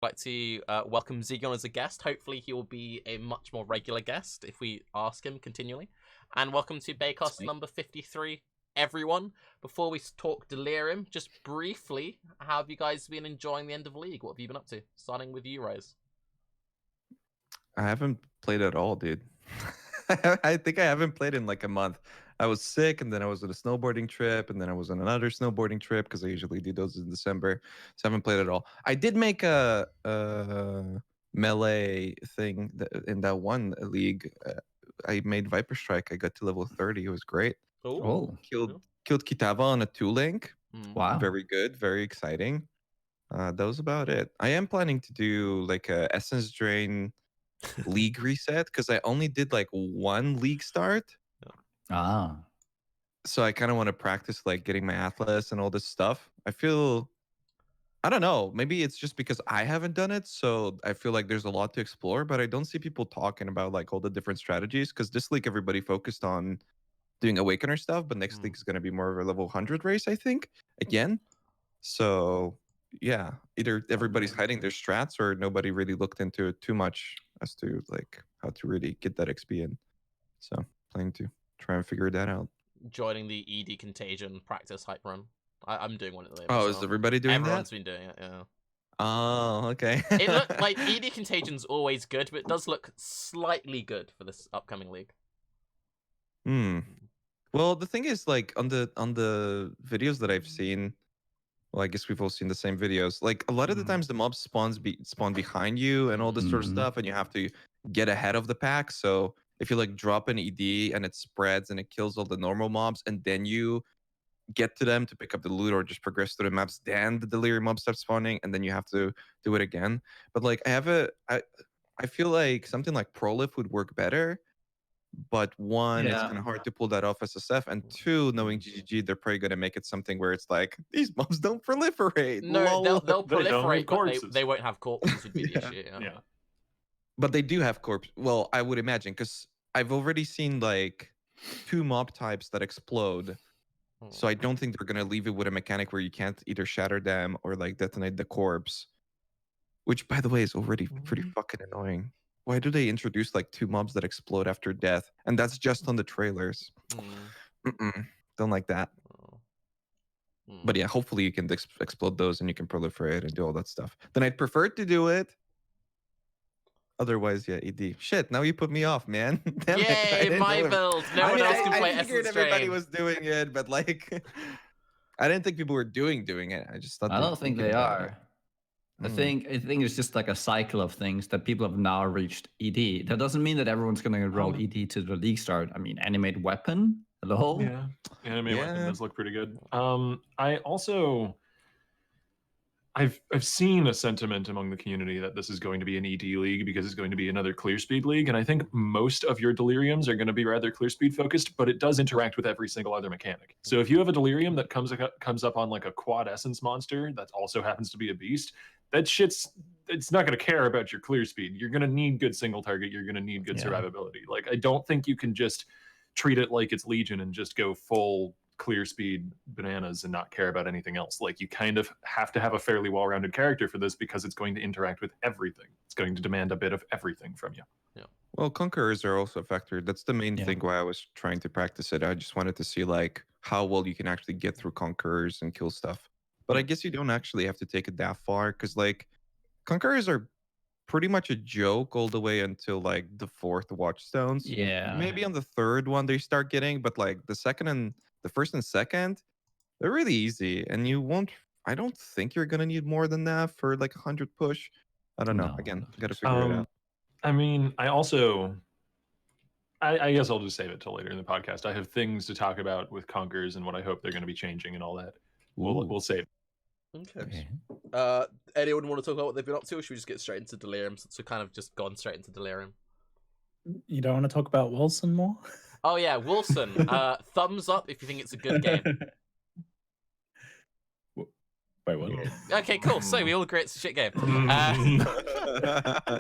Like to welcome Ziggy on as a guest. Hopefully, he will be a much more regular guest if we ask him continually. And welcome to Baeclast number 53, everyone. Before we talk Delirium, just briefly, how have you guys been enjoying the end of League? What have you been up to? Starting with you, Raiz. I haven't played at all, dude. I think I haven't played in like a month. I was sick, and then I was on a snowboarding trip, and then I was on another snowboarding trip because I usually do those in December. So I haven't played at all. I did make a melee thing in that one league. I made Viper Strike. I got to level 30. It was great. Oh, Killed Kitava on a 2-link. wow. Very good. Very exciting. That was about it. I am planning to do like a Essence Drain league reset because I only did like one league start. Ah. So I kind of want to practice like getting my Atlas and all this stuff. I don't know, maybe it's just because I haven't done it, so I feel like there's a lot to explore, but I don't see people talking about like all the different strategies because this league everybody focused on doing Awakener stuff, but next league is going to be more of a level 100 race, I think, again. So yeah, either everybody's hiding their strats or nobody really looked into it too much as to like how to really get that XP in. So planning to try and figure that out. Joining the ED Contagion practice hype run. I'm doing one at the moment. Oh, is everybody doing Everyone's that? been doing it, yeah. Oh, okay. It looked like ED Contagion's always good, but it does look slightly good for this upcoming league. Well, the thing is, like on the videos that I've seen, well, I guess we've all seen the same videos. Like a lot of the times, the mobs spawn behind you and all this sort of stuff, and you have to get ahead of the pack. So if you like drop an ED and it spreads and it kills all the normal mobs, and then you get to them to pick up the loot or just progress through the maps, then the Delirium mob starts spawning, and then you have to do it again. But like I feel like something like Prolif would work better. But one, it's kind of hard to pull that off as SF, and two, knowing GGG, they're probably going to make it something where it's like these mobs don't proliferate. No, they'll proliferate, but they won't have corpses would be the issue. Yeah. But they do have corpse. Well, I would imagine, because I've already seen like 2 mob types that explode. So I don't think they're going to leave it with a mechanic where you can't either shatter them or like detonate the corpse. Which, by the way, is already pretty fucking annoying. Why do they introduce like 2 mobs that explode after death? And that's just on the trailers. Don't like that. But yeah, hopefully you can explode those and you can proliferate and do all that stuff. Then I'd prefer to do it. Otherwise, yeah, ED. Shit, now you put me off, man. Damn Yay, my build. No one else can play I figured everybody was doing it, but like, I didn't think people were doing it. I just thought. I don't think they are. I think it's just like a cycle of things that people have now reached ED. That doesn't mean that everyone's going to roll ED to the league start. I mean, animate weapon, hello? Yeah, animate weapon does look pretty good. I've seen a sentiment among the community that this is going to be an ED league because it's going to be another clear speed league, and I think most of your Deliriums are going to be rather clear speed focused, but it does interact with every single other mechanic. So if you have a Delirium that comes up on like a quad essence monster that also happens to be a beast, that shit's it's not going to care about your clear speed. You're going to need good single target. You're going to need good survivability. Like, I don't think you can just treat it like it's Legion and just go full clear speed bananas and not care about anything else. Like, you kind of have to have a fairly well-rounded character for this because it's going to interact with everything. It's going to demand a bit of everything from you. Yeah. Well, Conquerors are also a factor. That's the main thing why I was trying to practice it. I just wanted to see like how well you can actually get through Conquerors and kill stuff. But I guess you don't actually have to take it that far because like Conquerors are pretty much a joke all the way until like the 4th Watchstones. Yeah. Maybe on the 3rd one they start getting, but like the 1st and 2nd, they're really easy. And I don't think you're going to need more than that for like 100 push. I don't know. Again, got to figure it out. I mean, I guess I'll just save it till later in the podcast. I have things to talk about with Conquerors and what I hope they're going to be changing and all that. We'll save. Okay. Anyone want to talk about what they've been up to, or should we just get straight into Delirium, since we've kind of just gone straight into Delirium? You don't want to talk about Wilson more? Oh yeah, Wilson. Thumbs up if you think it's a good game. Wait, what? Okay, cool. So we all agree it's a shit game.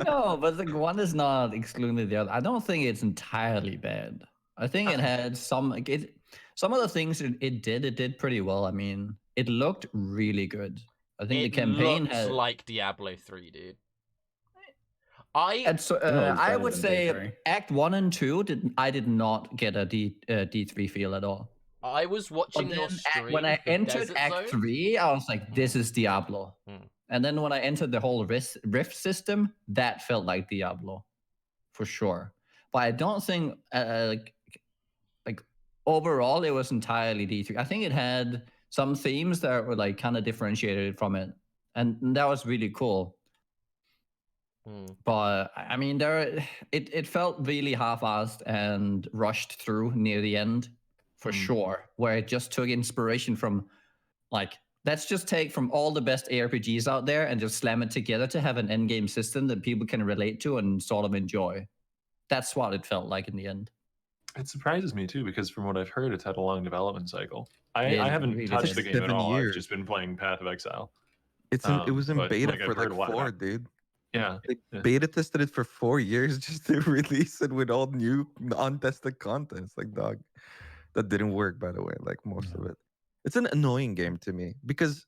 No, but the one is not excluding the other. I don't think it's entirely bad. I think it had some of the things it did pretty well. I mean, it looked really good. I think the It campaign looks had. like Diablo 3, dude. And so, No, it's I better would than say D3. Act 1 and 2 did not get a D3 feel at all. I was watching But your then stream. when I the entered Desert Act Zone. 3, I was like, this is Diablo. Mm. And then when I entered the whole Rift system, that felt like Diablo, for sure. But I don't think like overall it was entirely D3. I think it had some themes that were like kind of differentiated from it, and that was really cool. But I mean, it felt really half-assed and rushed through near the end, for sure. Where it just took inspiration from, like, let's just take from all the best ARPGs out there and just slam it together to have an endgame system that people can relate to and sort of enjoy. That's what it felt like in the end. It surprises me too, because from what I've heard, it's had a long development cycle. I It haven't really touched did. the game at 7 all. I've years. just been playing Path of Exile. It was in but, beta like, for I've heard like a lot 4, about- dude. Yeah. They Yeah. beta tested it for 4 years just to release it with all new untested content. It's like, dog, that didn't work, by the way, like most of it. It's an annoying game to me because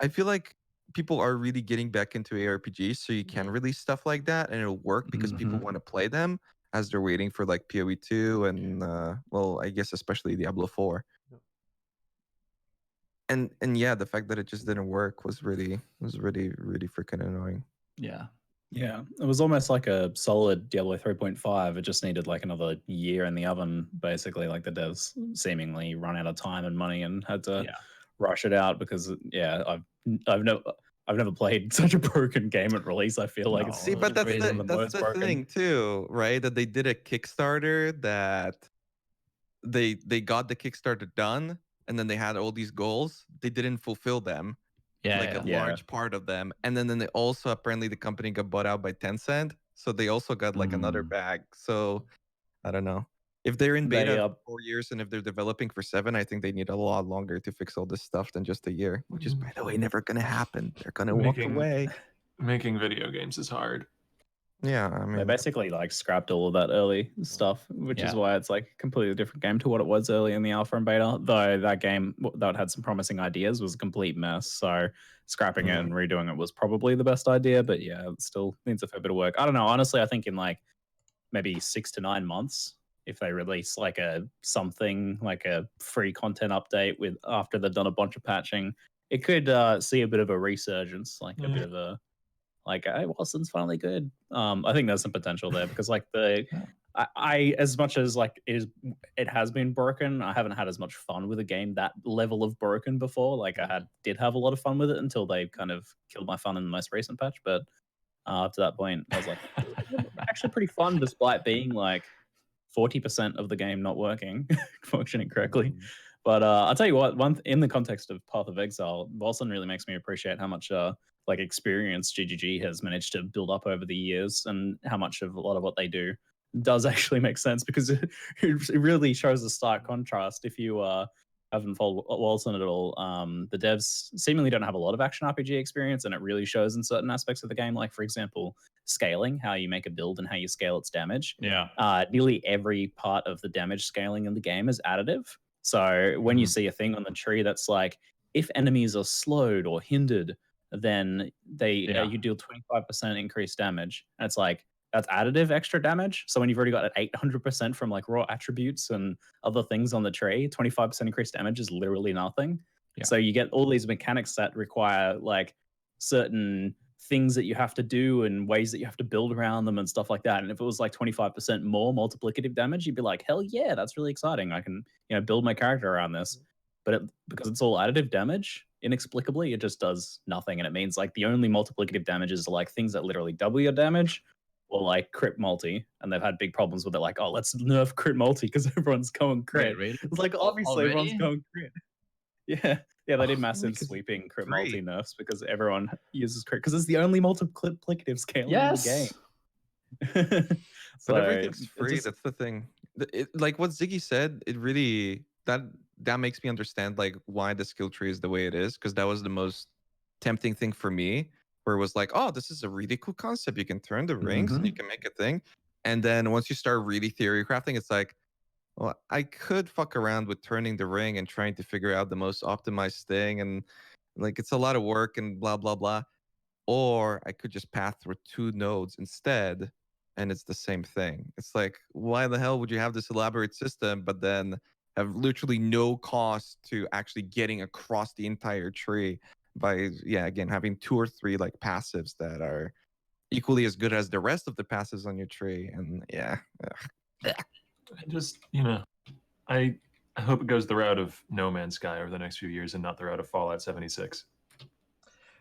I feel like people are really getting back into ARPGs, so you can release stuff like that and it'll work because people want to play them as they're waiting for like PoE 2 and well, I guess especially Diablo 4. And yeah, the fact that it just didn't work was really freaking annoying. Yeah. Yeah, it was almost like a solid Diablo 3.5. It just needed like another year in the oven, basically. Like the devs seemingly run out of time and money and had to rush it out because I've never played such a broken game at release. I feel like No. it's See, but that's Crazy. the thing too, right? That they did a Kickstarter that they got the Kickstarter done, and then they had all these goals. They didn't fulfill them. Yeah. A large part of them, and then they also apparently the company got bought out by Tencent, so they also got like another bag. So I don't know if they're in beta for 4 years, and if they're developing for 7, I think they need a lot longer to fix all this stuff than just a year, which is, by the way, never gonna happen. They're gonna walk away. Making video games is hard. Yeah, I mean, they basically like scrapped all of that early stuff, which is why it's like a completely different game to what it was early in the alpha and beta. Though that game, though it had some promising ideas, was a complete mess. So scrapping it and redoing it was probably the best idea. But yeah, it still needs a fair bit of work. I don't know. Honestly, I think in like maybe 6 to 9 months, if they release like a free content update with after they've done a bunch of patching, it could see a bit of a resurgence, like a bit of a like, hey, Wilson's finally good. I think there's some potential there because like I as much as like it has been broken, I haven't had as much fun with a game that level of broken before. Like I did have a lot of fun with it until they kind of killed my fun in the most recent patch. But up to that point, I was like, actually pretty fun despite being like 40% of the game not working, functioning correctly. But I'll tell you what, in the context of Path of Exile, Wilson really makes me appreciate how much like experience GGG has managed to build up over the years, and how much of a lot of what they do does actually make sense, because it really shows a stark contrast. If you haven't followed Wilson at all, the devs seemingly don't have a lot of action RPG experience, and it really shows in certain aspects of the game. Like, for example, scaling, how you make a build and how you scale its damage. Yeah. Nearly every part of the damage scaling in the game is additive. So when you see a thing on the tree that's like, if enemies are slowed or hindered, then you deal 25% increased damage. And it's like, that's additive extra damage. So when you've already got 800% from like raw attributes and other things on the tree, 25% increased damage is literally nothing. Yeah. So you get all these mechanics that require like certain things that you have to do and ways that you have to build around them and stuff like that. And if it was like 25% more multiplicative damage, you'd be like, hell yeah, that's really exciting. I can, build my character around this. But because it's all additive damage, inexplicably, it just does nothing. And it means like the only multiplicative damages are like things that literally double your damage, or like crit multi. And they've had big problems with it. Like, oh, let's nerf crit multi because everyone's going crit. Wait, really? It's like, obviously everyone's going crit. Yeah. Yeah, they did massive because sweeping crit free. multi nerfs because everyone uses crit, because it's the only multiplicative scale in the game. But everything's free. That's the thing. Like what Ziggy said, it really that makes me understand like why the skill tree is the way it is, because that was the most tempting thing for me, where it was like, oh, this is a really cool concept. You can turn the rings and you can make a thing. And then once you start really theory crafting, it's like, well, I could fuck around with turning the ring and trying to figure out the most optimized thing. And Like it's a lot of work and blah blah blah. Or I could just path through 2 nodes instead, and it's the same thing. It's like, why the hell would you have this elaborate system, but then have literally no cost to actually getting across the entire tree by, yeah, again, having 2 or 3 like passives that are equally as good as the rest of the passives on your tree. And yeah. I just, I hope it goes the route of No Man's Sky over the next few years and not the route of Fallout 76.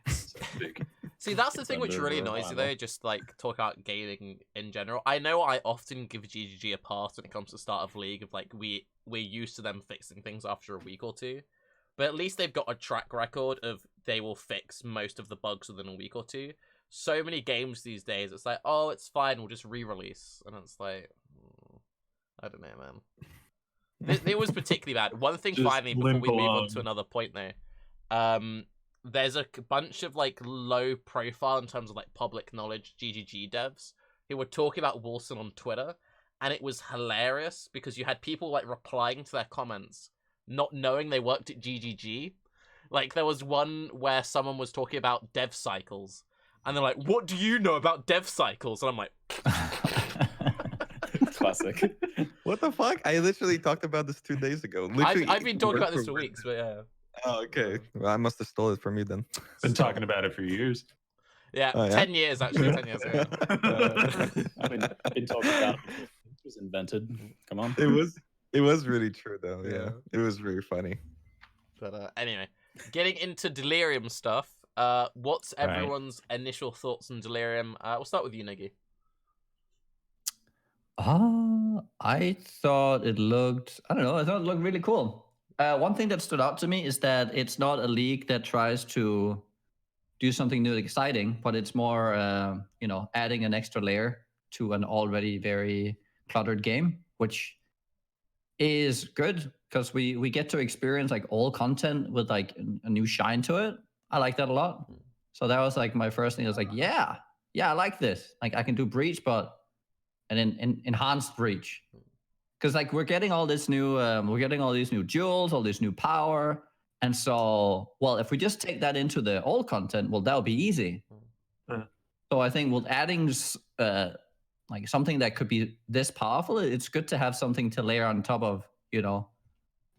So big. See, that's the It's thing which under really annoys you, though, revival. just like talk about gaming in general. I know I often give GGG a pass when it comes to start of League, of like we're used to them fixing things after a week or two, but at least they've got a track record of they will fix most of the bugs within a week or two. So many games these days, it's like, oh, it's fine, we'll just re-release, and it's like, I don't know, man. It was particularly bad. One thing, Just finally, before we limp move on along. to another point, though, there's a bunch of like low profile in terms of like public knowledge GGG devs who were talking about Wilson on Twitter, and it was hilarious because you had people like replying to their comments not knowing they worked at GGG. Like there was one where someone was talking about dev cycles, and they're like, "What do you know about dev cycles?" And I'm like, Classic. What the fuck? I literally talked about this 2 days ago. Literally, I've been talking word about this for word. weeks, but yeah. Oh, okay. Well, I must have stole it from you then. Been talking about it for years. Yeah, Oh, yeah? 10 years actually, 10 years ago. I've been talking about it before it was invented. Come on. It was really true though. Yeah, Yeah. it was really funny. But anyway, getting into Delirium stuff. What's Right. everyone's initial thoughts on Delirium? We'll start with you, Niggy. I thought it looked, I don't know, I thought it looked really cool. One thing that stood out to me is that it's not a league that tries to do something new and exciting, but it's more, adding an extra layer to an already very cluttered game, which is good because we get to experience like all content with like a new shine to it. I like that a lot. So that was like my first thing. I was like, yeah, I like this. Like I can do breach, but an enhanced breach. Because like we're getting all this new, these new jewels, all this new power, and so if we just take that into the old content, well, that'll be easy. So I think with adding like something that could be this powerful, it's good to have something to layer on top of,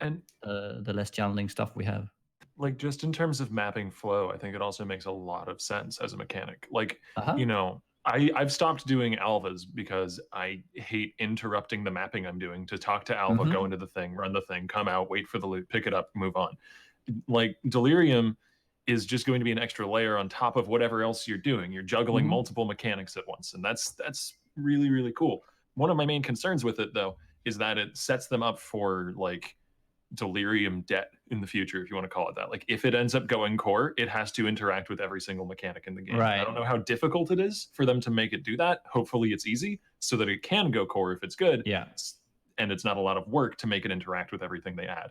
And the less challenging stuff we have. like just in terms of mapping flow, I think it also makes a lot of sense as a mechanic. Like, Uh-huh. I've stopped doing alphas because I hate interrupting the mapping I'm doing to talk to alpha, go into the thing, run the thing, come out, wait for the loot, pick it up, move on. Like Delirium is just going to be an extra layer on top of whatever else you're doing. You're juggling multiple mechanics at once, and that's really, really cool. One of my main concerns with it though is that it sets them up for like Delirium debt in the future, if you want to call it that. Like if it ends up going core, it has to interact with every single mechanic in the game. Right. I don't know how difficult it is for them to make it do that. Hopefully it's easy so that it can go core if it's good. Yeah. And it's not a lot of work to make it interact with everything they add.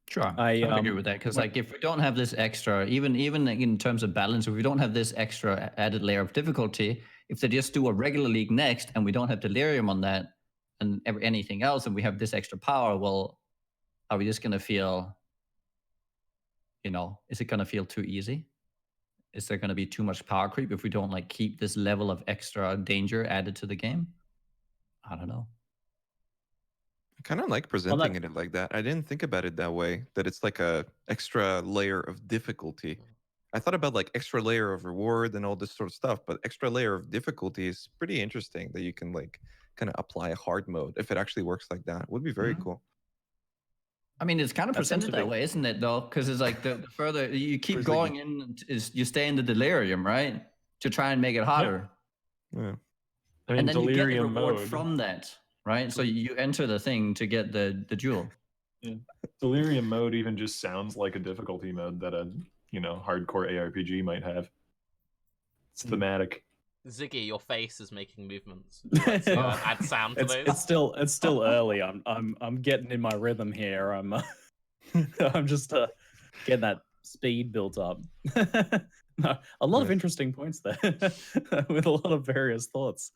Sure, I, I agree with that because like if we don't have this extra, even in terms of balance, if we don't have this extra added layer of difficulty, if they just do a regular league next and we don't have Delirium on that and anything else, and we have this extra power, well, are we just gonna feel, is it gonna feel too easy? Is there gonna be too much power creep if we don't like keep this level of extra danger added to the game? I don't know. I kind of like presenting it like that. I didn't think about it that way, that it's like a extra layer of difficulty. I thought about like extra layer of reward and all this sort of stuff, but extra layer of difficulty is pretty interesting that you can like kind of apply a hard mode if it actually works like that. It would be very cool. I mean, it's kind of That seems presented to that be- way, isn't it? Though, because it's like the further you keep going in, is you stay in the Delirium, right? To try and make it harder, Yeah. I mean, and then you get the Delirium reward mode. from that, right? So you enter the thing to get the jewel. Delirium mode even just sounds like a difficulty mode that a hardcore ARPG might have. It's thematic. Ziggy, your face is making movements. Let's add sound to those. It's still early. I'm getting in my rhythm here. I'm I'm just getting that speed built up. No, a lot of interesting points there with a lot of various thoughts.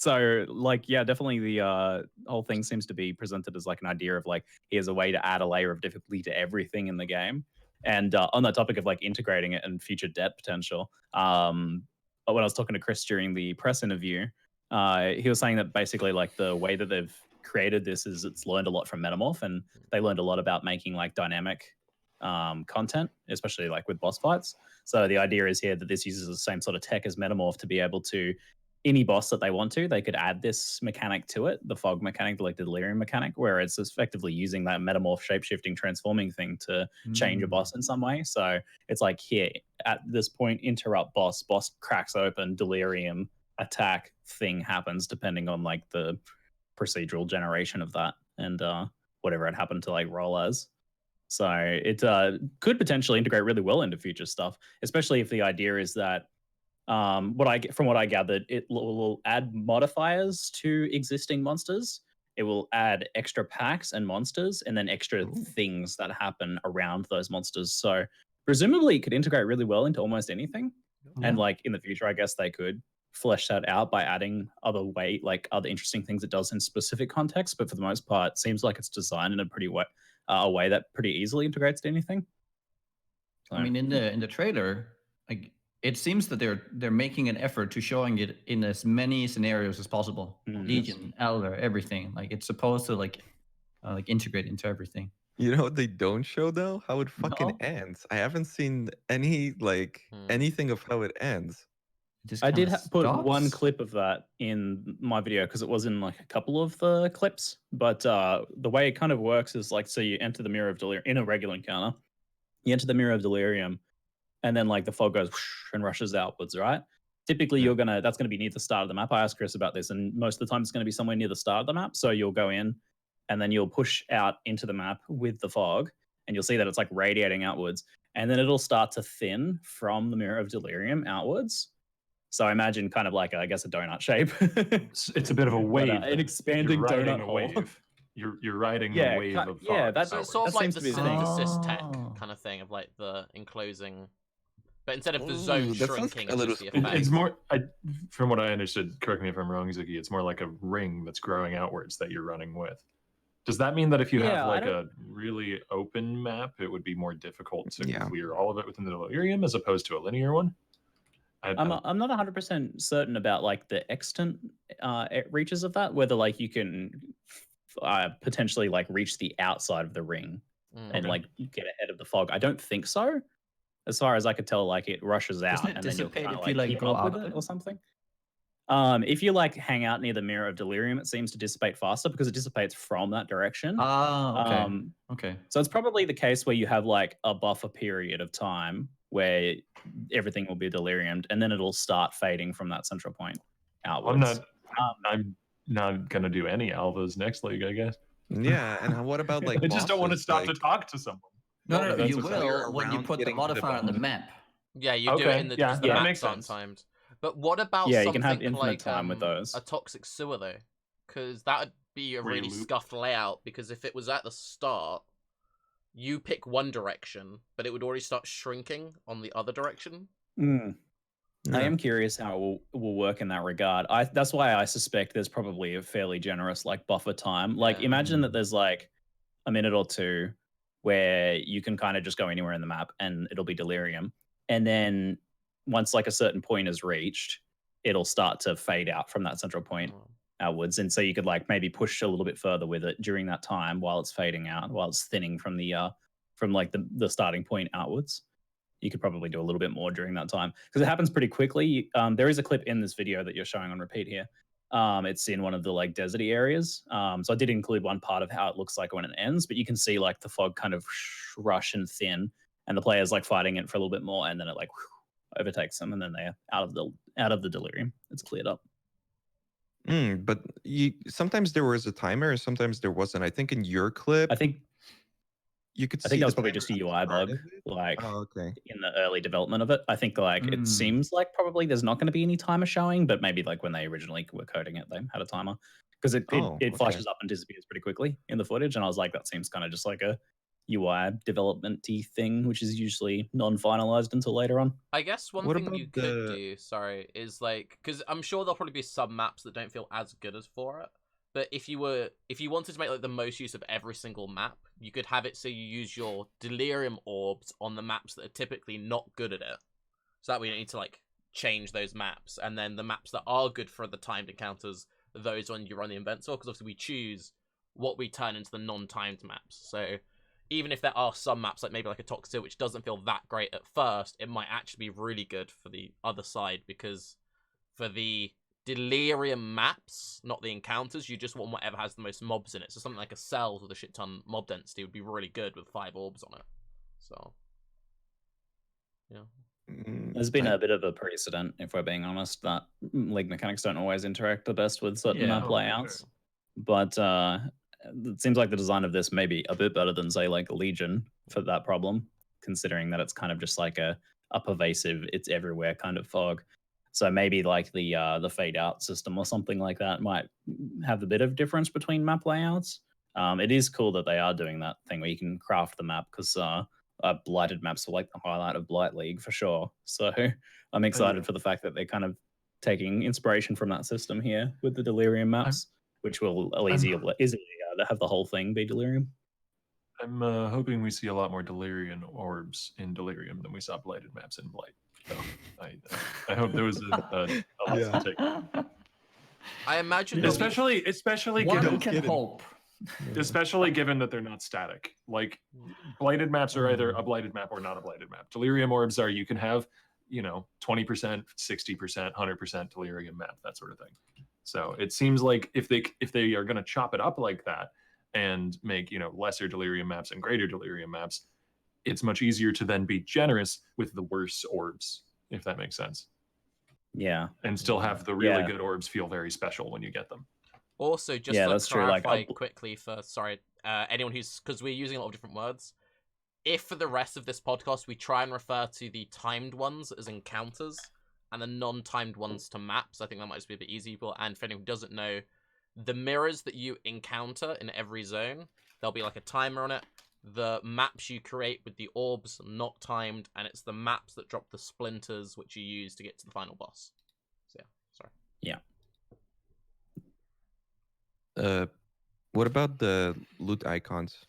So, like, yeah, definitely the whole thing seems to be presented as like an idea of like, here's a way to add a layer of difficulty to everything in the game. And on that topic of like integrating it and future debt potential, when I was talking to Chris during the press interview, he was saying that basically like the way that they've created this is it's learned a lot from Metamorph, and they learned a lot about making like dynamic content, especially like with boss fights. So the idea is here that this uses the same sort of tech as Metamorph to be able to, any boss that they want to, they could add this mechanic to it, the fog mechanic, like the Delirium mechanic, where it's effectively using that Metamorph shape-shifting transforming thing to change a boss in some way. So it's like, here, at this point, interrupt boss cracks open, Delirium, attack, thing happens, depending on like the procedural generation of that and whatever it happened to like roll as. So it could potentially integrate really well into future stuff, especially if the idea is that from what I gathered, it will add modifiers to existing monsters. It will add extra packs and monsters, and then extra things that happen around those monsters. So presumably, it could integrate really well into almost anything. Yeah. And like in the future, I guess they could flesh that out by adding other interesting things it does in specific contexts. But for the most part, it seems like it's designed in a pretty a way that pretty easily integrates to anything. So, I mean, in the trailer, like, it seems that they're making an effort to showing it in as many scenarios as possible. Legion, Elder, everything. Like, it's supposed to like integrate into everything. You know what they don't show though? How it fucking ends. I haven't seen any anything of how it ends. I did put one clip of that in my video because it was in like a couple of the clips. But the way it kind of works is like, so you enter the Mirror of Delirium in a regular encounter. You enter the Mirror of Delirium, and then like the fog goes whoosh and rushes outwards, right? Typically, that's gonna be near the start of the map. I asked Chris about this, and most of the time it's gonna be somewhere near the start of the map. So you'll go in, and then you'll push out into the map with the fog, and you'll see that it's like radiating outwards, and then it'll start to thin from the Mirror of Delirium outwards. So I imagine kind of like, I guess, a donut shape. It's a bit of a wave, an expanding donut hole. Wave. You're riding a wave of fog. Yeah, that's sort of like the synthesis tech kind of thing of like the enclosing. But instead of the zone shrinking, it's more. From what I understood, correct me if I'm wrong, Ziggy. It's more like a ring that's growing outwards that you're running with. Does that mean that if you have like a really open map, it would be more difficult to clear all of it within the Delirium as opposed to a linear one? I'm not 100% certain about like the extent reaches of that. Whether like you can potentially like reach the outside of the ring and like get ahead of the fog. I don't think so. As far as I could tell, like it rushes out and then you'll kind of like keep up with it or something. If you like hang out near the Mirror of Delirium, it seems to dissipate faster because it dissipates from that direction. Okay. So it's probably the case where you have like a buffer period of time where everything will be deliriumed, and then it'll start fading from that central point outwards. I'm not gonna do any alphas next league, I guess. Yeah, and what about like? I just don't want to stop to talk to someone. No, you will when you put the modifier on the map. Yeah, you do it in the that makes sense. Timed. But what about you can have infinite like time with those. A toxic sewer though? Because that would be a really scuffed layout. Because if it was at the start, you pick one direction, but it would already start shrinking on the other direction. I am curious how it will work in that regard. That's why I suspect there's probably a fairly generous like buffer time. Like imagine that there's like a minute or two where you can kind of just go anywhere in the map and it'll be delirium. And then once like a certain point is reached, it'll start to fade out from that central point outwards. And so you could like maybe push a little bit further with it during that time while it's fading out, while it's thinning from the from like the starting point outwards. You could probably do a little bit more during that time because it happens pretty quickly. There is a clip in this video that you're showing on repeat here. It's in one of the like deserty areas. So I did include one part of how it looks like when it ends, but you can see like the fog kind of rush and thin, and the player's like fighting it for a little bit more, and then it like overtakes them, and then they're out of the delirium. It's cleared up. But sometimes there was a timer, sometimes there wasn't. I think in your clip, I think that was probably just a UI bug, like in the early development of it. I think like it seems like probably there's not going to be any timer showing, but maybe like when they originally were coding it, they had a timer because it flashes up and disappears pretty quickly in the footage. And I was like, that seems kind of just like a UI development-y thing, which is usually non-finalized until later on. I guess one What thing about you could do, is like, because I'm sure there'll probably be some maps that don't feel as good as for it. But if you wanted to make like the most use of every single map, you could have it so you use your Delirium orbs on the maps that are typically not good at it. So that way you don't need to like change those maps, and then the maps that are good for the timed encounters, those when you run the event because obviously we choose what we turn into the non-timed maps. So even if there are some maps, like maybe like a Toxic, which doesn't feel that great at first, it might actually be really good for the other side, because for the Delirium maps, not the encounters, you just want whatever has the most mobs in it. So something like a Cells with a shit ton mob density would be really good with 5 orbs on it. So, yeah. There's been a bit of a precedent, if we're being honest, that League mechanics don't always interact the best with certain map layouts. But it seems like the design of this may be a bit better than, say, like Legion for that problem, considering that it's kind of just like a pervasive, it's everywhere kind of fog. So maybe like the fade out system or something like that might have a bit of difference between map layouts. It is cool that they are doing that thing where you can craft the map, because blighted maps are like the highlight of Blight League for sure. So I'm excited for the fact that they're kind of taking inspiration from that system here with the Delirium maps, which will easily have the whole thing be Delirium. I'm hoping we see a lot more Delirium orbs in Delirium than we saw blighted maps in Blight. So I hope there was a lesson taken. I imagine, especially one can hope. Especially given that they're not static. Like, blighted maps are either a blighted map or not a blighted map. Delirium orbs are, you can have, 20%, 60%, 100% Delirium map, that sort of thing. So it seems like if they are going to chop it up like that and make lesser Delirium maps and greater Delirium maps, it's much easier to then be generous with the worse orbs, if that makes sense. Yeah. And still have the really good orbs feel very special when you get them. Also, just to clarify quickly for, anyone who's, because we're using a lot of different words, if for the rest of this podcast we try and refer to the timed ones as encounters and the non-timed ones to maps, I think that might just be a bit easier. And for anyone who doesn't know, the mirrors that you encounter in every zone, there'll be like a timer on it. The maps you create with the orbs not timed, and it's the maps that drop the splinters which you use to get to the final boss. So what about the loot icons?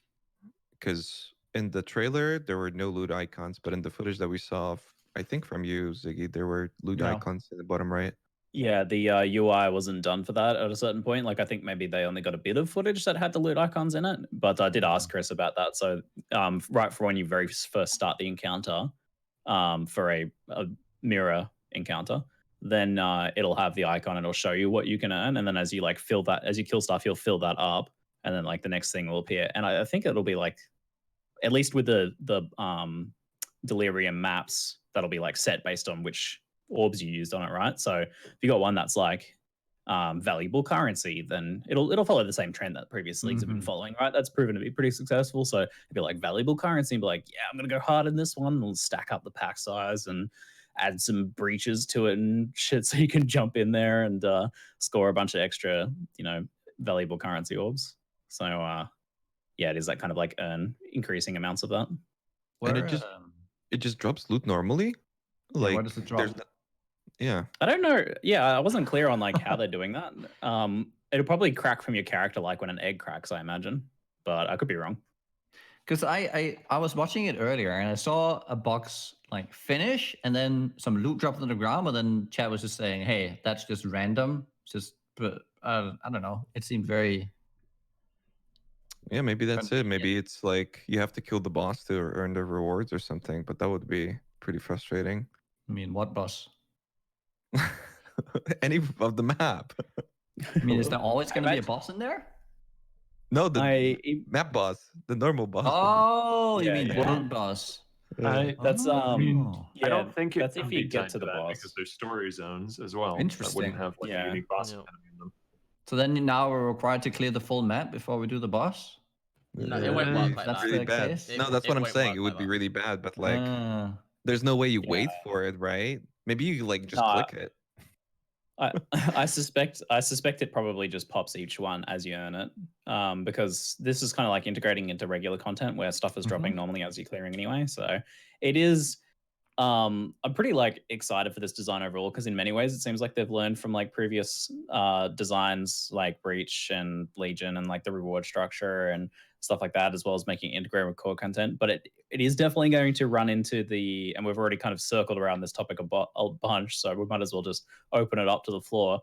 Because in the trailer there were no loot icons, but in the footage that we saw, I think from you, Ziggy, there were loot icons in the bottom right. Yeah, the UI wasn't done for that at a certain point. Like, I think maybe they only got a bit of footage that had the loot icons in it. But I did ask Chris about that. So right for when you very first start the encounter, for a mirror encounter, then it'll have the icon and it'll show you what you can earn. And then as you fill that, as you kill stuff, you'll fill that up. And then like the next thing will appear. And I think it'll be like, at least with the Delirium maps, that'll be like set based on which orbs you used on it, right? So if you got one that's like valuable currency, then it'll follow the same trend that previous leagues have been following, right? That's proven to be pretty successful. So it'd be like valuable currency and be like, yeah, I'm gonna go hard in this one. We'll stack up the pack size and add some breaches to it and shit, so you can jump in there and score a bunch of extra, valuable currency orbs. So yeah, it is that kind of like increasing amounts of that. And it just drops loot normally. Like, where does it drop? Yeah. I don't know. Yeah, I wasn't clear on like how they're doing that. It'll probably crack from your character like when an egg cracks, I imagine. But I could be wrong. Because I was watching it earlier and I saw a box like finish and then some loot dropped on the ground, but then chat was just saying, hey, that's just random. But I don't know. It seemed very... Yeah, maybe that's it. Maybe it's like you have to kill the boss to earn the rewards or something, but that would be pretty frustrating. I mean, what boss? Any of the map. I mean, is there always going to be a boss in there? No, the map boss, the normal boss. Oh, you mean one boss? I don't think that's if you get to the boss, because there's story zones as well. Interesting. That wouldn't have like a unique boss enemy in them. So then now we're required to clear the full map before we do the boss? No, it won't work like that's that. Really bad. Case? No, that's what I'm saying. It would be really bad, but like, there's no way you wait for it, right? Maybe you like just click it. I suspect it probably just pops each one as you earn it, because this is kind of like integrating into regular content where stuff is dropping normally as you're clearing anyway. So it is. I'm pretty like excited for this design overall because in many ways it seems like they've learned from like previous designs like Breach and Legion and like the reward structure and stuff like that, as well as making it integrated with core content. But it is definitely going to run into the, and we've already kind of circled around this topic a bunch, so we might as well just open it up to the floor.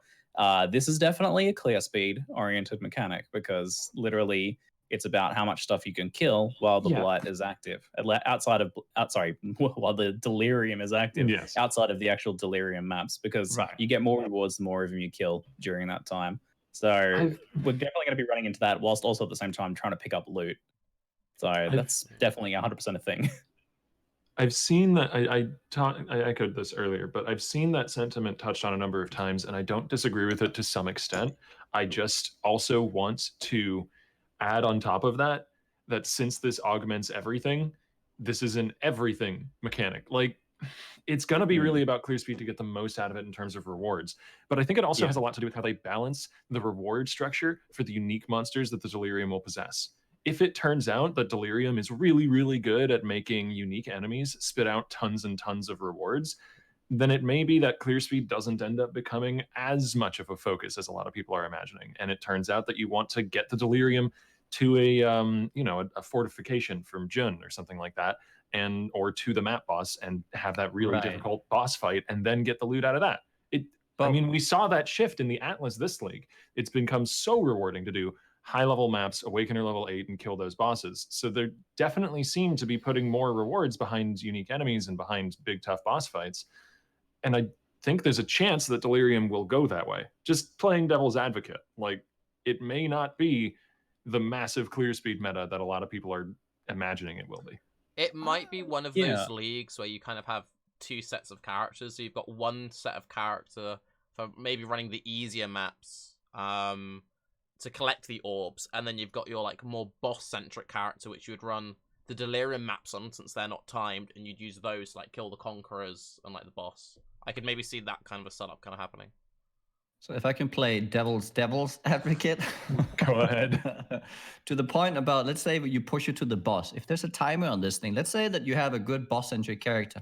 This is definitely a clear speed oriented mechanic because literally it's about how much stuff you can kill while the blight is active. While the delirium is active, outside of the actual delirium maps, because you get more rewards the more of them you kill during that time. So we're definitely going to be running into that, whilst also at the same time trying to pick up loot. So that's definitely 100% a thing. I've seen that. I echoed this earlier, but I've seen that sentiment touched on a number of times, and I don't disagree with it to some extent. I just also want to add on top of that since this augments everything, this is an everything mechanic. Like, it's going to be really about clear speed to get the most out of it in terms of rewards. But I think it also has a lot to do with how they balance the reward structure for the unique monsters that the Delirium will possess. If it turns out that Delirium is really, really good at making unique enemies spit out tons and tons of rewards, then it may be that clear speed doesn't end up becoming as much of a focus as a lot of people are imagining. And it turns out that you want to get the Delirium to a fortification from Jun or something like that, or to the map boss and have that really difficult boss fight and then get the loot out of that. I mean, we saw that shift in the Atlas this league. It's become so rewarding to do high-level maps, Awakener level 8, and kill those bosses. So they definitely seem to be putting more rewards behind unique enemies and behind big, tough boss fights. And I think there's a chance that Delirium will go that way. Just playing devil's advocate. Like, it may not be the massive clear speed meta that a lot of people are imagining it will be. It might be one of those leagues where you kind of have two sets of characters. So you've got one set of character for maybe running the easier maps to collect the orbs, and then you've got your like more boss-centric character, which you would run the Delirium maps on since they're not timed, and you'd use those to like kill the conquerors and like the boss. I could maybe see that kind of a setup kind of happening. So if I can play devil's advocate, go ahead. To the point about, let's say you push it to the boss. If there's a timer on this thing, let's say that you have a good boss-centric character.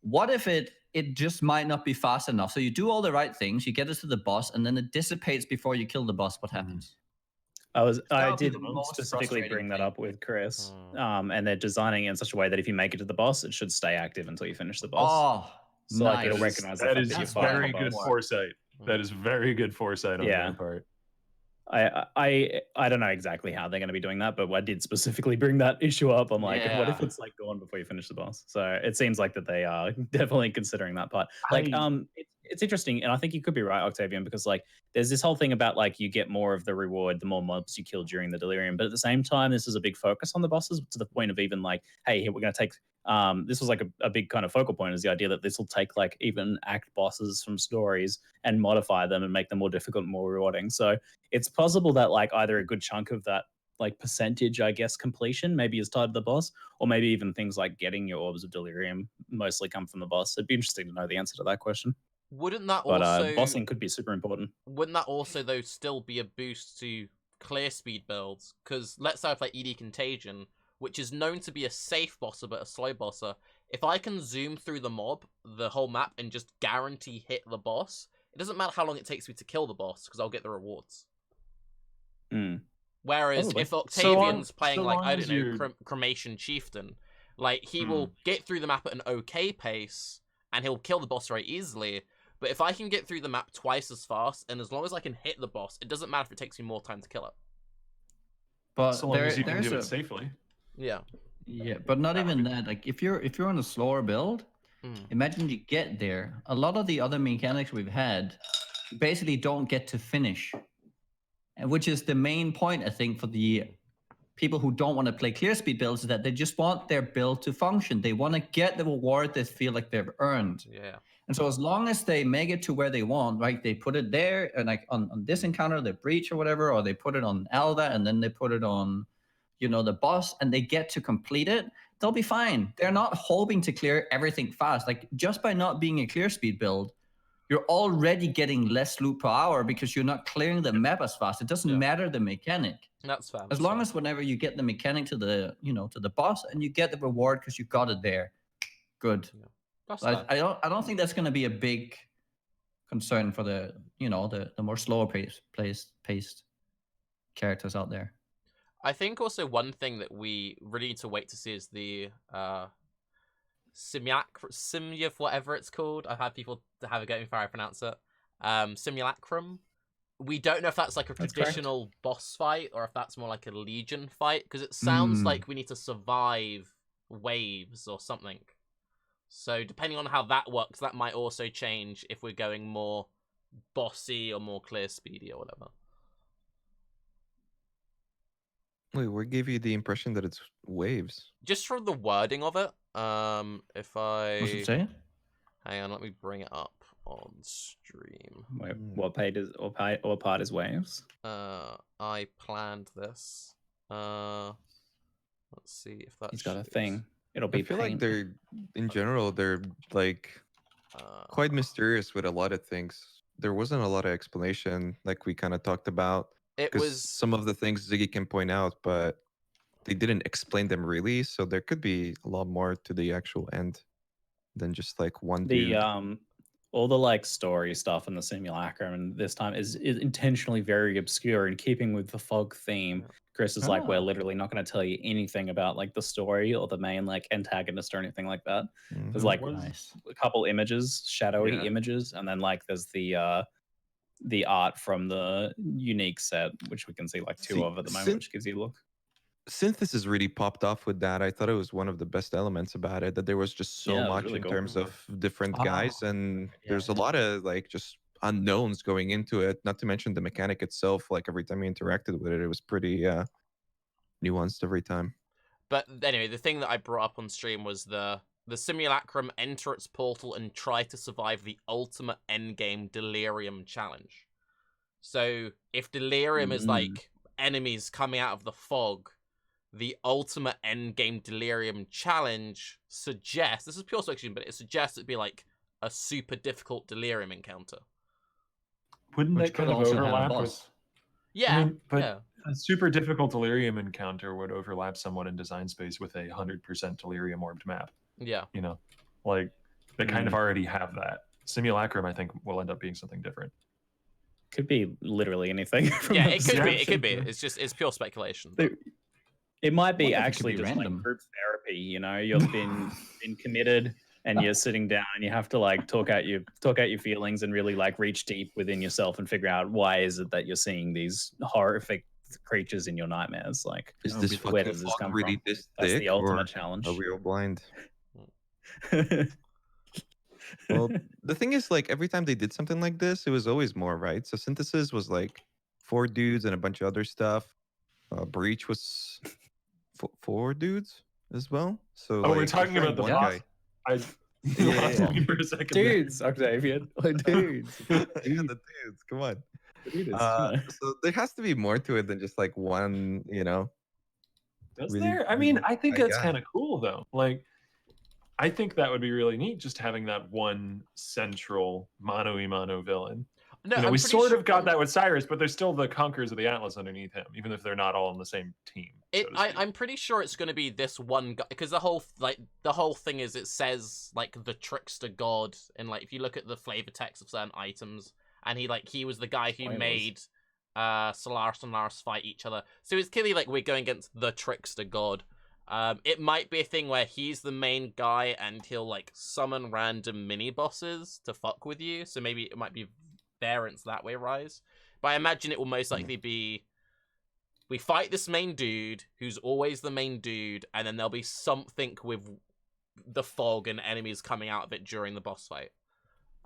What if it just might not be fast enough? So you do all the right things, you get it to the boss, and then it dissipates before you kill the boss. What happens? I did specifically bring that up with Chris, and they're designing it in such a way that if you make it to the boss, it should stay active until you finish the boss. Oh, so like it'll recognize that is very good foresight. That is very good foresight on their part. I don't know exactly how they're going to be doing that, but I did specifically bring that issue up. I'm like, what if it's like gone before you finish the boss? So it seems like that they are definitely considering that part. Like, it's interesting, and I think you could be right, Octavian, because like there's this whole thing about like you get more of the reward the more mobs you kill during the Delirium, but at the same time, this is a big focus on the bosses to the point of even like, hey, here we're going to take. This was like a big kind of focal point, is the idea that this will take like even act bosses from stories and modify them and make them more difficult and more rewarding. So it's possible that like either a good chunk of that like percentage, I guess, completion maybe is tied to the boss, or maybe even things like getting your orbs of Delirium mostly come from the boss. It'd be interesting to know the answer to that question. Wouldn't that also... But bossing could be super important. Wouldn't that also, though, still be a boost to clear speed builds? Because let's say I play ED Contagion, which is known to be a safe bosser but a slow bosser. If I can zoom through the mob, the whole map, and just guarantee hit the boss, it doesn't matter how long it takes me to kill the boss, because I'll get the rewards. Whereas if Octavian's playing like, I don't know, Cremation Chieftain, like he will get through the map at an okay pace, and he'll kill the boss very easily. But if I can get through the map twice as fast, and as long as I can hit the boss, it doesn't matter if it takes me more time to kill it. But so long as you can do it safely. Yeah, but not even that. Like if you're on a slower build, imagine you get there. A lot of the other mechanics we've had basically don't get to finish, and which is the main point, I think, for the people who don't want to play clear speed builds, is that they just want their build to function. They want to get the reward they feel like they've earned. Yeah. And so as long as they make it to where they want, right, they put it there, and like on this encounter, they breach or whatever, or they put it on Alda, and then they put it on, you know, the boss, and they get to complete it, they'll be fine. They're not hoping to clear everything fast. Like, just by not being a clear speed build, you're already getting less loot per hour because you're not clearing the map as fast. It doesn't matter the mechanic. That's fair. As long as whenever you get the mechanic to the to the boss and you get the reward because you got it there, good. Yeah. That's I don't think that's going to be a big concern for the the more slower paced characters out there. I think also one thing that we really need to wait to see is the simulacrum, whatever it's called. I've had people have a go before I pronounce it. Simulacrum. We don't know if that's like a traditional boss fight or if that's more like a Legion fight, because it sounds like we need to survive waves or something. So depending on how that works, that might also change if we're going more bossy or more clear speedy or whatever. Wait, what gave you the impression that it's waves? Just from the wording of it. If I What's it say? hang on, let me bring it up on stream. Wait, what part is waves? I planned this. Let's see if that's. He's got a thing. It'll be. I feel paint. like in general, they're like quite mysterious with a lot of things. There wasn't a lot of explanation, like we kind of talked about. It was some of the things Ziggy can point out, but they didn't explain them really. So there could be a lot more to the actual end than just like one dude. All the like story stuff in the simulacrum and this time is intentionally very obscure in keeping with the fog theme. Chris is like, we're literally not going to tell you anything about like the story or the main like antagonist or anything like that. There's like a couple images, shadowy images, and then like there's the art from the unique set, which we can see like two of at the moment, which gives you a look. Synthesis really popped off with that. I thought it was one of the best elements about it, that there was just so much really in terms of different guys, and there's a lot of like just unknowns going into it, not to mention the mechanic itself. Like every time you interacted with it, it was pretty nuanced every time. But anyway, the thing that I brought up on stream was the simulacrum enter its portal and try to survive the ultimate endgame Delirium challenge. So if Delirium is like enemies coming out of the fog, the ultimate endgame Delirium challenge suggests, this is pure speculation, but it suggests it'd be like a super difficult Delirium encounter. Wouldn't that kind of overlap with... Yeah, I mean, but a super difficult Delirium encounter would overlap somewhat in design space with a 100% Delirium orbed map. Yeah. You know, like they kind of already have that. Simulacrum, I think, will end up being something different. Could be literally anything. Yeah, it could be. It could be. It's pure speculation. It might be actually just random. Like group therapy. You know, you've been committed, and you're sitting down, and you have to like talk out your feelings and really like reach deep within yourself and figure out why is it that you're seeing these horrific creatures in your nightmares. Like, is this where does this come really from? This That's thick, the ultimate challenge. Are we all blind? Well, the thing is, like, every time they did something like this, it was always more, right? So Synthesis was like 4 dudes and a bunch of other stuff. Breach was 4 dudes as well. So like, we're talking about the boss. I lost me for a second. Dudes, Octavian. Dudes. Yeah, the dudes. Come on. So there has to be more to it than just like one, you know. Does there? I mean, I think that's kind of cool though. Like, I think that would be really neat, just having that one central mano-a-mano villain. No, you know, we sort of got that with Cyrus, but there's still the Conquerors of the Atlas underneath him, even if they're not all on the same team. I'm pretty sure it's going to be this one guy, because the whole thing is, it says like the trickster god, and like if you look at the flavor text of certain items, and he was the guy who made Solaris and Laris fight each other. So it's clearly like we're going against the trickster god. It might be a thing where he's the main guy and he'll like summon random mini bosses to fuck with you. So maybe it might be variants that way, Raiz. But I imagine it will most likely be we fight this main dude who's always the main dude, and then there'll be something with the fog and enemies coming out of it during the boss fight.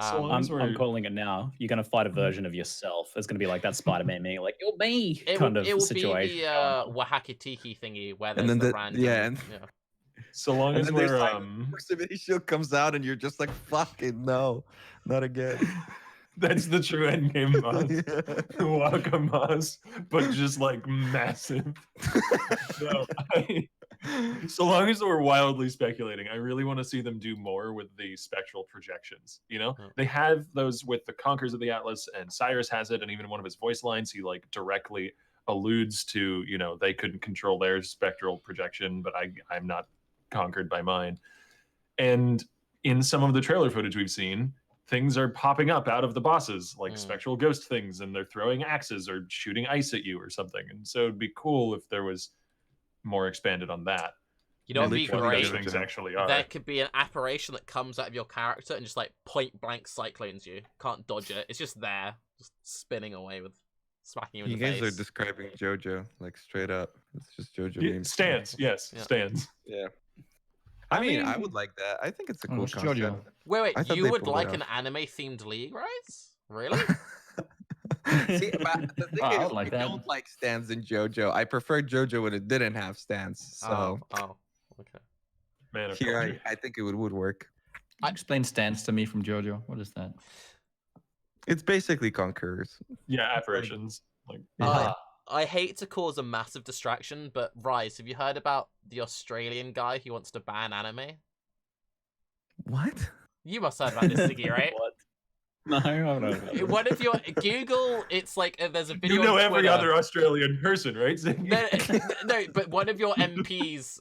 So I'm calling it now. You're going to fight a version of yourself. It's going to be like that Spider-Man me, like, you're me kind of situation. It will be the Wahakatiki thingy where there's the random... So long as we're... proximity shield comes out and you're just like, fucking no, not again. That's the true endgame boss. Welcome boss, but just like massive. So So long as we're wildly speculating, I really want to see them do more with the spectral projections. You know, they have those with the Conquerors of the Atlas, and Cyrus has it, and even in one of his voice lines, he like directly alludes to, you know, they couldn't control their spectral projection, but I'm not conquered by mine. And in some of the trailer footage we've seen, things are popping up out of the bosses, like spectral ghost things, and they're throwing axes or shooting ice at you or something. And so it'd be cool if there was more expanded on that. You know, it'd be great. Things actually are. There could be an apparition that comes out of your character and just like point blank cyclones you. Can't dodge it. It's just there, just spinning away with smacking you in the face. You guys are describing JoJo like straight up. It's just JoJo memes. Stands, yes, Yeah. stands. Yeah. I mean, I would like that. I think it's a cool it's concept. JoJo. Wait, I thought you they would pulled like it an off. anime-themed League, right? Really? See, but the thing I is, would like I that. don't like stands in JoJo. I prefer JoJo when it didn't have stands. So Okay. Man of here, culture. I think it would work. Explain stance to me from JoJo. What is that? It's basically Conquerors. Yeah, apparitions. Like I hate to cause a massive distraction, but Raiz, have you heard about the Australian guy who wants to ban anime? What? You must have heard about this, Ziggy, right? What? No, I don't know. One of your Google, it's like there's a video. you know on every Twitter. other Australian person, right? No, but one of your MPs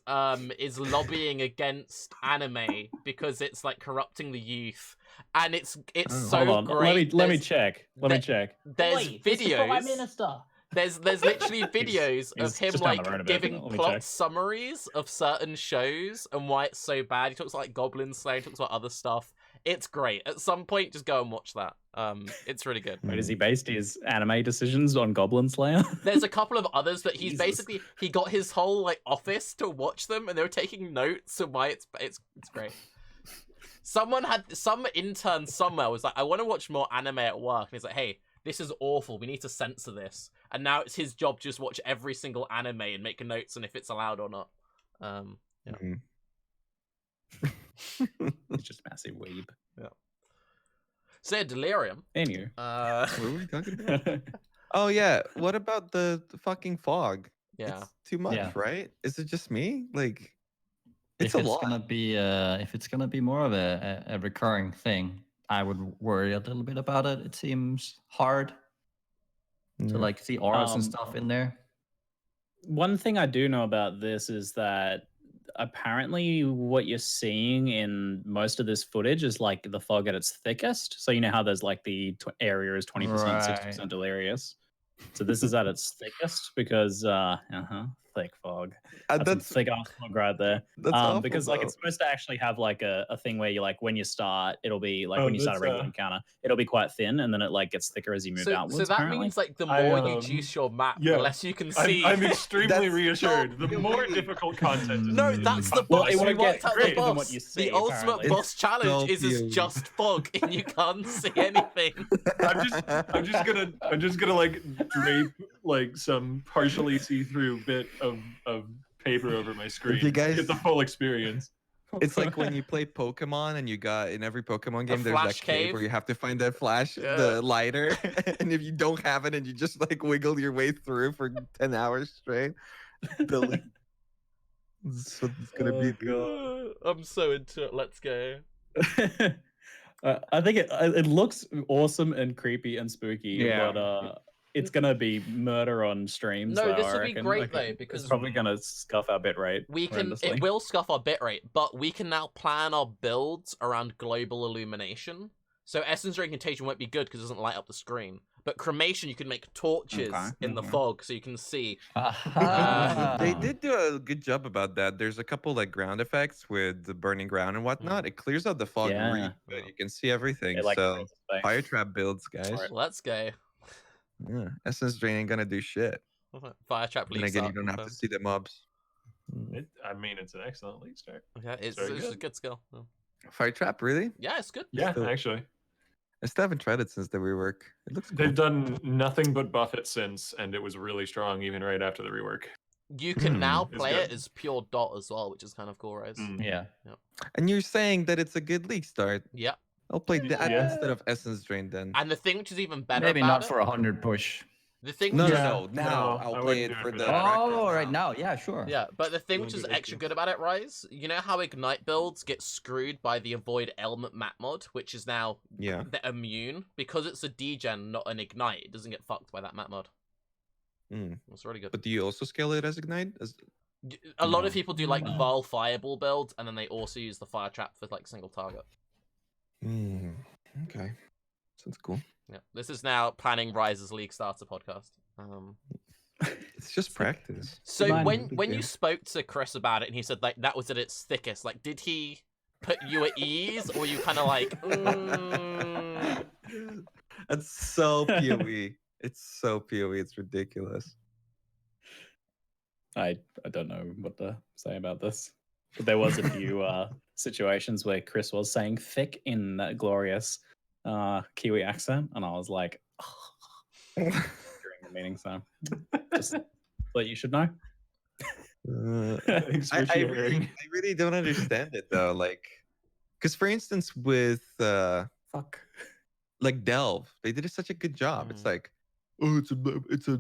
is lobbying against anime because it's like corrupting the youth, and it's so Hold on. great. Let me check. Let me check. There's Oi, it's the Prime videos. Minister. There's literally videos of he's him just down the road a like bit. giving Let me plot check. summaries of certain shows and why it's so bad. He talks about like Goblin Slayer, he talks about other stuff. It's great. At some point, just go and watch that. It's really good. Wait, is he based his anime decisions on Goblin Slayer? There's a couple of others that he's Jesus. basically he got his whole like office to watch them, and they were taking notes of why it's great. Some intern somewhere was like, I want to watch more anime at work, and he's like, hey, this is awful. We need to censor this. And now it's his job to just watch every single anime and make notes on if it's allowed or not. Yeah. He's just a massive weeb. So yeah, Delirium. Anyway. What were we talking about? Oh yeah. What about the fucking fog? Yeah. It's too much, Yeah. right? Is it just me? Like, it's if a lot. if it's gonna be more of a recurring thing, I would worry a little bit about it. It seems hard to like see auras and stuff in there. One thing I do know about this is that apparently what you're seeing in most of this footage is like the fog at its thickest. So you know how there's like the area is 20%, 60% delirious. So this is at its thickest because thick fog. That's thick ass fog right there. That's awful, because like though. it's supposed to actually have like a thing where you like when you start, it'll be like when you start a that's, regular encounter, it'll be quite thin and then it like gets thicker as you move So outwards. that apparently. means like the more you I, juice your map, yeah. the less you can see. I'm extremely That's reassured. so The more weird. difficult content is No, that's the Well, boss. it We won't worked get out the greater than boss. what you see, The ultimate apparently. boss challenge It's is so it's just fog and you can't see anything. I'm just gonna like drape like some partially see-through bit of paper over my screen. you guys- Get the full experience. It's like when you play Pokemon and you got in every Pokemon game there's flash that cave cave? where you have to find that flash, Yeah. the lighter, and if you don't have it and you just like wiggle your way through for 10 hours straight, that's what it's gonna be. dude. I'm so into it. Let's go. I think it looks awesome and creepy and spooky, Yeah. but it's gonna be murder on streams. No, though, this I will be reckon. great, Like, though, it's because probably gonna scuff our bitrate. We can. It will scuff our bitrate, but we can now plan our builds around global illumination. So Essence Ray Contagion won't be good because it doesn't light up the screen. But Cremation, you can make torches in the fog so you can see. They did do a good job about that. There's a couple like ground effects with the burning ground and whatnot. It clears out the fog, really good. You can see everything. It, like, So creates a space. fire trap builds, guys. Let's go. Yeah, Essence Drain ain't gonna do shit. Fire trap Then leaks again, up. you don't have to see the mobs. I mean, it's an excellent lead start. Yeah, it's Very a good. good skill. Yeah. Fire trap, really? Yeah, it's good. Yeah, Still- actually, I still haven't tried it since the rework. It looks cool. they've done nothing but buff it since, and it was really strong even right after the rework. You can now It's play good. it as pure dot as well, which is kind of cool, right? Mm. Yeah. And you're saying that it's a good league start. Yeah. I'll play that Yeah. instead of Essence Drain then. And the thing which is even better Maybe about not it, for 100 push. The thing No, which is- no, no. Now no, I'll I play wouldn't it do it for for the. that. Oh, right now. now, yeah, sure. Yeah, but the thing which Don't is do extra Ignite. good about it, Raiz, you know how Ignite builds get screwed by the Avoid Ailment map mod, which is now Yeah. they're immune? Because it's a degen, not an Ignite, it doesn't get fucked by that map mod. Mm. It's really good. But do you also scale it as Ignite? A lot No. of people do like No. Val Fireball builds, and then they also use the Fire Trap for like single target. Okay. Sounds cool. Yeah, this is now planning Raiz's League Starter podcast. It's just practice. So Mine, when big when you deal. spoke to Chris about it, and he said like that was at its thickest, like did he put you at ease, or you kind of like? That's so PoE. It's so PoE. It's ridiculous. I don't know what to say about this. But there was a few situations where Chris was saying thick in that glorious Kiwi accent, and I was like, during the meeting, so just what you should know. Thanks for I sharing. really don't understand it though. Like, because for instance, with Fuck. like Delve, they did such a good job. It's Mm. like, oh, it's a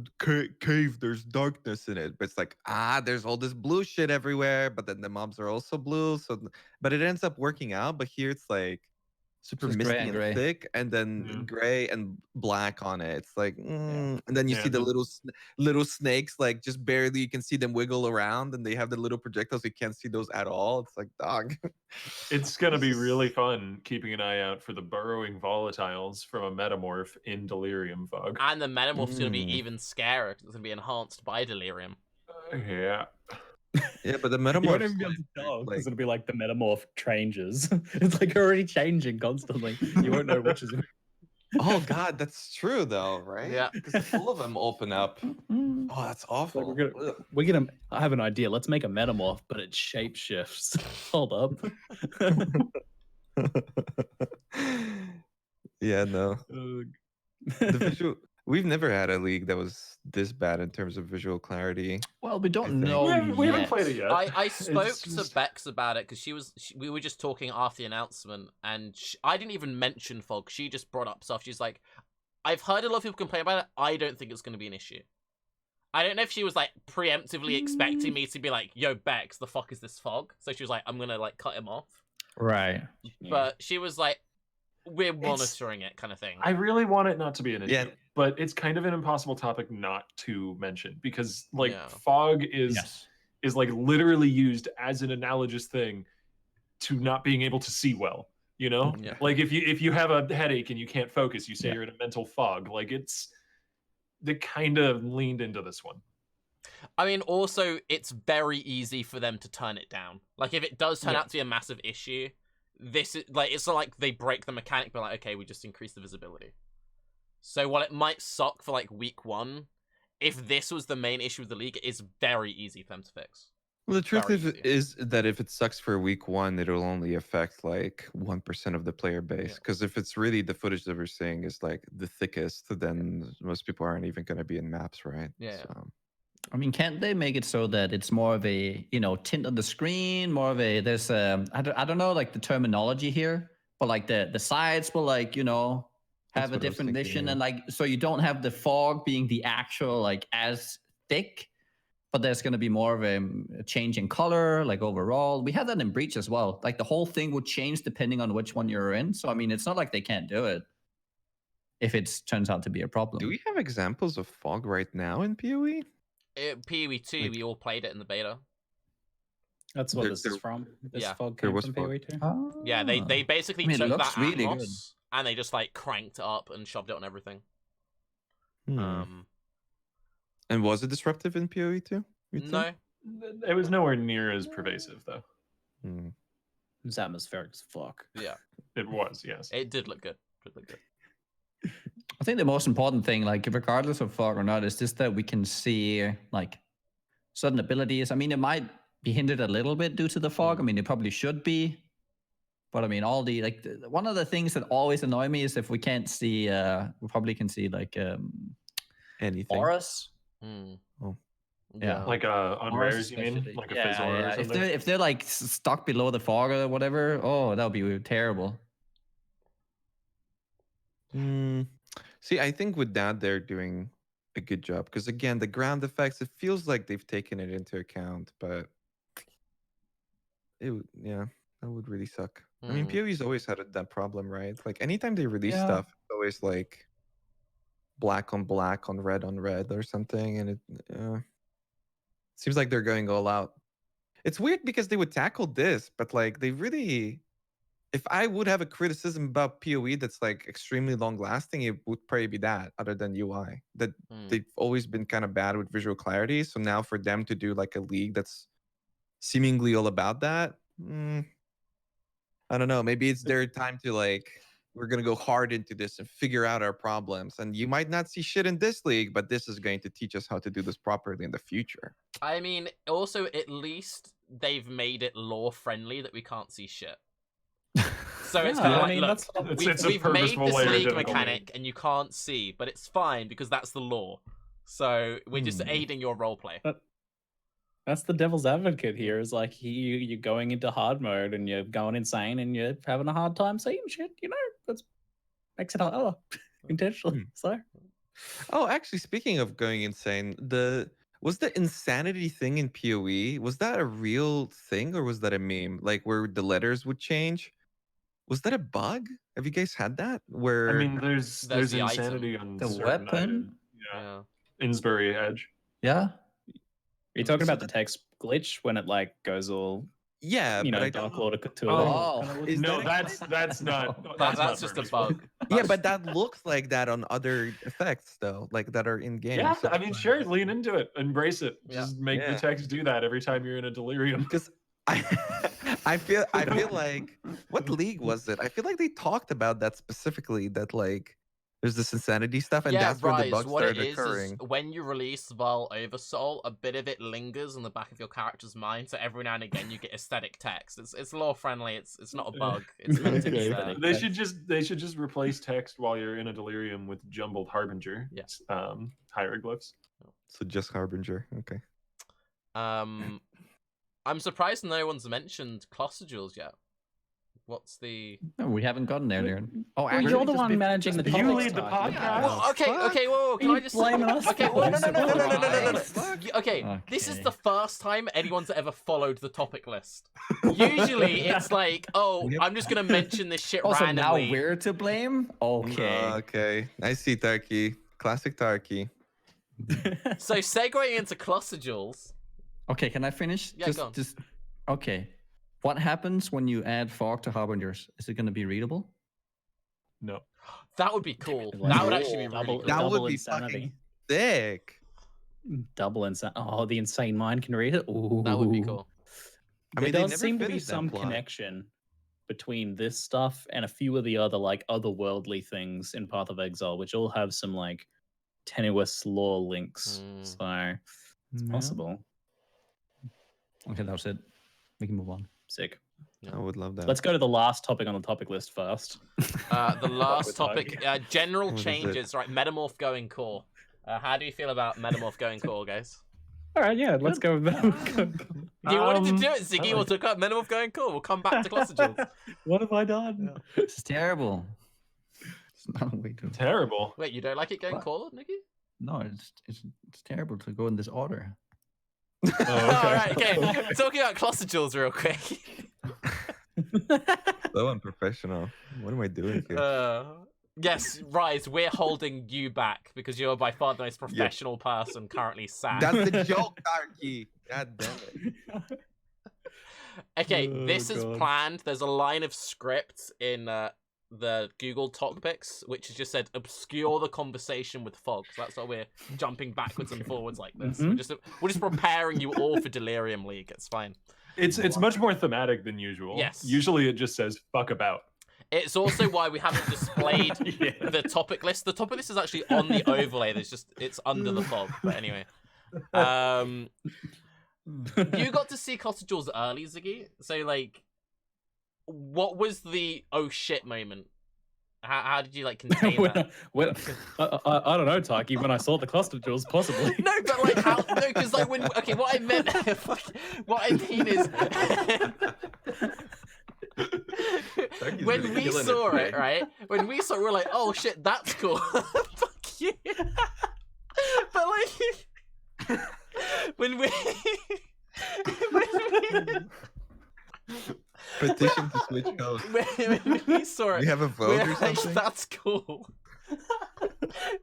cave. There's darkness in it, but it's like there's all this blue shit everywhere. But then the mobs are also blue. So, but it ends up working out. But here it's like super Just gray misty and and gray. thick, and then Yeah. gray and black on it. It's like, and then you Yeah, see the the- little snakes, like just barely you can see them wiggle around, and they have the little projectiles. You can't see those at all. It's like, dog. It's gonna be This is- really fun keeping an eye out for the burrowing volatiles from a metamorph in Delirium Fog. And the Metamorph's gonna be Mm. even scarier. 'Cause it's gonna be enhanced by Delirium. Yeah. Yeah, but the You won't metamorphs. even be able to tell because like- it'll be like the metamorph changes. It's like already changing constantly. You won't know which is. Oh God, that's true though, right? Yeah. Because all of them open up. Mm. Oh, that's Like awful. we're gonna. I have an idea. Let's make a metamorph, but it shape shifts. Hold up. Yeah, no. The visual. We've never had a league that was this bad in terms of visual clarity. Well, we don't think- know we haven't yet. played it yet. I spoke It's to just- Bex about it because we were just talking after the announcement, and I didn't even mention fog. She just brought up stuff. She's like, "I've heard a lot of people complain about it. I don't think it's going to be an issue." I don't know if she was like preemptively expecting me to be like, "Yo, Bex, the fuck is this fog?" So she was like, "I'm gonna like cut him off," Right. but she was like, "We're monitoring it," kind of thing. I really want it not to be an issue, Yeah. but it's kind of an impossible topic not to mention because like Yeah. fog is Yes. like literally used as an analogous thing to not being able to see well. You know, Yeah. like if you have a headache and you can't focus, you say Yeah. you're in a mental fog. Like they kind of leaned into this one. I mean, also, it's very easy for them to turn it down. Like, if it does turn Yeah. out to be a massive issue, this is like it's not like they break the mechanic, but like, okay, we just increase the visibility. So while it might suck for like week one, if this was the main issue of the league, it's very easy for them to fix. Well, the truth Very easy. is that if it sucks for week one, it'll only affect like 1% of the player base. Yeah. Because if it's really the footage that we're seeing is like the thickest, then most people aren't even going to be in maps, right? Yeah. So, I mean, can't they make it so that it's more of a, tint on the screen, more of a, there's I don't know, like the terminology here, but like the sides will like, have That's a what I was different thinking, vision yeah. and like, so you don't have the fog being the actual, like as thick, but there's going to be more of a change in color, like overall. We had that in Breach as well. Like the whole thing would change depending on which one you're in. So, I mean, it's not like they can't do it if it turns out to be a problem. do we have examples of fog right now in PoE? PoE 2, Like- we all played it in the beta. That's what There- this is there- from. This Yeah. fog There came was from fog. PoE 2. Yeah, they Ah. basically I mean, it took looks that really good. Atmos and they just like cranked it up and shoved it on everything. Hmm. And was it disruptive in PoE too? you think? No, It was nowhere near as pervasive though. Hmm. It was atmospheric as fuck. yeah, It was, yes. it did look good. Did look good. I think the most important thing, like regardless of fog or not, is just that we can see like certain abilities. I mean, it might be hindered a little bit due to the fog. I mean, it probably should be. But I mean, all the one of the things that always annoy me is if we can't see, we probably can see like Anything. auras. Mm. Oh. Yeah. Like on Auras rares, you mean? especially. Like a Yeah, Fizz aura yeah. or If something? they're like stuck below the fog or whatever, oh, that would be terrible. Hmm. See, I think with that they're doing a good job. Because again, the ground effects, it feels like they've taken it into account, but yeah, that would really suck. I mean, PoE's always had that problem, right? Like anytime they release stuff, it's always like black on black on red or something, and it seems like they're going all out. It's weird because they would tackle this, but like they really, if I would have a criticism about PoE that's like extremely long lasting, it would probably be that, other than UI. That they've always been kind of bad with visual clarity. So now for them to do like a league that's seemingly all about that, I don't know. Maybe it's their time to like, we're gonna go hard into this and figure out our problems. And you might not see shit in this league, but this is going to teach us how to do this properly in the future. I mean, also at least they've made it lore friendly that we can't see shit. So it's kind of like, look, we've made this league mechanic and you can't see, but it's fine because that's the law. So we're just aiding your roleplay. That's the devil's advocate here. Is like you're going into hard mode and you're going insane and you're having a hard time seeing shit. You know, that makes it harder intentionally. So, oh, actually, speaking of going insane, was the insanity thing in PoE? Was that a real thing or was that a meme? Like where the letters would change? Was that a bug? Have you guys had that? Where I mean, there's the insanity item. on The certain weapon? items. Yeah. Innsbury Edge. Yeah. Are you talking about the text glitch when it like goes all Dark Lord Couture? No, that's not. That's just a bug. Yeah, but that looks like that on other effects though, like that are in game. Yeah, I mean, sure, lean into it, embrace it. Just make Yeah. the text do that every time you're in a delirium. Because I feel like, what league was it? I feel like they talked about that specifically. That like there's this insanity stuff, and that's where the bugs started occurring. Is when you release Val Oversoul, a bit of it lingers in the back of your character's mind. So every now and again, you get aesthetic text. It's lore friendly. It's not a bug. It's meant to be there. They should just replace text while you're in a delirium with jumbled harbinger. Yes. Hieroglyphs. So just harbinger. Okay. I'm surprised no one's mentioned Clostadules yet. What's the? No, we haven't gotten there, Darren. Oh, Well, actually, you're the one managing the topics. You lead the Tarke. podcast. Well, okay, whoa, can I just? blaming us Okay, for no. this? Okay, this is the first time anyone's ever followed the topic list. Usually, it's like, oh, I'm just gonna mention this shit also, randomly. now we're to blame? Okay. Okay. I see Tarke. Classic Tarke. So segueing into Clostadules. Okay, can I finish? Yeah, go on. Okay. What happens when you add fog to harbingers? Is it going to be readable? No. That would be cool. That would actually be really cool. That would Double be insanity. fucking sick. Double insane. Oh, the insane mind can read it. Ooh. That would be cool. I mean, there they does never seem to be finished that some plot. connection between this stuff and a few of the other like otherworldly things in Path of Exile, which all have some like tenuous lore links. So it's possible. Okay, that was it. We can move on. Sick. I would love that. Let's go to the last topic on the topic list first. The last topic, general What is it? changes. Right, Metamorph going core. How do you feel about Metamorph going core, guys? All right, yeah, let's go with that. You wanted to do it, Ziggy. We'll talk about Metamorph going core. We'll come back to Clostadules. What have I done? It's terrible. It's not a way to. Terrible. Wait, you don't like it going What? core, Nikki? No, it's terrible to go in this order. All right, okay. Talking about Clostadules real quick. So unprofessional. What am I doing here? Yes, Raiz, we're holding you back because you're by far the most professional person currently sat. That's the joke, Tarke. God damn it. Okay, this is planned. There's a line of script in the Google topics which has just said obscure the conversation with fog. So that's why we're jumping backwards and forwards like this. We're just preparing you all for Delirium League. It's fine. It's much more thematic than usual. Yes. Usually it just says fuck about. It's also why we haven't displayed the topic list. The topic list is actually on the overlay. It's under the fog. But anyway, you got to see Clostadules early, Ziggy. So like, what was the oh shit moment? How did you like contain that? I don't know, Tarke. When I saw the Clostadules, possibly. No, but like how? No, because like when what I meant, what I mean is. When we saw it, right? When we saw it, we're like, oh shit, that's cool. Fuck you. But like, when we Petition to switch host. when we saw it, We have a vote we're or like, something? that's cool.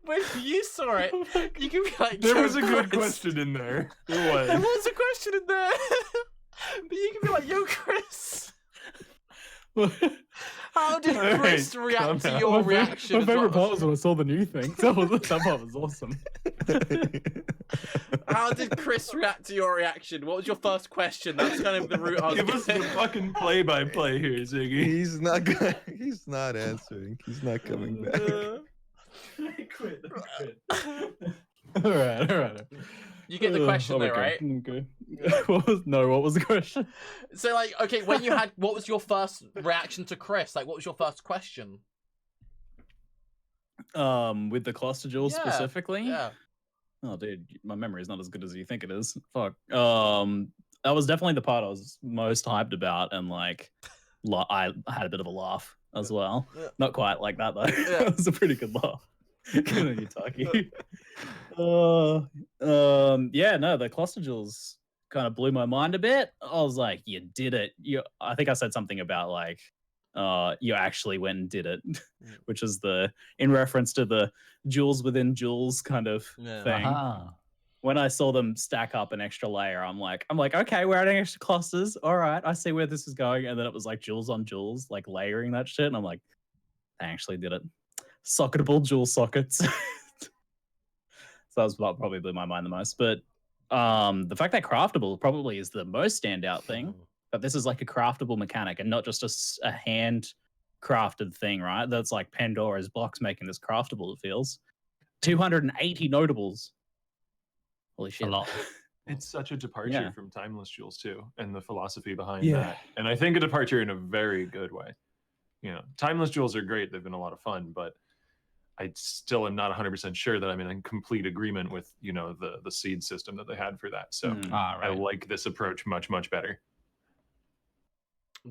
When you saw it, you can be like, There "Yo, was a good Chris." question in there. There There was. was a question in there, but you can be like, "Yo, Chris, how did Alright, Chris calm react to down. your reaction?" My as favorite well? part was when I saw the new thing. That part was awesome. How did Chris react to your reaction? What was your first question? That's kind of the route I was Give us the going. fucking play-by-play here, Ziggy. He's not gonna, he's not answering. He's not coming back. I quit. All right. You get the question though, right? Okay. What was the question? So like, okay, when you had, what was your first reaction to Chris? Like, what was your first question? With the cluster jewels Yeah, specifically. Yeah. Oh, dude, my memory is not as good as you think it is. Fuck. That was definitely the part I was most hyped about, and like, I had a bit of a laugh as well. Yeah. Not quite like that though. Yeah. It was a pretty good laugh. Good on you, Tarke. Yeah, no, the cluster jewels kind of blew my mind a bit. I was like, you did it. I think I said something about like, you actually went and did it, which is in reference to the jewels within jewels kind of thing. When I saw them stack up an extra layer, I'm like, okay, we're adding extra clusters. All right, I see where this is going. And then it was like jewels on jewels, like layering that shit. And I'm like, I actually did it. Socketable jewel sockets. So that was what probably blew my mind the most. But the fact that craftable probably is the most standout thing. But this is like a craftable mechanic and not just a hand crafted thing, right? That's like Pandora's box making this craftable, it feels. 280 notables. Holy shit. A lot. It's such a departure Yeah. from Timeless Jewels too, and the philosophy behind Yeah. that. And I think a departure in a very good way. You know, Timeless Jewels are great; they've been a lot of fun, but I still am not 100% sure that I'm in complete agreement with the seed system that they had for that. So I like this approach much better.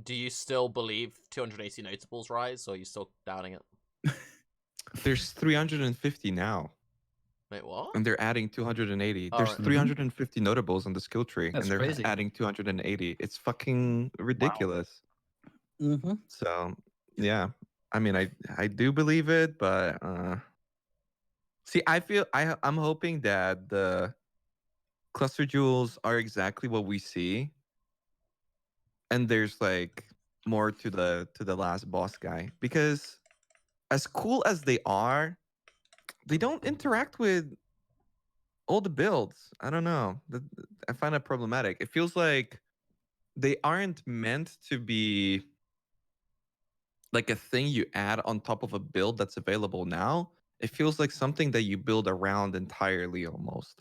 Do you still believe 280 notables rise, or are you still doubting it? There's 350 now, Wait, what? and they're adding 280. Oh, There's right. 350 notables on the skill tree, That's and they're crazy. adding 280. It's fucking ridiculous. Mm-hmm. So yeah, I mean, I do believe it, but see, I'm hoping that the cluster jewels are exactly what we see, and there's like more to the last boss guy, because as cool as they are, they don't interact with all the builds. I don't know. I find that problematic. It feels like they aren't meant to be like a thing you add on top of a build that's available now. It feels like something that you build around entirely almost,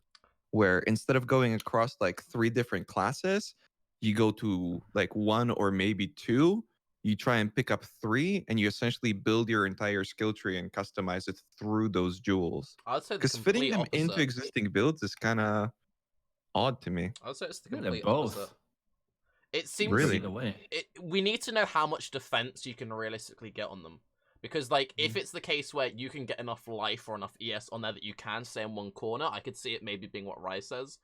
where instead of going across like 3 different classes, you go to like 1 or maybe 2. You try and pick up 3, and you essentially build your entire skill tree and customize it through those jewels. I would say the Because fitting complete them into opposite. existing builds is kind of odd to me. I would say it's the Yeah, they're complete both. opposite. It seems Really? Either way. we need to know how much defense you can realistically get on them. Because, like, if it's the case where you can get enough life or enough ES on there that you can stay in one corner, I could see it maybe being what Raiz says.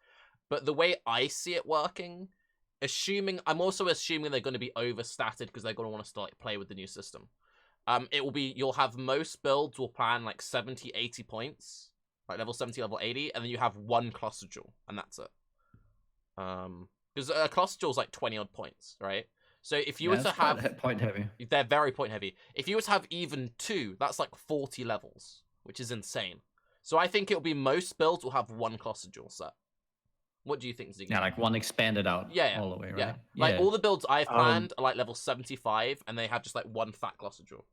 But the way I see it working, I'm also assuming they're going to be overstatted because they're going to want to start play with the new system. It will be, you'll have most builds will plan like 70, 80 points, like level 70, level 80, and then you have 1 cluster jewel, and that's it. Because a cluster jewel is like 20 odd points, right? So if you were to have point heavy. They're very point heavy. If you were to have even 2, that's like 40 levels, which is insane. So I think it'll be most builds will have 1 cluster jewel set. What do you think, Ziggy? Yeah, like one expanded out all the way, right? Yeah. Like all the builds I've planned are like level 75, and they have just like 1 fat cluster jewel.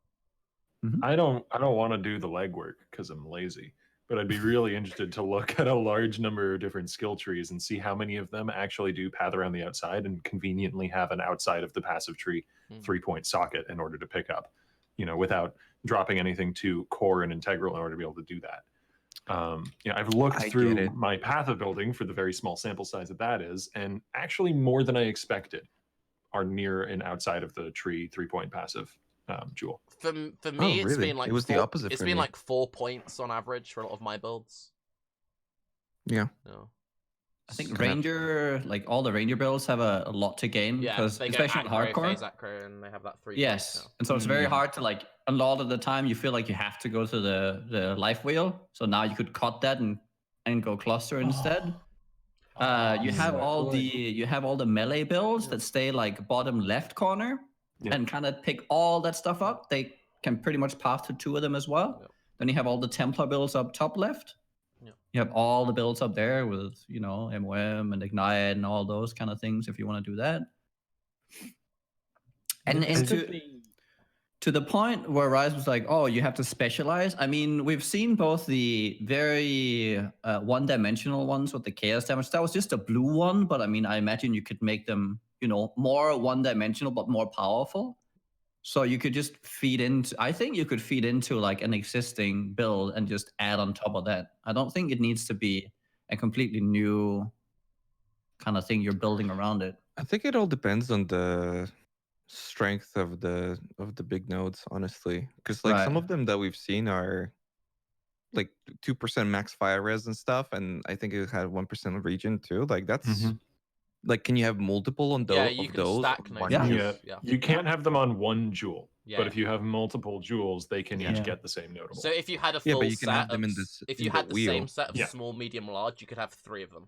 I don't want to do the legwork because I'm lazy, but I'd be really interested to look at a large number of different skill trees and see how many of them actually do path around the outside and conveniently have an outside of the passive tree 3-point socket in order to pick up, without dropping anything to core and integral in order to be able to do that. I've looked through my path of building for the very small sample size that is, and actually more than I expected are near and outside of the tree 3-point passive jewel. For me, it's been like it was the opposite. It's for been me. like 4 points on average for a lot of my builds. Yeah. No. I think Gonna have- Ranger, like all the Ranger builds have a lot to gain Yeah, because they go especially on acro, hardcore. phase acro, and they have that 3 Yes, points now. and so it's very Yeah. hard to like. A lot of the time, you feel like you have to go to the life wheel. So now you could cut that and go cluster instead. You have so all good. the melee builds that stay like bottom left corner Yeah. and kind of pick all that stuff up. They can pretty much path to 2 of them as well. Yep. Then you have all the Templar builds up top left. Yep. You have all the builds up there with MOM and Ignite and all those kind of things if you want to do that. And to the point where Raiz was like, oh, you have to specialize. I mean, we've seen both the very one-dimensional ones with the chaos damage. That was just a blue one, but I mean, I imagine you could make them, more one-dimensional but more powerful. So you could just feed into. I think you could feed into like an existing build and just add on top of that. I don't think it needs to be a completely new kind of thing you're building around it. I think it all depends on the strength of the big nodes, honestly, because like some Right. of them that we've seen are like 2% max fire res and stuff, and I think it had 1% region too. Like that's like, can you have multiple on Yeah, those? you Of can those stack on no one Yeah. jewel? Yeah. Yeah. You can't have them on one jewel, Yeah. but if you have multiple jewels, they can each Yeah. get the same notable. So if you had a Yeah, full but you can set have them of, in this if in you the had the wheel. same set of Yeah. small, medium, large, you could have 3 of them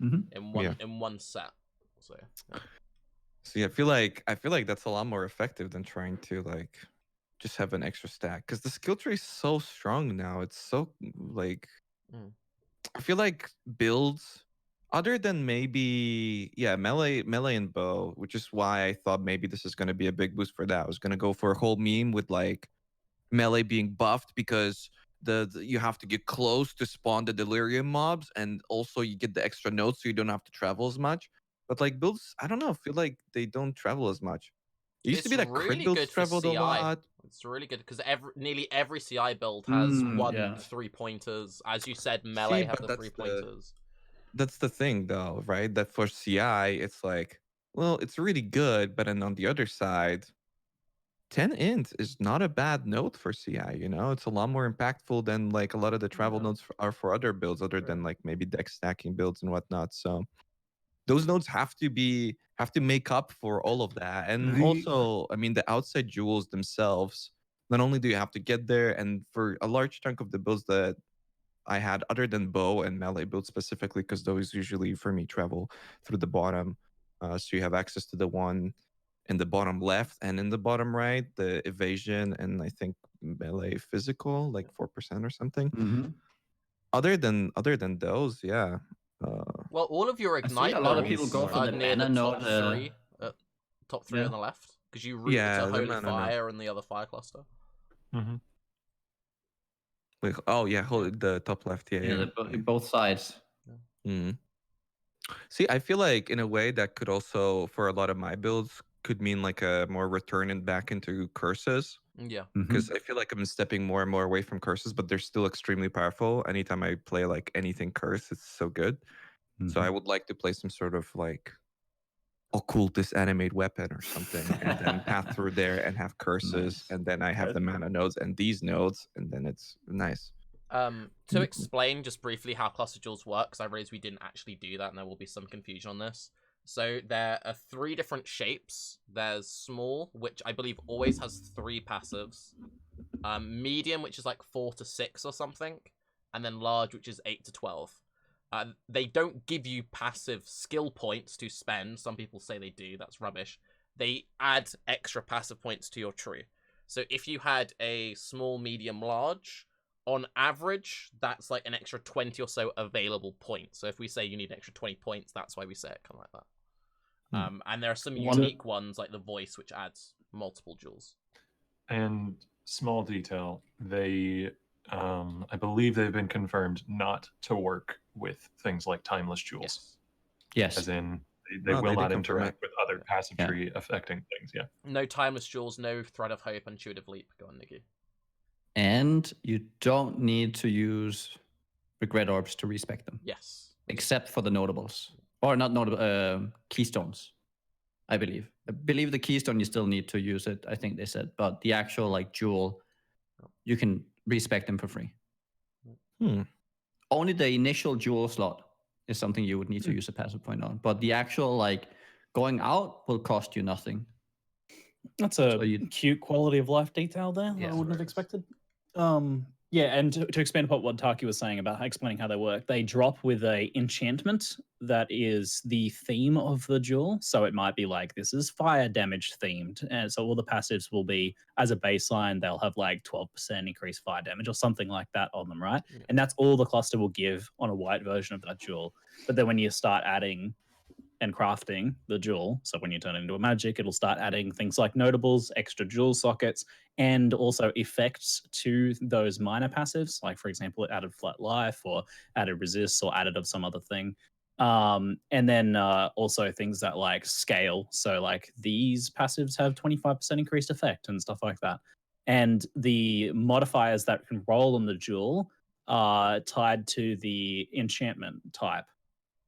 Mhm. in one set. So yeah. See, I feel like that's a lot more effective than trying to like just have an extra stack, because the skill tree is so strong now. It's so like I feel like builds other than maybe melee and bow, which is why I thought maybe this is going to be a big boost for that. I was going to go for a whole meme with like melee being buffed because the you have to get close to spawn the delirium mobs, and also you get the extra nodes so you don't have to travel as much. But like builds, I don't know, I feel like they don't travel as much. It used to be It's that crit really builds good for traveled a CI. lot. It's really good because nearly every CI build has one yeah. 3-pointers. As you said, melee have but the that's 3-pointers. That's the thing though, right? That for CI, it's like, well, it's really good, but then on the other side, 10 int is not a bad node for CI, It's a lot more impactful than like a lot of the travel Yeah. nodes are for other builds, other than like maybe deck stacking builds and whatnot. So those nodes have to make up for all of that. And also, I mean, the outside jewels themselves, not only do you have to get there, and for a large chunk of the builds that I had, other than bow and melee builds specifically, because those usually for me travel through the bottom. So you have access to the one in the bottom left and in the bottom right, the evasion and I think melee physical, like 4% or something. Mhm. Other than those, yeah. Well, all of your I see ignite a lot of people builds go for are the near the mana top node, 3, top 3 yeah. on the left, because you route Yeah, to the Holy mana node. Fire and the other fire cluster. Wait, oh yeah, hold the top left, yeah. Both sides. Mm. See, I feel like in a way that could also, for a lot of my builds, could mean like a more return and back into curses. Yeah. Because I feel like I'm stepping more and more away from curses, but they're still extremely powerful. Anytime I play like anything curse, it's so good. So I would like to play some sort of like occultist animate weapon or something, and then path through there and have curses, Nice. and then I have the mana nodes and these nodes, and then it's nice. To explain just briefly how cluster jewels work, because I realized we didn't actually do that, and there will be some confusion on this. So there are 3 different shapes. There's small, which I believe always has 3 passives. Medium, which is like 4 to 6 or something, and then large, which is 8 to 12. They don't give you passive skill points to spend. Some people say they do. That's rubbish. They add extra passive points to your tree. So if you had a small, medium, large, on average, that's like an extra 20 or so available points. So if we say you need an extra 20 points, that's why we say it kind of like that. And there are some unique ones like the voice, which adds multiple jewels. And small detail, they, I believe they've been confirmed not to work with things like timeless jewels. Yes. As in, they will not interact with other passive tree affecting things. Yeah. No timeless jewels, no thread of hope, intuitive leap. Go on, Ziggy. And you don't need to use regret orbs to respec them. Yes. Except for the notables. Or not notable, keystones, I believe. I believe the keystone you still need to use it, I think they said. But the actual like jewel, you can respec them for free. only the initial jewel slot is something you would need to use a passive point on. But the actual like going out will cost you nothing. That's a cute quality of life detail there that I wouldn't have expected. Yeah, and to expand upon what Tarke was saying about explaining how they work, they drop with a enchantment that is the theme of the jewel. So it might be like, this is fire damage themed. And so all the passives will be, as a baseline, they'll have like 12% increased fire damage or something like that on them, right? Yeah. And that's all the cluster will give on a white version of that jewel. But then when you start adding and crafting the jewel, so when you turn it into a magic, it'll start adding things like notables, extra jewel sockets, and also effects to those minor passives. Like, for example, it added flat life or added resist or added of some other thing. And then also things that like scale. So like these passives have 25% increased effect and stuff like that. And the modifiers that can roll on the jewel are tied to the enchantment type.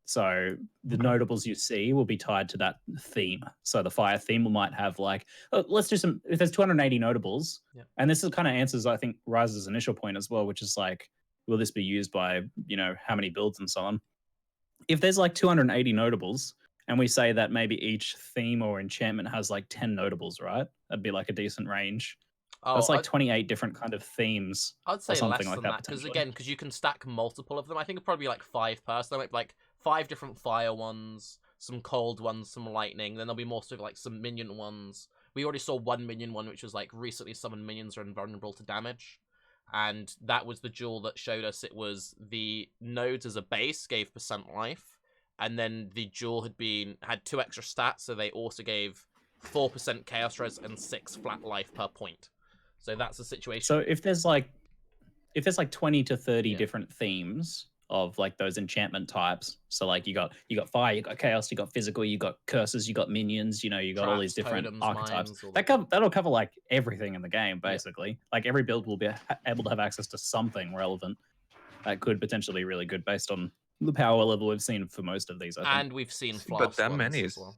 So the notables you see will be tied to that theme. So the fire theme might have like, let's do some, if there's 280 notables, and this is kind of answers, I think, Raiz's initial point as well, which is like, will this be used by, you know, how many builds and so on? If there's like 280 notables, and we say that maybe each theme or enchantment has like 10 notables, right? That'd be like a decent range. That's like 28 different kind of themes. I'd say something less like than that, because you can stack multiple of them. I think it'd probably be like 5 per, so there might be like 5 different fire ones, some cold ones, some lightning. Then there'll be more sort of like some minion ones. We already saw one minion one, which was like recently summoned minions are invulnerable to damage. And that was the jewel that showed us it was the nodes as a base gave percent life. And then the jewel had 2 extra stats, so they also gave 4% chaos res and 6 flat life per point. So that's the situation. So if there's like 20 to 30 different themes of like those enchantment types, so like you got fire, you got chaos, you got physical, you got curses, you got minions, you know, you got traps, all these different totems, archetypes. That'll cover like everything in the game basically. Yeah. Like every build will be able to have access to something relevant that could potentially be really good based on the power level we've seen for most of these. I think. And we've seen flash but that many as well.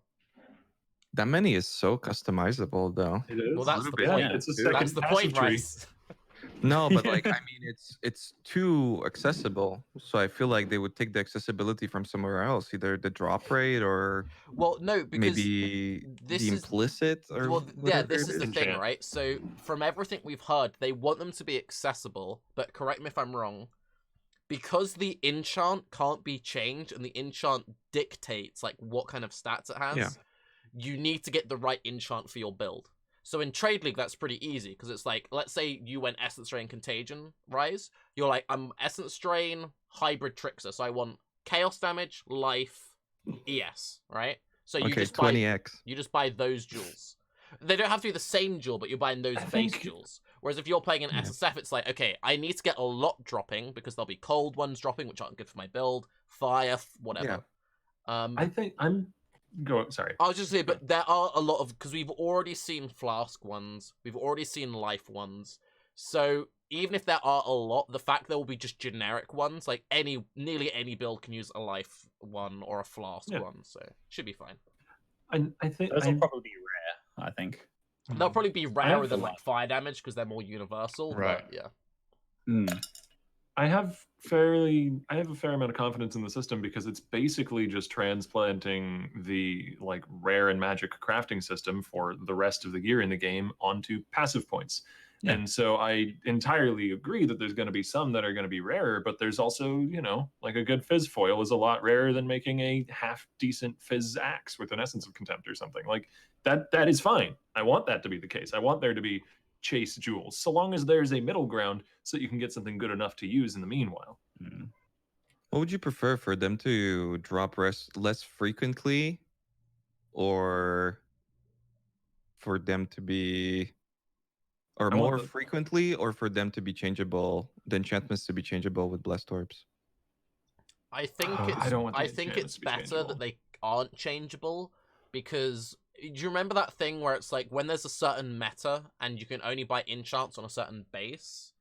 That many is so customizable, though. It is. Well, that's the point. Yeah, it's a second that's the point, Raiz. No, but like, I mean, it's too accessible. So I feel like they would take the accessibility from somewhere else, either the drop rate or no, because maybe the implicit or this is the thing, right? So from everything we've heard, they want them to be accessible, but correct me if I'm wrong, because the enchant can't be changed and the enchant dictates like what kind of stats it has. Yeah. You need to get the right enchant for your build. So in Trade League, that's pretty easy, because it's like, let's say you went Essence Drain Contagion, Raiz. You're like, I'm Essence Drain, Hybrid Trickster, so I want Chaos Damage, Life, ES, right? So you just 20x. You just buy those jewels. They don't have to be the same jewel, but you're buying those base jewels. Whereas if you're playing an SSF, it's like, okay, I need to get a lot dropping, because there'll be cold ones dropping, which aren't good for my build, fire, whatever. Yeah. I think I'm... Sorry. I was just saying, but there are a lot of, because we've already seen flask ones, we've already seen life ones. So even if there are a lot, the fact there will be just generic ones, like nearly any build can use a life one or a flask one, so should be fine. I think those will probably be rare. I think they'll probably be rarer than like fire damage because they're more universal. Right. But, yeah. I have a fair amount of confidence in the system, because it's basically just transplanting the like rare and magic crafting system for the rest of the gear in the game onto passive points. Yeah. And so I entirely agree that there's going to be some that are going to be rarer, but there's also, you know, like a good fizz foil is a lot rarer than making a half decent fizz axe with an Essence of Contempt or something. Like that is fine. I want that to be the case. I want there to be chase jewels, so long as there's a middle ground so that you can get something good enough to use in the meanwhile. What would you prefer, for them to drop less frequently, or for them to be more frequently, or for them to be changeable, the enchantments to be changeable with blessed orbs? I think it's better that they aren't changeable, because do you remember that thing where it's like when there's a certain meta and you can only buy enchants on a certain base,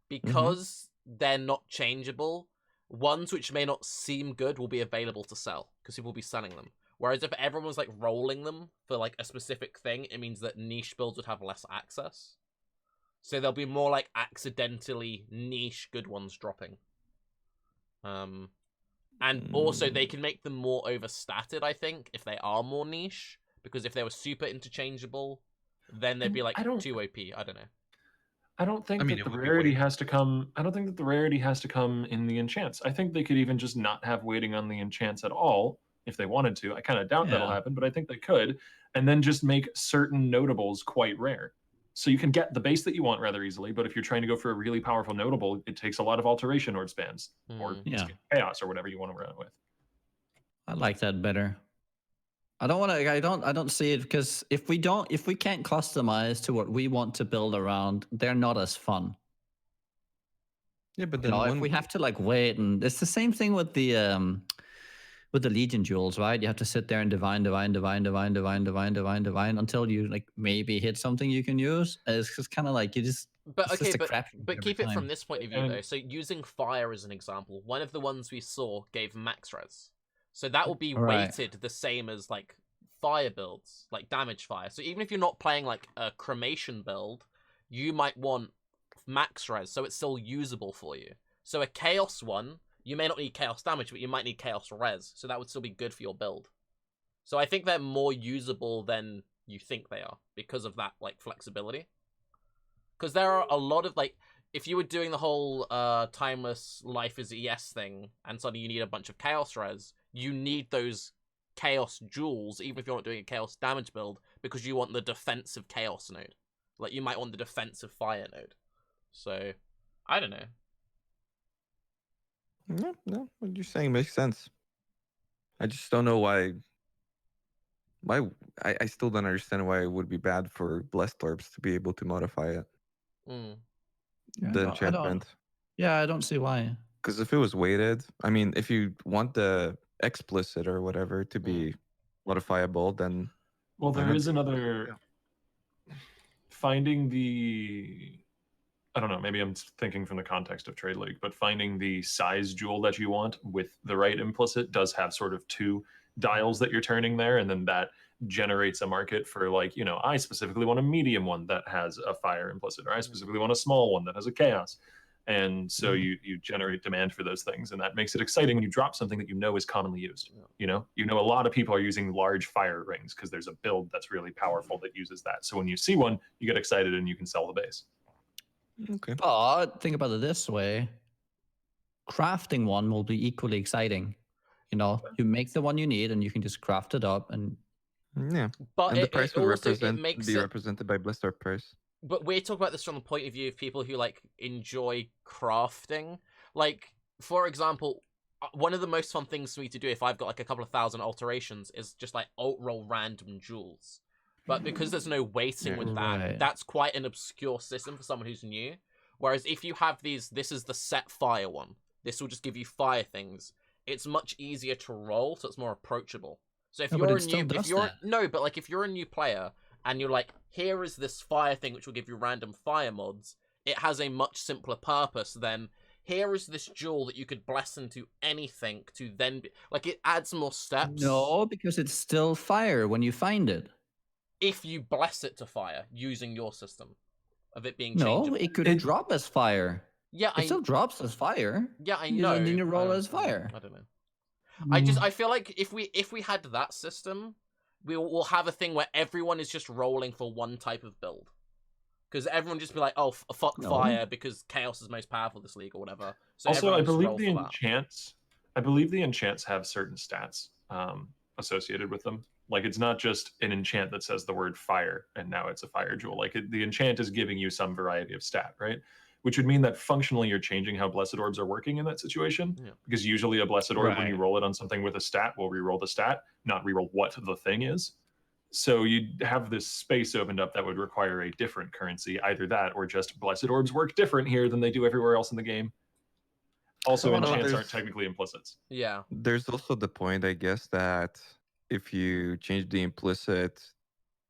because they're not changeable, ones which may not seem good will be available to sell because people will be selling them. Whereas if everyone was like rolling them for like a specific thing, it means that niche builds would have less access. So there'll be more like accidentally niche good ones dropping. And also they can make them more overstatted, I think, if they are more niche. Because if they were super interchangeable, then they'd be like too OP. I don't know. I don't think that it the would be rarity weighted. has to come. I don't think that the rarity has to come in the enchants. I think they could even just not have weighting on the enchants at all if they wanted to. I kind of doubt that'll happen, but I think they could, and then just make certain notables quite rare. So you can get the base that you want rather easily, but if you're trying to go for a really powerful notable, it takes a lot of alteration or spans or chaos or whatever you want to run it with. I like that better. I don't see it because if we can't customize to what we want to build around, they're not as fun. Yeah, but then if we have to like wait, and it's the same thing with the Legion jewels, right? You have to sit there and divine until you like maybe hit something you can use. It's just kind of like you just. But okay, but keep it from this point of view though. So using fire as an example, one of the ones we saw gave max res, so that will be weighted the same as like fire builds, like damage fire. So even if you're not playing like a cremation build, you might want max res, so it's still usable for you. So a chaos one, you may not need chaos damage, but you might need chaos res, so that would still be good for your build. So I think they're more usable than you think they are because of that like flexibility. Because there are a lot of like, if you were doing the whole timeless life is ES thing, and suddenly you need a bunch of chaos res, you need those chaos jewels, even if you're not doing a chaos damage build, because you want the defensive chaos node. Like you might want the defensive fire node. So, I don't know. No, what you're saying makes sense. I just don't know why. I still don't understand why it would be bad for blessed orbs to be able to modify it. The enchantment. I don't see why. Because if it was weighted, I mean, if you want the explicit or whatever to be modifiable, then well, there is another finding the. I don't know, maybe I'm thinking from the context of Trade League, but finding the size jewel that you want with the right implicit does have sort of two dials that you're turning there, and then that generates a market for like, you know, I specifically want a medium one that has a fire implicit, or I specifically want a small one that has a chaos. And so you generate demand for those things, and that makes it exciting when you drop something that you know is commonly used. You know a lot of people are using large fire rings because there's a build that's really powerful that uses that. So when you see one, you get excited and you can sell the base. Okay. But think about it this way. Crafting one will be equally exciting. You know, you make the one you need and you can just craft it up and But and the price would be represented by blessed orb price. But we talk about this from the point of view of people who like enjoy crafting. Like, for example, one of the most fun things for me to do if I've got like a couple of thousand alterations is just like alt roll random jewels. But because there's no weighting with that, that's quite an obscure system for someone who's new. Whereas if you have this is the set fire one. This will just give you fire things. It's much easier to roll, so it's more approachable. So if you're if you're a new player and you're like, here is this fire thing which will give you random fire mods, it has a much simpler purpose than here is this jewel that you could bless into anything to then be... Like, it adds more steps. No, because it's still fire when you find it. If you bless it to fire using your system of it being changeable. No, it could drop as fire. Yeah, it still drops as fire. Yeah, I know. And then you roll as fire. I don't know. I feel like if we had that system, we'll have a thing where everyone is just rolling for one type of build. Because everyone just be like, oh, fuck fire, because chaos is most powerful this league or whatever. So also, I believe the enchants. I believe the enchants have certain stats associated with them. Like, it's not just an enchant that says the word fire and now it's a fire jewel. Like, the enchant is giving you some variety of stat, right? Which would mean that functionally you're changing how blessed orbs are working in that situation. Yeah. Because usually a blessed orb, when you roll it on something with a stat, will reroll the stat, not reroll what the thing is. So you'd have this space opened up that would require a different currency, either that or just blessed orbs work different here than they do everywhere else in the game. Also, enchants aren't technically implicits. Yeah. There's also the point, I guess, that if you change the implicit,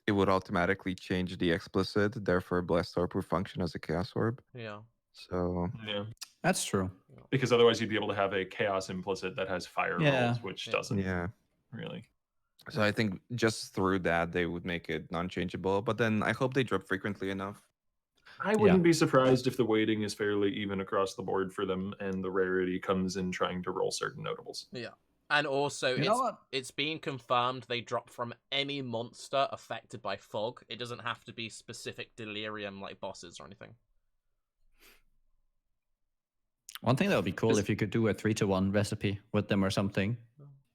it would automatically change the explicit. Therefore, blessed orb would function as a chaos orb. Yeah. So yeah, that's true. Because otherwise, you'd be able to have a chaos implicit that has fire rolls, which doesn't really. So I think just through that they would make it non-changeable. But then I hope they drop frequently enough. I wouldn't be surprised if the weighting is fairly even across the board for them, and the rarity comes in trying to roll certain notables. Yeah. And also, You know what? it's being confirmed they drop from any monster affected by fog. It doesn't have to be specific delirium like bosses or anything. One thing that would be cool if you could do a 3-to-1 recipe with them or something.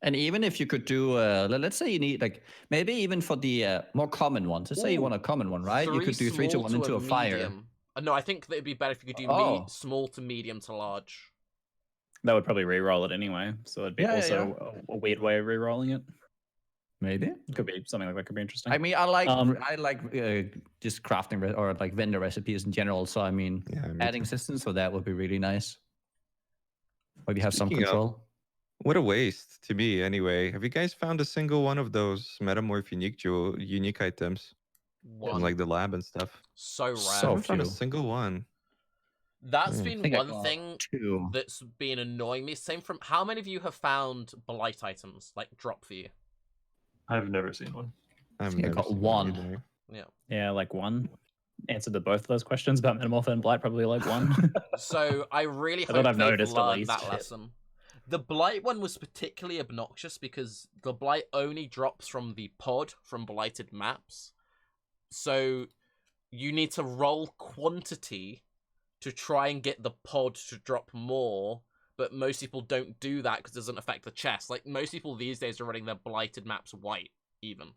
And even if you could do, let's say you need maybe even for the more common ones. Let's say you want a common one, right? You could do 3-to-1 into a fire. No, I think that it'd be better if you could do small to medium to large. That would probably re-roll it anyway, so it'd be also a weird way of re-rolling it. Maybe could be something like that. Could be interesting. I mean, I like just crafting or like vendor recipes in general. So I mean, adding systems for that would be really nice. Maybe have some control. What a waste to me, anyway. Have you guys found a single one of those metamorph unique items? One. In, like the lab and stuff. So rare. I haven't found a single one. That's been one thing that's been annoying me. Same from how many of you have found blight items like drop for you? I've never seen one. I've never got one. Yeah, like one. Answer to both of those questions about metamorph and blight, probably like one. So I really hope I've noticed learned that lesson. The blight one was particularly obnoxious because the blight only drops from the pod from blighted maps. So you need to roll quantity to try and get the pod to drop more, but most people don't do that because it doesn't affect the chest. Like, most people these days are running their blighted maps white, even.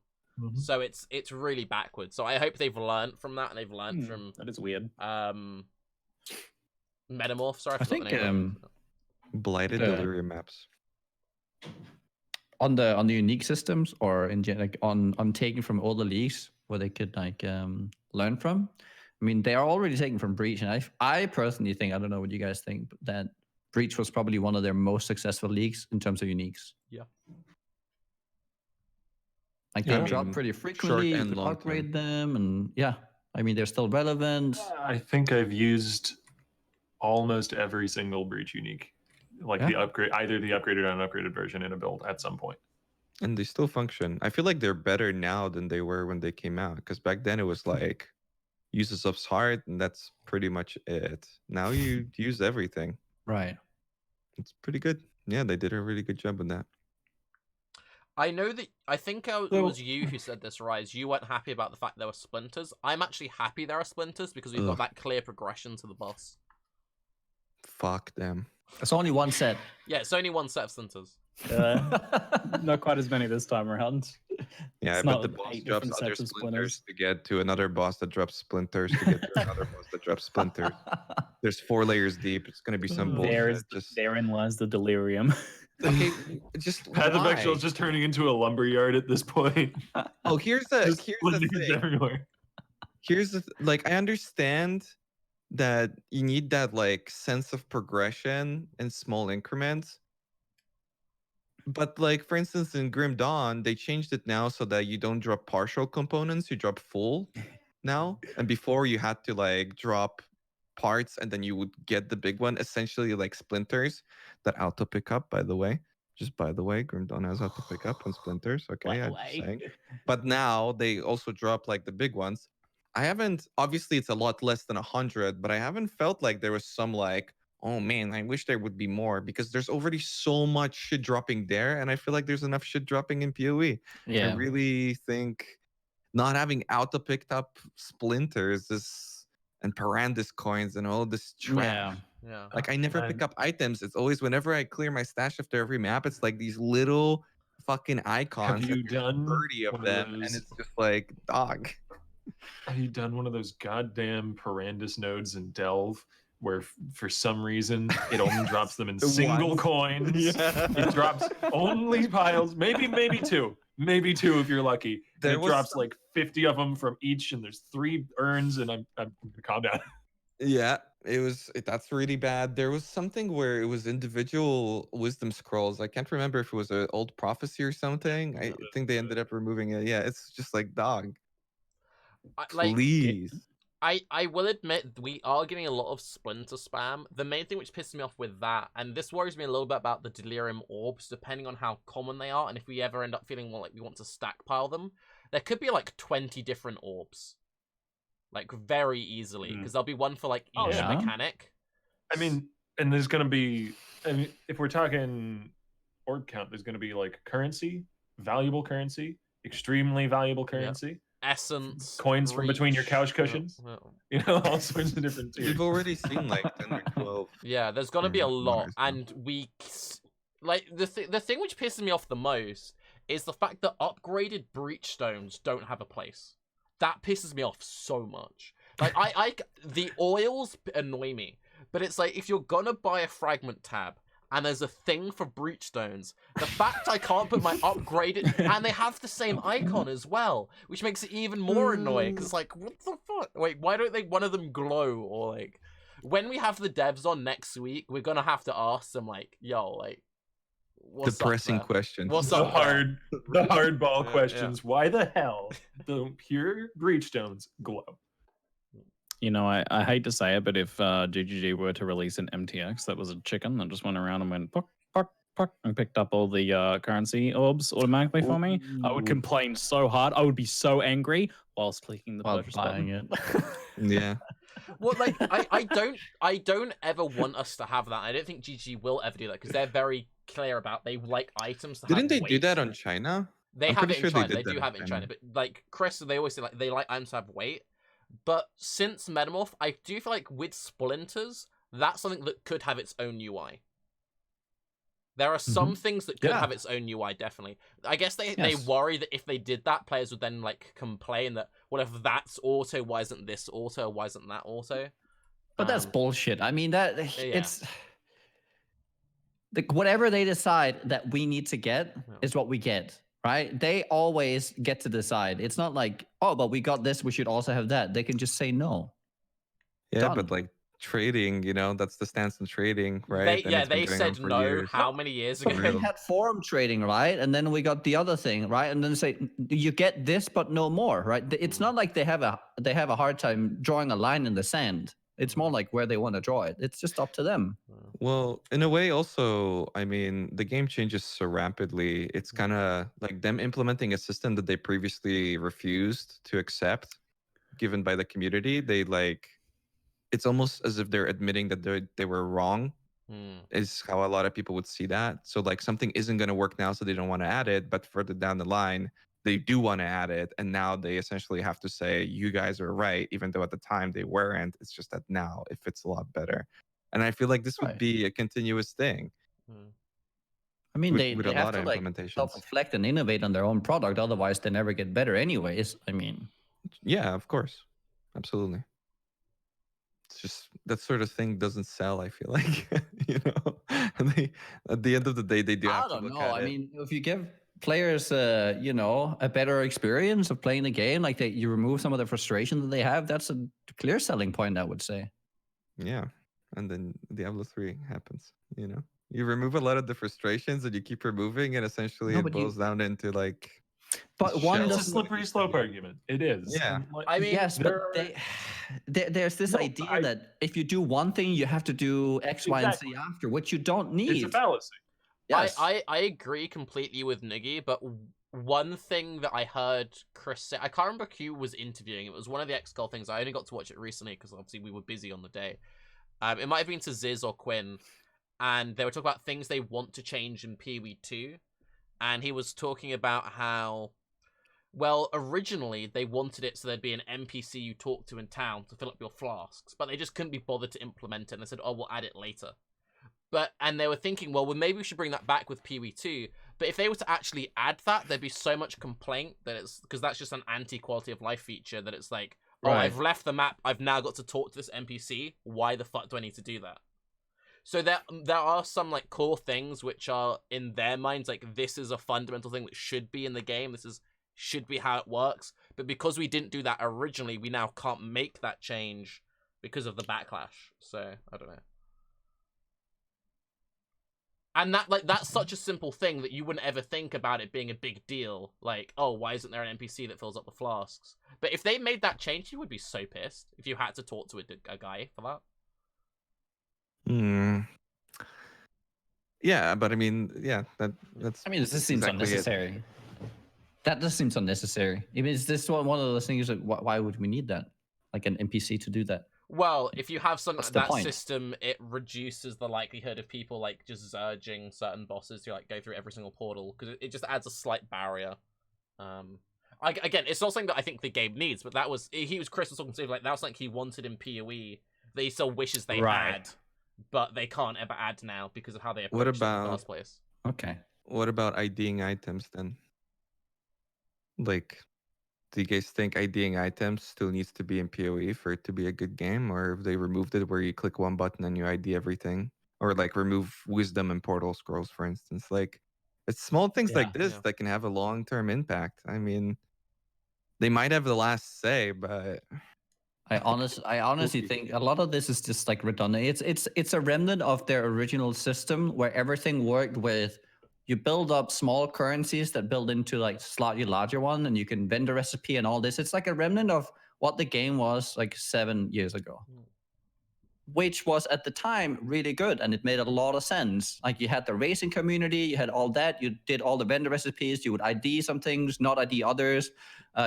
Mm-hmm. So it's really backwards. So I hope they've learned from that, and they've learned from... That is weird. Metamorph, sorry. I think... Blighted Delirium maps. On the unique systems, or in like on taking from all the leagues where they could learn from. I mean, they are already taken from Breach, and I personally think, I don't know what you guys think, but that Breach was probably one of their most successful leagues in terms of uniques. Yeah. Like they drop pretty frequently, you could upgrade them, and I mean, they're still relevant. I think I've used almost every single Breach unique. Like the upgrade, either the upgraded or unupgraded version in a build at some point. And they still function. I feel like they're better now than they were when they came out. Because back then it was like, uses up heart, and that's pretty much it. Now you use everything. Right. It's pretty good. Yeah, they did a really good job on that. I know that, I think it was you who said this, Raiz. You weren't happy about the fact there were splinters. I'm actually happy there are splinters because we've got that clear progression to the boss. Fuck them. It's only one set. Yeah, it's only one set of splinters. Not quite as many this time around. Yeah, but the boss drops other splinters to get to another boss that drops splinters to get to another boss that drops splinters. There's 4 layers deep. It's gonna be some bullshit. Therein lies the delirium. Okay, just Path of Exile is just turning into a lumberyard at this point. Oh, here's the thing. Everywhere. Here's the like I understand that you need that like sense of progression in small increments. But like for instance in Grim Dawn, they changed it now so that you don't drop partial components, you drop full now. And before you had to like drop parts and then you would get the big one, essentially like splinters that auto pick up, by the way. Just by the way, Grim Dawn has auto pick up on splinters. Okay, I'm just saying. But now they also drop like the big ones. I haven't, obviously it's a lot less than 100, but I haven't felt like there was some like, oh man, I wish there would be more, because there's already so much shit dropping there, and I feel like there's enough shit dropping in PoE. Yeah. I really think not having auto picked up splinters and Parandis coins and all this trash. Yeah. Like I never pick up items. It's always whenever I clear my stash after every map, it's like these little fucking icons. Have you done 30 of them? And it's just like, dog. Have you done one of those goddamn Parandis nodes in Delve where for some reason it only drops them in single coins? Yeah. It drops only piles, maybe two if you're lucky. It drops like 50 of them from each, and there's 3 urns, and I'm calm down. Yeah, that's really bad. There was something where it was individual wisdom scrolls. I can't remember if it was an old prophecy or something. I think they ended up removing it. Yeah, it's just like, dog. Please. I will admit we are getting a lot of splinter spam. The main thing which pisses me off with that, and this worries me a little bit about the delirium orbs, depending on how common they are, and if we ever end up feeling more like we want to stackpile them, there could be like 20 different orbs. like very easily, because there'll be one for like Oh, each yeah. mechanic. I mean, and there's going to be, I mean, if we're talking orb count, there's going to be like currency, valuable currency, extremely valuable currency, Essence, coins from between your reach, couch cushions, you know, all sorts of different tiers. We've already seen like 10 or 12. Yeah, there's gonna be a lot, Mars, and like the thing which pisses me off the most is the fact that upgraded breach stones don't have a place. That pisses me off so much. Like the oils annoy me, but it's like if you're gonna buy a fragment tab and there's a thing for breach stones, the fact I can't put my upgraded and they have the same icon as well, which makes it even more annoying. Because like, what the fuck? Wait, why don't one of them glow? Or like, when we have the devs on next week, we're gonna have to ask them like, yo, like, what's The pressing up there? questions. What's The up there? hardball Yeah, questions. Why the hell do pure breach stones glow? You know, I hate to say it, but if ZiggyD were to release an MTX that was a chicken that just went around and went puck, puck, puck, and picked up all the currency orbs automatically for me, I would complain so hard. I would be so angry whilst clicking the While purchase buying button. it. Yeah. Well, like I don't ever want us to have that. I don't think GG will ever do that because they're very clear about they like items to have Didn't they do weight. that on China? They I'm have pretty it in sure they China. They did do that have it in in China, China. but like Chris, they always say like they like items to have weight. But since Metamorph, I do feel like with Splinters, that's something that could have its own UI. There are some things that could Yeah. have its own UI, definitely. I guess they Yes. worry that if they did that, players would then like complain that, well, if that's auto, why isn't this auto? Why isn't that auto? But that's Um, bullshit. I mean, that yeah. it's whatever they decide that we need to get Yeah. is what we get, right? They always get to decide. It's not like, oh, but we got this, we should also have that. They can just say no. Yeah, Done. but like trading, you know, that's the stance in trading, right? And it's been They going on said for no years. how many years But ago? we Real. had forum trading, right? And then we got the other thing, right? And then say you get this, but no more, right? It's not like they have a hard time drawing a line in the sand. It's more like where they want to draw it. It's just up to them. Well, in a way, also, I mean, the game changes so rapidly. It's kind of like them implementing a system that they previously refused to accept, given by the community. They like, it's almost as if they're admitting that they were wrong. Is how a lot of people would see that. So like something isn't going to work now, so they don't want to add it. But further down the line, they do want to add it, and now they essentially have to say you guys are right, even though at the time they weren't. It's just that now it fits a lot better, and I feel like this would Right. be a continuous thing. I mean, With they a have lot to of like implementations. self-reflect and innovate on their own product. Otherwise, they never get better anyways. I mean, Yeah, of course, absolutely. It's just that sort of thing doesn't sell. I feel like you know, and they at the end of the day they do have I to don't look know. at I it. mean, if you give players, you know, a better experience of playing the game, like you remove some of the frustration that they have, that's a clear selling point, I would say. Yeah, and then Diablo 3 happens. You know, you remove a lot of the frustrations, and you keep removing, and essentially No, it but boils down into like. But one shell. It's a doesn't. slippery slope argument. It is. Yeah. And, like, I mean, Yes, there but are- there's this No, idea that if you do one thing, you have to do X, Y, and Exactly. Z after, which you don't need. it's a fallacy. Yes. I agree completely with Niggy, but one thing that I heard Chris say, I can't remember who was interviewing. It was one of the Exile things. I only got to watch it recently because obviously we were busy on the day. It might have been to Ziz or Quinn, and they were talking about things they want to change in PoE 2, and he was talking about how, well, originally they wanted it so there'd be an NPC you talk to in town to fill up your flasks, but they just couldn't be bothered to implement it, and they said, oh, we'll add it later. And they were thinking, well, maybe we should bring that back with PoE 2. But if they were to actually add that, there'd be so much complaint that it's because that's just an anti-quality of life feature that it's like, oh, Right. I've left the map, I've now got to talk to this NPC. Why the fuck do I need to do that? So there are some like core things which are in their minds like this is a fundamental thing that should be in the game. Should be how it works. But because we didn't do that originally, we now can't make that change because of the backlash. So I don't know. And that's such a simple thing that you wouldn't ever think about it being a big deal. Like, oh, why isn't there an NPC that fills up the flasks? But if they made that change, you would be so pissed if you had to talk to a guy for that. Yeah, but I mean, yeah, that's. I mean, this seems exactly it. unnecessary. That just seems unnecessary. I mean, is this one of those things like, why would we need that? like an NPC to do that. Well, if you have something What's like the that point? system, it reduces the likelihood of people like just urging certain bosses to like go through every single portal because it just adds a slight barrier. Again, it's not something that I think the game needs, but Chris was talking to like that was something he wanted in PoE that he still wishes they had, but they can't ever add now because of how they approached it in the first place. Okay. What about IDing items then? Like, do you guys think IDing items still needs to be in PoE for it to be a good game, or if they removed it where you click one button and you ID everything, or like remove wisdom and portal scrolls, for instance? Like, it's small things like this that can have a long-term impact. I mean, they might have the last say, but I honestly think a lot of this is just like redundant. It's a remnant of their original system where everything worked with you build up small currencies that build into like slightly larger one, and you can vend a recipe and all this. It's like a remnant of what the game was like 7 years ago, which was at the time really good, and it made a lot of sense. Like you had the racing community, you had all that, you did all the vendor recipes, you would ID some things, not ID others.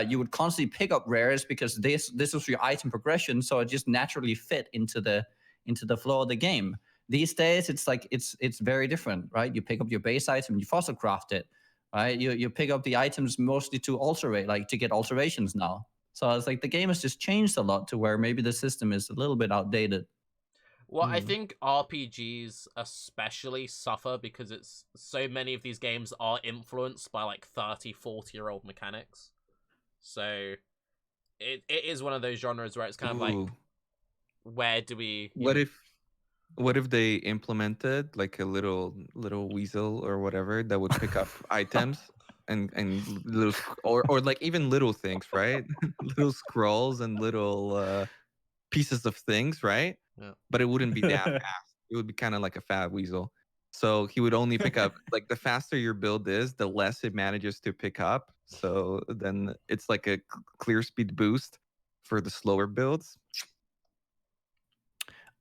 You would constantly pick up rares because this was your item progression, so it just naturally fit into the flow of the game. These days, it's like it's very different, right? You pick up your base item, you fossil craft it, right? You pick up the items mostly to alterate, like to get alterations now. So it's like the game has just changed a lot to where maybe the system is a little bit outdated. Well, I think RPGs especially suffer because it's so many of these games are influenced by like 30, 40-year-old mechanics. So it is one of those genres where it's kind of like, where do we... What if they implemented like a little weasel or whatever that would pick up items and little or like even little things, right? Little scrolls and little pieces of things, right? Yeah. But it wouldn't be that fast. It would be kind of like a fat weasel. So he would only pick up like the faster your build is, the less it manages to pick up. So then it's like a clear speed boost for the slower builds.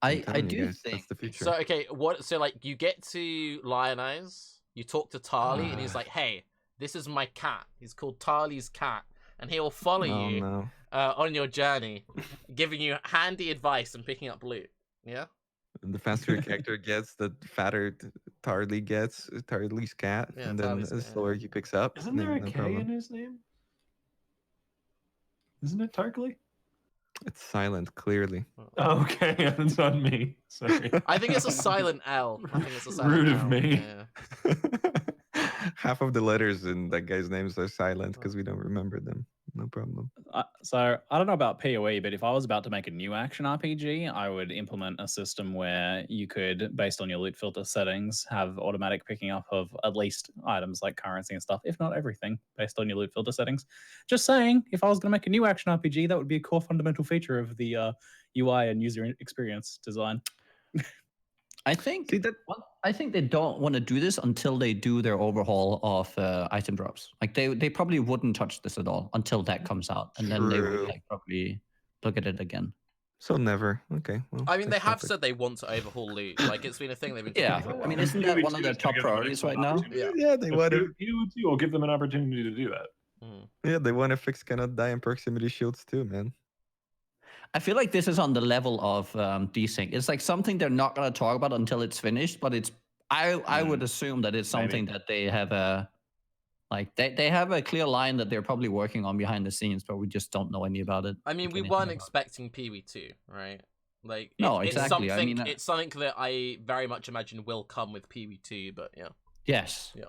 I do guys, think that's the future. So okay, so like you get to Lionize, you talk to Tarly, and he's like, "Hey, this is my cat. He's called Tarly's cat, and he will follow you on your journey, giving you handy advice and picking up loot." Yeah. And the faster your character gets, the fatter Tarly gets. Tarly's cat, and then the slower he picks up. Isn't there a K in his name? Isn't it Tarke? It's silent, clearly. Oh, okay, it's on me. Sorry. I think it's a silent L. I think it's a silent Rude L. of me. Yeah. Half of the letters in that guy's names are silent because we don't remember them. No problem. So I don't know about PoE, but if I was about to make a new action RPG, I would implement a system where you could, based on your loot filter settings, have automatic picking up of at least items like currency and stuff, if not everything, based on your loot filter settings. Just saying, if I was going to make a new action RPG, that would be a core fundamental feature of the UI and user experience design. I think they don't want to do this until they do their overhaul of item drops. Like they probably wouldn't touch this at all until that comes out, and then they would like probably look at it again. So never. Okay. Well, I mean, they have said they want to overhaul loot. Like it's been a thing they've been. Yeah. For a while. I mean, isn't that one of their top priorities right now? Yeah, they want to. We'll give them an opportunity to do that. Yeah, they want to fix cannot die in proximity shields too, man. I feel like this is on the level of desync. It's like something they're not going to talk about until it's finished, but it's I would assume that it's something that they have they have a clear line that they're probably working on behind the scenes, but we just don't know any about it. I mean, we weren't expecting PoE2, right? Like no, exactly. I mean, it's something that I very much imagine will come with PoE2, but yeah. Yes. Yeah.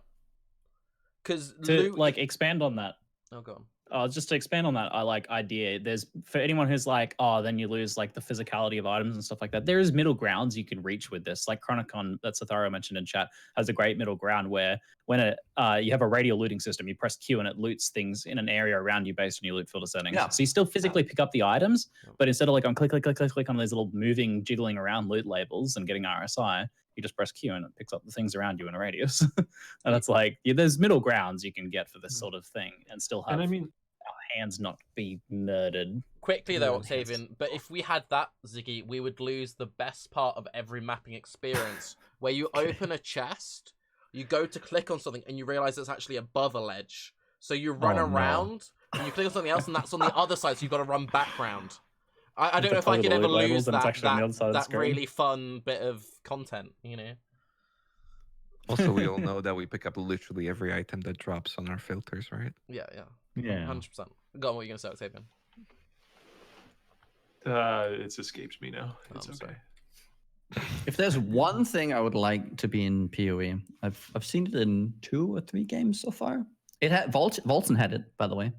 Because like expand on that. Oh, go on. Just to expand on that, I like idea. There's for anyone who's like, oh, then you lose like the physicality of items and stuff like that. There is middle grounds you can reach with this. Like Chronicon, that Satharo mentioned in chat, has a great middle ground where when you have a radial looting system, you press Q and it loots things in an area around you based on your loot filter settings. Yeah. So you still physically pick up the items, but instead of like on click on those little moving, jiggling around loot labels and getting RSI, you just press Q and it picks up the things around you in a radius. And it's like there's middle grounds you can get for this sort of thing and still have. And I mean, hands not be murdered. Quickly though, Octavian, but if we had that, Ziggy, we would lose the best part of every mapping experience, where you open a chest, you go to click on something, and you realize it's actually above a ledge. So you run around, and you click on something else, and that's on the other side, so you've got to run background. I don't know if I tiny could ever little labels lose and it's that actually on the other side of the that screen. really fun bit of content, you know. Also, we all know that we pick up literally every item that drops on our filters, right? Yeah, Yeah. 100%. Go on, what are you gonna say, Octavian? It's escaped me now. It's I'm okay. sorry. If there's one thing I would like to be in PoE, I've seen it in 2 or 3 games so far. It had Volton had it, by the way.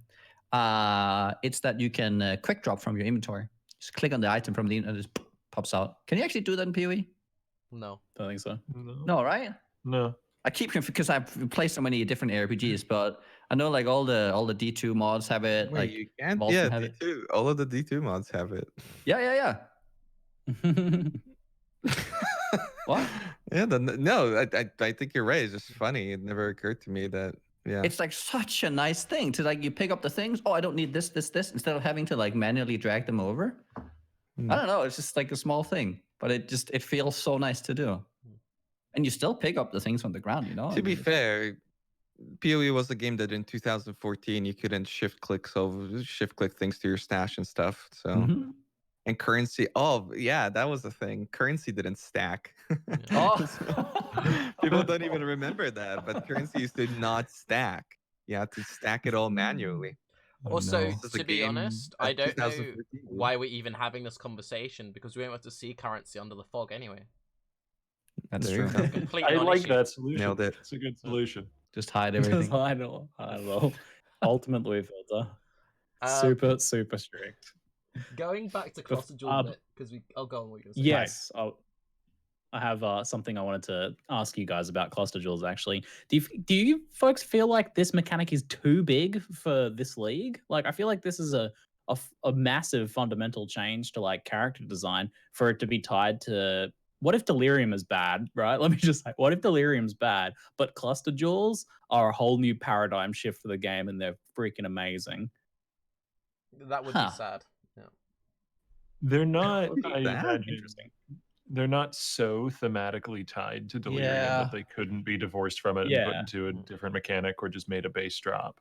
It's that you can quick drop from your inventory. Just click on the item from the and it just pops out. Can you actually do that in PoE? No. Don't think so. No, right? No. I keep because I've played so many different RPGs, but I know like all the D2 mods have it. Wait, like you can't. Volton Yeah, have it. D2. All of the D2 mods have it. Yeah. What? Yeah, no, I think you're right. It's just funny. It never occurred to me that, yeah. It's like such a nice thing to like you pick up the things. Oh, I don't need this, instead of having to like manually drag them over. I don't know. It's just like a small thing, but it feels so nice to do. And you still pick up the things on the ground, you know? To be fair, PoE was a game that in 2014 you couldn't shift click things to your stash and stuff. So Mhm. and currency. Oh yeah, that was the thing. Currency didn't stack. Oh. People don't even remember that, but currency used to not stack. You had to stack it all manually. Also, no. This is a to be game honest, at I don't know 2014. why we're even having this conversation because we don't have to see currency under the fog anyway. That's There you true. go. Complete I like non-issue. that solution. Nailed it. It's a good solution. Just hide Just everything. I know. Ultimately filter. Um, Super strict. Going back to cluster jewel um, bit because I'll go on what you're gonna say. Yes, I have something I wanted to ask you guys about cluster jewels. Actually, do you folks feel like this mechanic is too big for this league? Like, I feel like this is a massive fundamental change to like character design for it to be tied to. What if Delirium is bad, right? Let me just say, what if Delirium's bad, but cluster jewels are a whole new paradigm shift for the game, and they're freaking amazing. That would Huh. be sad. Yeah. They're not. Would be I that imagine interesting. they're not so thematically tied to Delirium Yeah. that they couldn't be divorced from it and put Yeah. into a different mechanic or just made a base drop.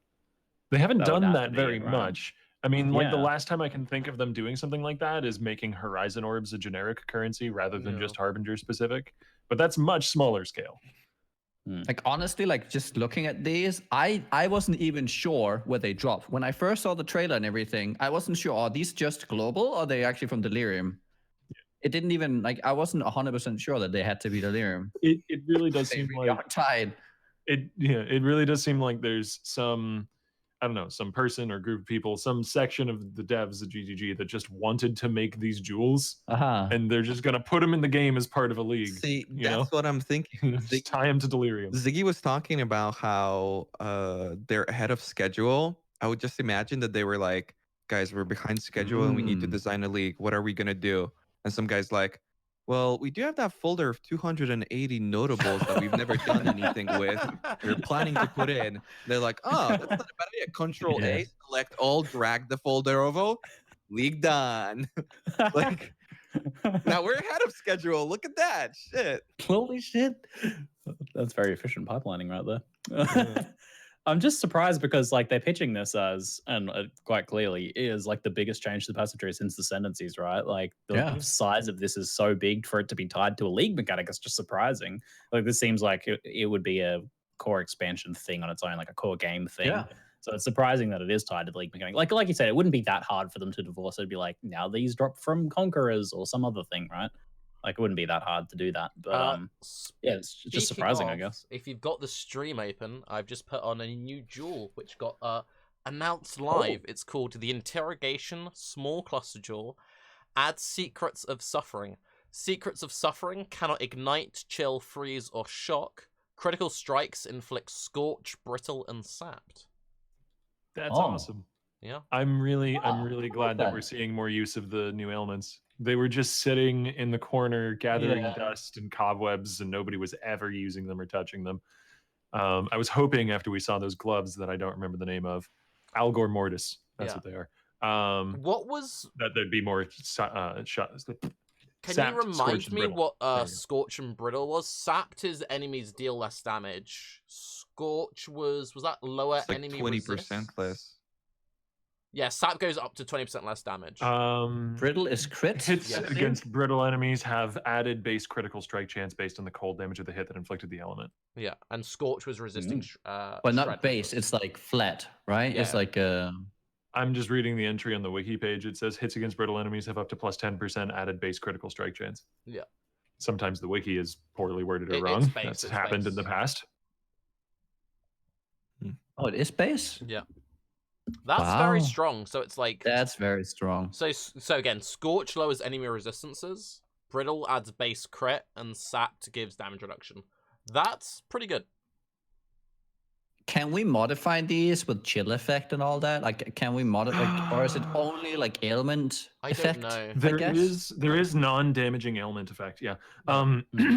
They haven't That would done have to that be very it, right? much. I mean, like the Yeah. last time I can think of them doing something like that is making Horizon Orbs a generic currency rather than Yeah. just Harbinger specific. But that's much smaller scale. Like honestly, like just looking at these, I wasn't even sure where they dropped. When I first saw the trailer and everything, I wasn't sure, are these just global or are they actually from Delirium? It didn't even like I wasn't 100% sure that they had to be Delirium. It really does They seem really like are tied. it really does seem like there's some, I don't know, some person or group of people, some section of the devs at GGG that just wanted to make these jewels, and they're just gonna put them in the game as part of a league. See, you that's know? what I'm thinking. Just tie them to Delirium. Ziggy was talking about how they're ahead of schedule. I would just imagine that they were like, guys, we're behind schedule and we need to design a league. What are we gonna do? And some guys like, well, we do have that folder of 280 notables that we've never done anything with. We're planning to put in. They're like, oh, that's not a bad idea. Control A, select all, drag the folder over. League done. Like, now we're ahead of schedule. Look at that. Shit. Holy shit. That's very efficient pipelining right there. I'm just surprised because like they're pitching this as, and quite clearly is like the biggest change to the passive tree since Ascendancies, right? Like the size of this is so big for it to be tied to a league mechanic. It's just surprising. Like this seems like it would be a core expansion thing on its own, like a core game thing. Yeah. So it's surprising that it is tied to the league mechanic. Like you said, it wouldn't be that hard for them to divorce. It'd be like, now these drop from Conquerors or some other thing, right? Like it wouldn't be that hard to do that. But yeah, it's just surprising, I guess. If you've got the stream open, I've just put on a new jewel which got announced live. It's called the Interrogation Small Cluster Jewel. Adds Secrets of Suffering. Secrets of Suffering cannot ignite, chill, freeze, or shock. Critical strikes inflict scorch, brittle, and sapped. That's awesome. Yeah. I'm really glad that we're seeing more use of the new elements. They were just sitting in the corner gathering dust and cobwebs, and nobody was ever using them or touching them. I was hoping after we saw those gloves that I don't remember the name of, Algor Mortis. That's what they are. What was that? There'd be more shots. Can you remind me what Scorch and Brittle was? Sapped is enemies deal less damage. Scorch was that lower It's like enemy 20% resist? less. Yeah, sap goes up to 20% less damage. Brittle is crit. Hits Yeah. against brittle enemies have added base critical strike chance based on the cold damage of the hit that inflicted the element. Yeah, and Scorch was resisting. But not shred base. damage. It's like flat, right? It's Yeah. like I'm just reading the entry on the wiki page. It says hits against brittle enemies have up to plus 10% added base critical strike chance. Yeah. Sometimes the wiki is poorly worded or It's wrong. base, That's it's happened base. in the past. Oh, it is base. Yeah. That's very Wow. strong. So it's like That's very strong. so again, Scorch lowers enemy resistances, Brittle adds base crit, and Sapped gives damage reduction. That's pretty good. Can we modify these with chill effect and all that? Like, can we modify, or is it only like ailment I effect? don't know. There is non-damaging ailment effect, yeah.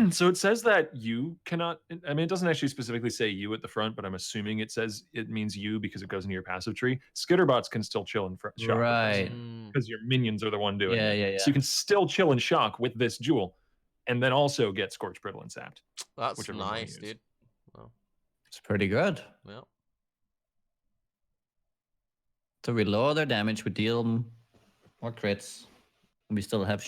So it says that you cannot. I mean, it doesn't actually specifically say you at the front, but I'm assuming it says it means you because it goes into your passive tree. Skitterbots can still chill and shock, Right. Because your minions are the one doing it. Yeah. So you can still chill and shock with this jewel, and then also get Scorch, Brittle, and Sapped. That's whichever one you nice, use. dude. Well, It's pretty good. yeah. So we lower their damage, we deal them more crits, and we still have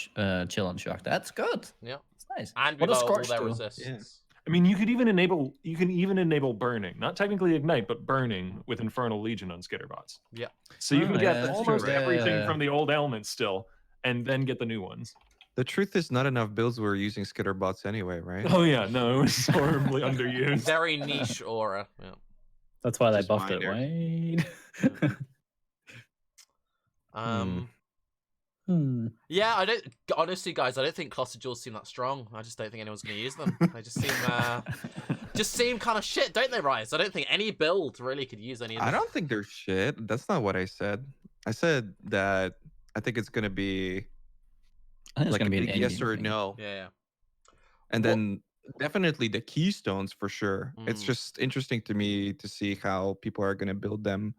chill and shock. That's good. Yeah. It's nice. And we What does lower all Scorch their do? resistance. I mean, you can even enable burning, not technically ignite, but burning with Infernal Legion on Skitterbots. Yeah. So you can Oh, get yeah, that's almost true. Yeah, everything yeah. from the old elements still, and then get the new ones. The truth is, not enough builds were using Skitterbots anyway, right? Oh yeah, no, it was horribly underused. Very niche aura. Yeah. That's why they Just buffed it. minor. Wade. Yeah, I don't honestly, guys. I don't think cluster jewels seem that strong. I just don't think anyone's going to use them. They just seem kind of shit, don't they, Raiz? I don't think any build really could use any of them. I don't think they're shit. That's not what I said. I said that I think it's gonna be I think it's like a gonna be an big yes ending or thing. no, Yeah. and Well- then definitely the keystones for sure. It's Mm. just interesting to me to see how people are gonna build them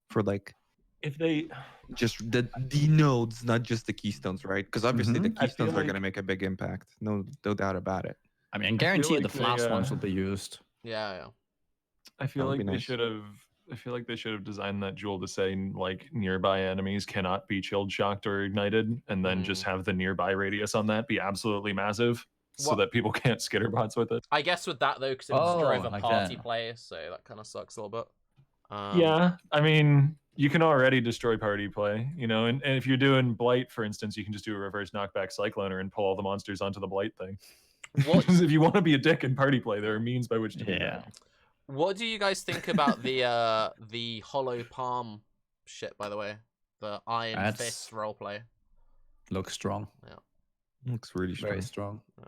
for like If they, just the nodes, not just the keystones, right? Because obviously the I feel keystones are like- gonna make a big impact. No doubt about it. I mean, I guarantee like the flash they, ones will be used. Yeah. I feel That would like be they nice. should have. I feel like they should have designed that jewel to say like nearby enemies cannot be chilled, shocked, or ignited, and then just have the nearby radius on that be absolutely massive, so What- that people can't skitterbots with it. I guess with that though, because it Oh, drove a like party that. play, so that kind of sucks a little bit. Yeah, I mean, you can already destroy party play, you know, and if you're doing blight, for instance, you can just do a reverse knockback cycloner and pull all the monsters onto the blight thing. What if you want to be a dick in party play, there are means by which to do Yeah. that. What do you guys think about the hollow palm shit? By the way, the Iron That's- Fist roleplay. Looks strong. Looks really strong. Very strong. Yeah.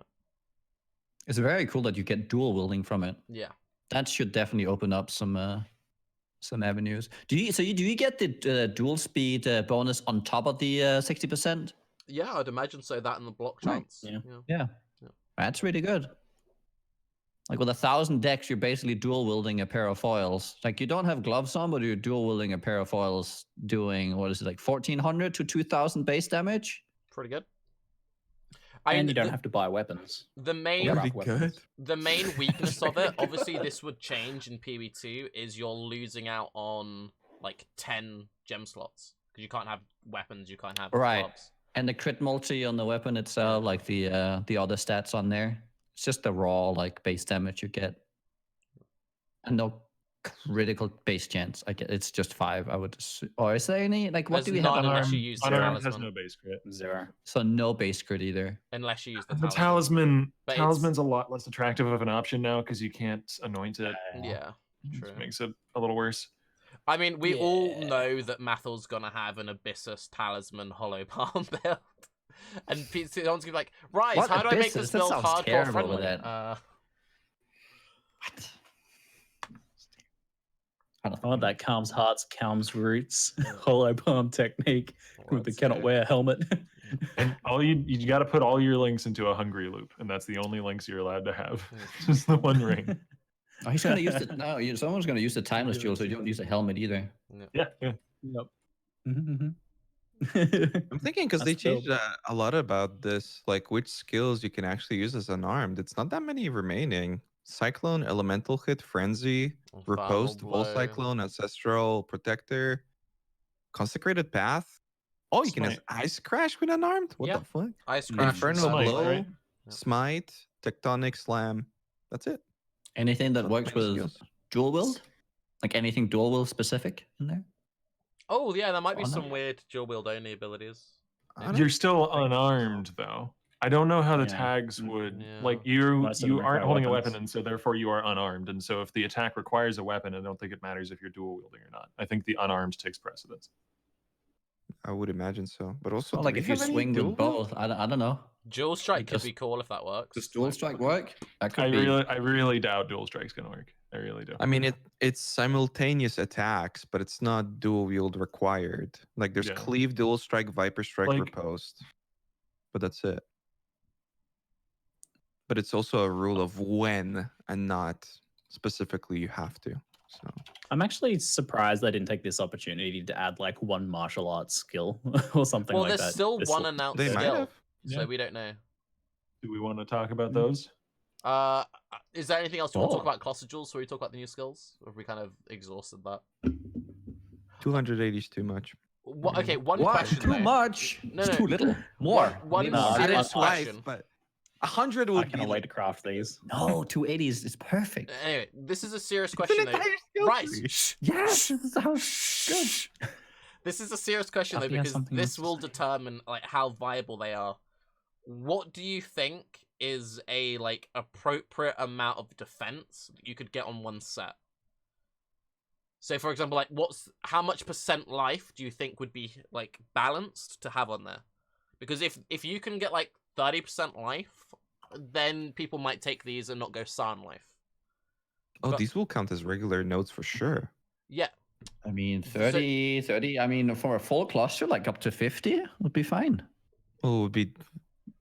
It's very cool that you get dual wielding from it. Yeah. That should definitely open up some avenues. Do you get the dual speed bonus on top of the 60%? Yeah, I'd imagine so. That and the block Right, chance. yeah. Yeah. Yeah. That's really good. Like with 1,000 decks, you're basically dual wielding a pair of foils. Like you don't have gloves on, but you're dual wielding a pair of foils doing, what is it, like 1,400 to 2,000 base damage? Pretty good. And you don't have to buy weapons. the main Yeah. Pretty weapons. good. the main weakness of it, obviously this would change in PB2, is you're losing out on like 10 gem slots because you can't have weapons, you can't have Right. clubs. And the crit multi on the weapon itself, like the other stats on there, it's just the raw like base damage you get, and no critical base chance. Like it's just 5, I would assume. Or is there any like what There's do we none have? unless you use the Unarmed has talisman. no base crit. 0. So no base crit either. Unless you use the The talisman. But talisman's a lot less attractive of an option now because you can't anoint it. Yeah, Which true. makes it a little worse. I mean, we all Yeah. know that Mathel's gonna have an Abyssus Talisman Hollow Palm build. And someone's gonna be like, Raiz, What how do I make Abyssus? this That build sounds hardcore terrible friendly? with that. What? I want that calms hearts, calms roots, hollow palm technique with the cannot wear helmet. And you got to put all your links into a hungry loop, and that's the only links you're allowed to have. Just the one ring. Oh, he's gonna use it. No, someone's gonna use the timeless jewel, so you don't use a helmet either. Yeah. Yep. I'm thinking because they That's dope. changed a lot about this, like which skills you can actually use as unarmed. It's not that many remaining. Cyclone, Elemental Hit, Frenzy, Riposte, Vol Cyclone, Ancestral, Protector, Consecrated Path. Oh, you can have Smite. Ice Crash with unarmed? What Yeah. the fuck? Ice Crash. Inferno Smite, Blow, right? Yeah. Smite, Tectonic Slam. That's it. Anything that Not works many with skills. dual wield? Like anything dual wield specific in there? Oh yeah, there might be Oh, no. some weird dual wield only abilities. I don't You're still unarmed though. I don't know how the Yeah. tags would Yeah. like you. Most of You them aren't require holding a weapons. weapon, and so therefore you are unarmed. And so if the attack requires a weapon, I don't think it matters if you're dual wielding or not. I think the unarmed takes precedence. I would imagine so. But also, Well, do like we if you have any swing dual with wield? both, I don't know. Dual strike Like, could does- be cool if that works. Does dual strike work? That could I be. really doubt dual strike's gonna work. I really do. I mean, it's simultaneous attacks, but it's not dual wield required. Like there's Yeah. cleave, dual strike, viper strike, Like- riposte, but that's it. But it's also a rule of when and not specifically you have to. So I'm actually surprised they didn't take this opportunity to add like one martial arts skill or something Well, like there's that. still This one will- announced they might skill, have. so Yeah. we don't know. Do we want to talk about Mm. those? Is there anything else you want to talk Oh. about Cluster Jewels before we talk about the new skills? Or have we kind of exhausted that? 280 is too much. Okay, one What? question Too though. much. No, It's no. too little. More. One No, I serious don't- question. But 100 I would be cannot wait like to craft these. No, 280 is perfect. Anyway, this is a serious it's an question though. entire skill Right. tree. Yes, this sounds good. This is a serious question though Kathy has because something this else to will say. determine like how viable they are. What do you think is a like appropriate amount of defense that you could get on one set? So for example, like how much percent life do you think would be like balanced to have on there? Because if you can get like 30% life, then people might take these and not go San life. Oh, But- these will count as regular nodes for sure. Yeah. I mean, 30. I mean, for a full cluster, like up to 50 would be fine. Oh, it would be.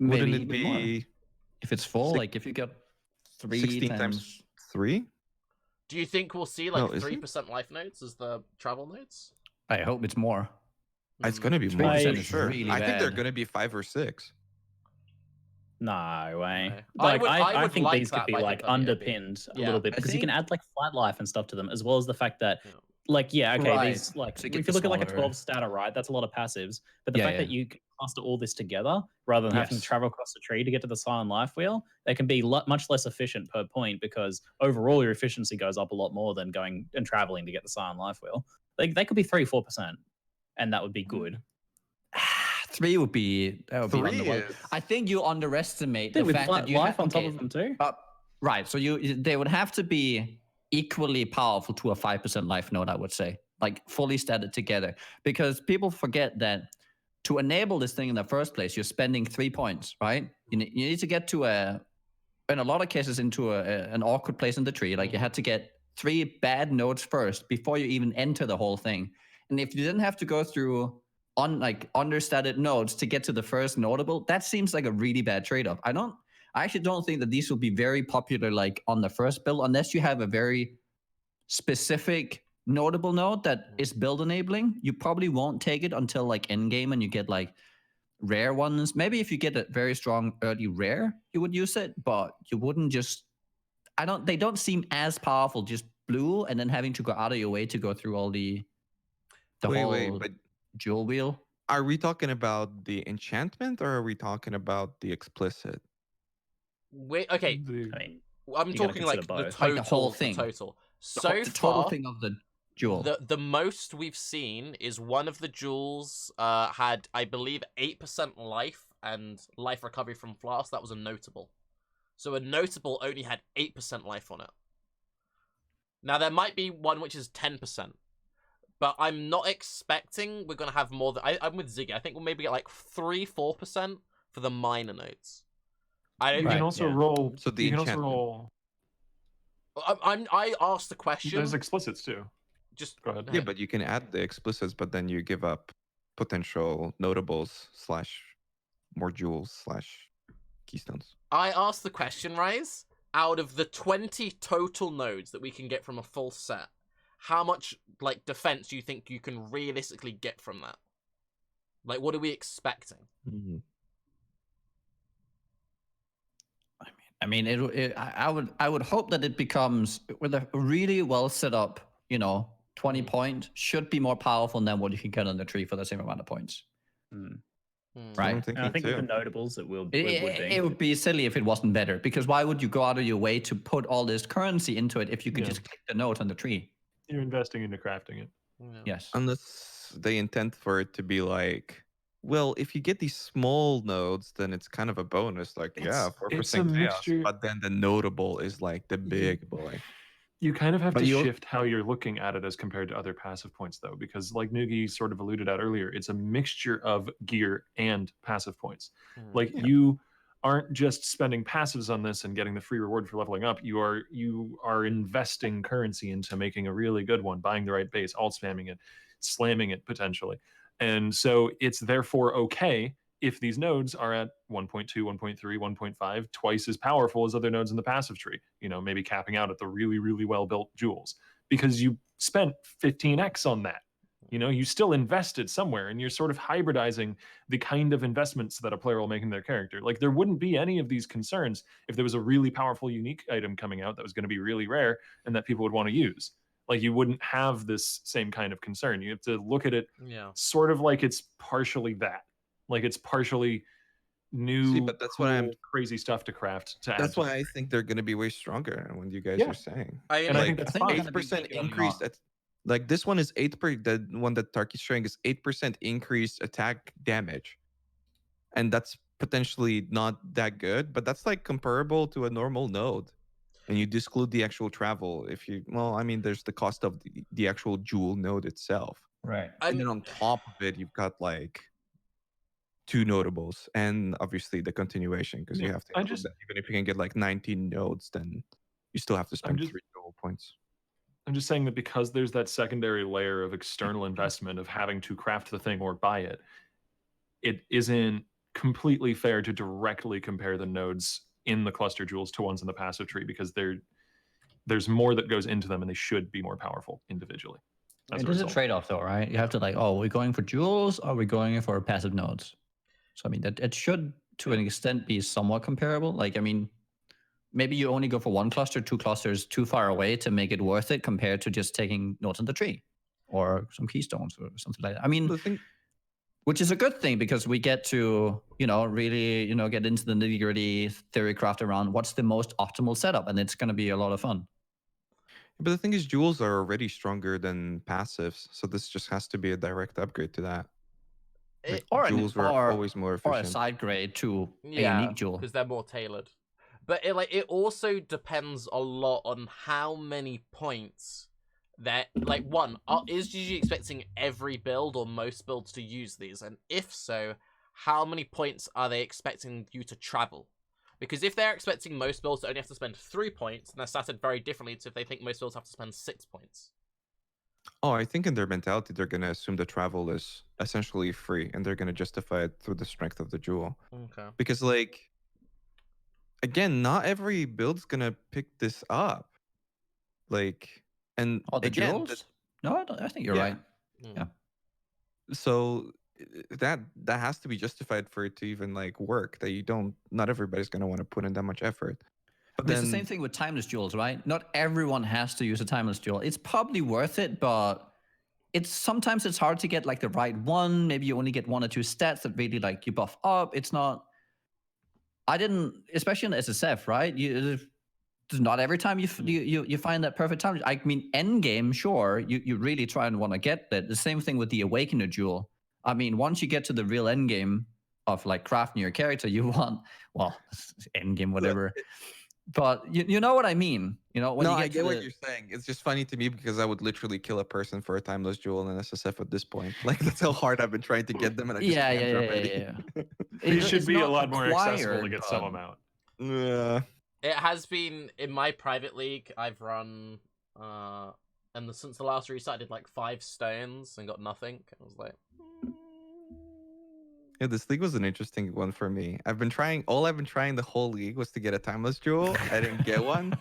Maybe Wouldn't it even more. be If it's full, six- like if you get 3 16 times. times 3? Do you think we'll see No, like is it? 3% life nodes as the travel nodes? I hope it's more. It's Mm. going to be more 3% for is sure. really I think they're bad. going to be 5 or 6. No way. No. Like I I would think like these could that, be but I like think that'd be underpinned a Yeah. little bit I because you can think- add like flight life and stuff to them, as well as the fact that Yeah. like okay, Right. these like So you get if the you look at like a smaller- 12 statter, right, that's a lot of passives. But the Yeah, fact that yeah. you can cluster all this together rather than having to Yes. travel across the tree to get to the silent life wheel, they can be much less efficient per point because overall your efficiency goes up a lot more than going and traveling to get the silent life wheel. They could be 3-4%, and that would be good. 3 would be. That would be 3 underwhelming. is. I think you underestimate Dude, the with fact that you life on top okay, of them too. Right. So they would have to be equally powerful to a 5% life node, I would say. Like fully statted together. Because people forget that to enable this thing in the first place, you're spending 3 points, right? You need to get to in a lot of cases, into an awkward place in the tree. Like you had to get 3 bad nodes first before you even enter the whole thing. And if you didn't have to go through understated nodes to get to the first notable, that seems like a really bad trade-off. I actually don't think that these will be very popular like on the first build unless you have a very specific notable node that is build enabling. You probably won't take it until like end game and you get like rare ones. Maybe if you get a very strong early rare, you would use it, but you wouldn't just they don't seem as powerful just blue and then having to go out of your way to go through all the whole But jewel wheel. are we talking about the enchantment or are we talking about the explicit? Wait, okay, The- I mean, I'm You gotta talking like consider the both. total, Like the whole the thing. total. The So the total far, thing of the jewel. the most we've seen is one of the jewels had, I believe, 8% life and life recovery from flask. That was a notable. So a notable only had 8% life on it. Now there might be one which is 10%, but I'm not expecting we're gonna have more than I'm with Ziggy. I think we'll maybe get like 3-4% for the minor nodes. I don't You Right, can also yeah. roll. So the you can also enchantment. roll. I asked the question. There's explicits too. Just Go ahead. Yeah, but you can add the explicits, but then you give up potential notables / more jewels / keystones. I asked the question, Raiz. Out of the 20 total nodes that we can get from a full set, how much like defense do you think you can realistically get from that? Like, what are we expecting? I mean, I would hope that it becomes with a really well set up, 20 point should be more powerful than what you can get on the tree for the same amount of points. Mm. That's what I'm Right? And I thinking think with too. the notables, it would be. It would be silly if it wasn't better, because why would you go out of your way to put all this currency into it if you could Yeah. just click the note on the tree? You're investing into crafting it. Yes. Unless they intend for it to be like, well, if you get these small nodes, then it's kind of a bonus. Like, yeah, It's 4% a chaos. mixture. But then the notable is like the big boy. You kind of have But to you- shift how you're looking at it as compared to other passive points, though, because like Nugi sort of alluded at earlier, it's a mixture of gear and passive points. Like Yeah. you aren't just spending passives on this and getting the free reward for leveling up. You are investing currency into making a really good one, buying the right base, alt spamming it, slamming it potentially. And so it's therefore okay if these nodes are at 1.2, 1.3, 1.5, twice as powerful as other nodes in the passive tree, maybe capping out at the really, really well-built jewels, because you spent 15x on that. You still invested somewhere, and you're sort of hybridizing the kind of investments that a player will make in their character. Like, there wouldn't be any of these concerns if there was a really powerful, unique item coming out that was going to be really rare and that people would want to use. Like, you wouldn't have this same kind of concern. You have to look at it sort of like it's partially that. Like, it's partially new, but that's what I'm crazy stuff to craft. That's why I think they're going to be way stronger than what you guys Yeah. are saying. And I think that's fine. 8% increased. Like this one is 8%. The one that Tarke's showing is 8% increased attack damage, and that's potentially not that good. But that's like comparable to a normal node, and you exclude the actual travel. There's the cost of the actual jewel node itself, Right. and then on top of it, you've got like 2 notables, and obviously the continuation, because you have to include that. Even if you can get like 19 nodes, then you still have to spend 3 jewel points. I'm just saying that because there's that secondary layer of external investment of having to craft the thing or buy it, it isn't completely fair to directly compare the nodes in the cluster jewels to ones in the passive tree, because there's more that goes into them, and they should be more powerful individually. It is a trade-off, though, right? You have to we're going for jewels, or we're going for passive nodes. So I mean, that it should, to an extent, be somewhat comparable. Like, I mean, maybe you only go for 1 cluster, 2 clusters too far away to make it worth it, compared to just taking nodes on the tree or some keystones or something like that. I mean, which is a good thing, because we get to, really, get into the nitty-gritty theory craft around what's the most optimal setup, and it's going to be a lot of fun. But the thing is, jewels are already stronger than passives, so this just has to be a direct upgrade to that. Jewels were always more efficient. Or a side grade to a unique jewel, because they're more tailored. But it also depends a lot on how many points that is GG expecting every build or most builds to use these, and if so, how many points are they expecting you to travel? Because if they're expecting most builds to only have to spend 3 points, then they're started very differently to if they think most builds have to spend 6 points. Oh, I think in their mentality, they're going to assume the travel is essentially free, and they're going to justify it through the strength of the jewel. Okay. Because, again, not every build's going to pick this up. Jewels? No, I think you're right. Yeah. So that has to be justified for it to even work. That not everybody's going to want to put in that much effort. But it's the same thing with timeless jewels, right? Not everyone has to use a timeless jewel. It's probably worth it, but sometimes it's hard to get the right one. Maybe you only get 1 or 2 stats that really you buff up. It's not. I didn't, especially in the SSF, right? Not every time you find that perfect time. I mean, end game, sure, you really try and want to get that. The same thing with the Awakener jewel. I mean, once you get to the real end game of crafting your character, you want end game, whatever. But you know what I mean, when I get what you're saying. It's just funny to me because I would literally kill a person for a timeless jewel in SSF at this point. That's how hard I've been trying to get them, and I just can't drop any. It should be a lot more accessible to get some amount. Yeah. It has been in my private league. I've run, and since the last reset, I did 5 stones and got nothing. I was like, Yeah, this league was an interesting one for me. I've been trying the whole league was to get a timeless jewel. I didn't get one.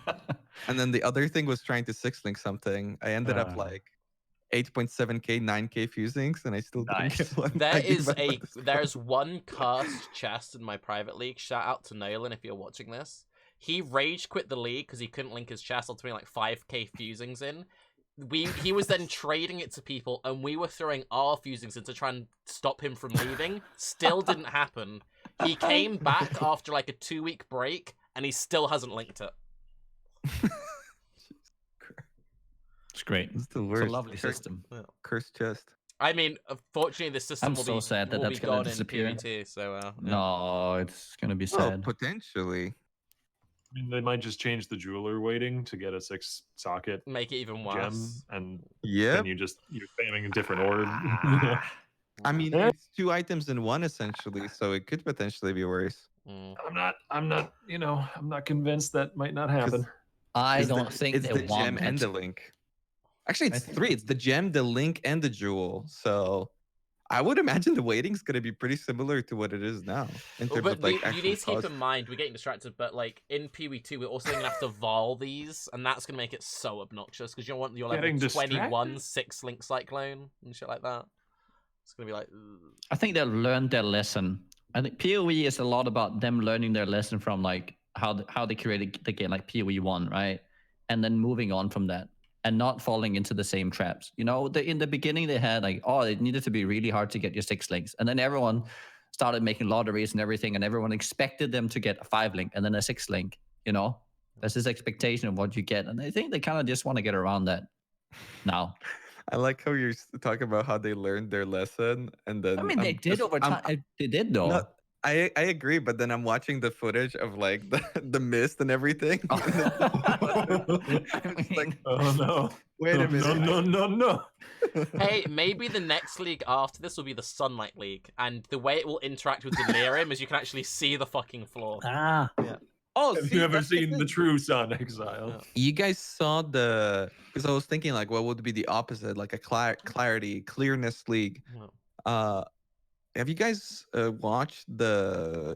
And then the other thing was trying to 6-link something. I ended up 8.7k, 9k fusings, and I still didn't get one. There's one cursed chest in my private league. Shout out to Nolan if you're watching this. He rage quit the league because he couldn't link his chest ultimately 5k fusings in. he was then trading it to people, and we were throwing our fusings in to try and stop him from leaving. Still didn't happen. He came back after like a 2-week break, and he still hasn't linked it. It's great. It's the It's worst. a lovely system. Cursed chest. I mean, unfortunately, the system I'm will so be sad that will that's be gonna gone in disappear. PvT. So yeah. No, it's gonna be Well, sad. potentially. I mean, they might just change the jeweler weighting to get a 6-socket Make it even gem, worse. and Yeah. then you're spamming a different orb. I mean, Yeah. it's 2 items in one essentially, so it could potentially be worse. Mm. I'm not, I'm not convinced that might not happen. I It's don't think it's they the want gem and it. the link. Actually, I it's think 3. It's the gem, the link, and the jewel. So I would imagine the weighting's going to be pretty similar to what it is now in terms But of like you actual need to keep cost. in mind, we're getting distracted, but like in PvE2, we're also gonna have to vol these, and that's gonna make it so obnoxious because you don't want your level Getting 21 distracted? 6-link cyclone and shit like that. It's gonna be like, ugh. I think they'll learn their lesson. I think PoE is a lot about them learning their lesson from like how they created the game, like PoE 1, right? And then moving on from that and not falling into the same traps. You know, in the beginning they had like, oh, it needed to be really hard to get your 6 links, and then everyone started making lotteries and everything, and everyone expected them to get a 5 link and then a 6 link. You know, there's this expectation of what you get, and I think they kind of just want to get around that now. I like how you're talking about how they learned their lesson, and then I mean, they did over time. They did though. No, I agree, but then I'm watching the footage of like the mist and everything. Like, Oh no! wait a minute. No! Hey, maybe the next league after this will be the Sunlight League, and the way it will interact with Delirium is you can actually see the fucking floor. Ah, Oh, Have see, you ever that's the seen the thing. true sun, Exile? You guys saw because I was thinking like, what would be the opposite, like a clearness league? No. Have you guys watched the?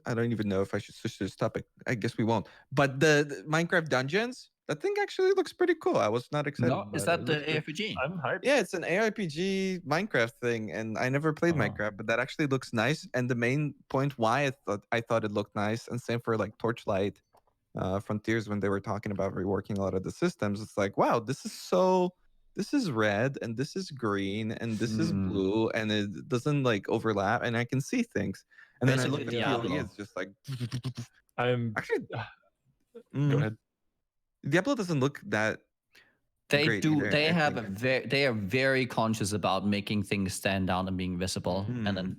I don't even know if I should switch to this topic. I guess we won't. But the Minecraft dungeons, that thing actually looks pretty cool. I was not excited. no, is about that it. the It looks AFG? I'm hyped. Yeah, it's an ARPG Minecraft thing, and I never played Oh. Minecraft, but that actually looks nice. And the main point why I thought it looked nice, and same for like Torchlight, Frontiers when they were talking about reworking a lot of the systems. It's like, wow, this is red and this is green and this is blue, and it doesn't like overlap, and I can see things. And then I look Basically at Diablo. PoE, it's just like I'm actually. Go ahead. Diablo doesn't look that. They great do. either, They I have think. they are very conscious about making things stand out and being visible, and then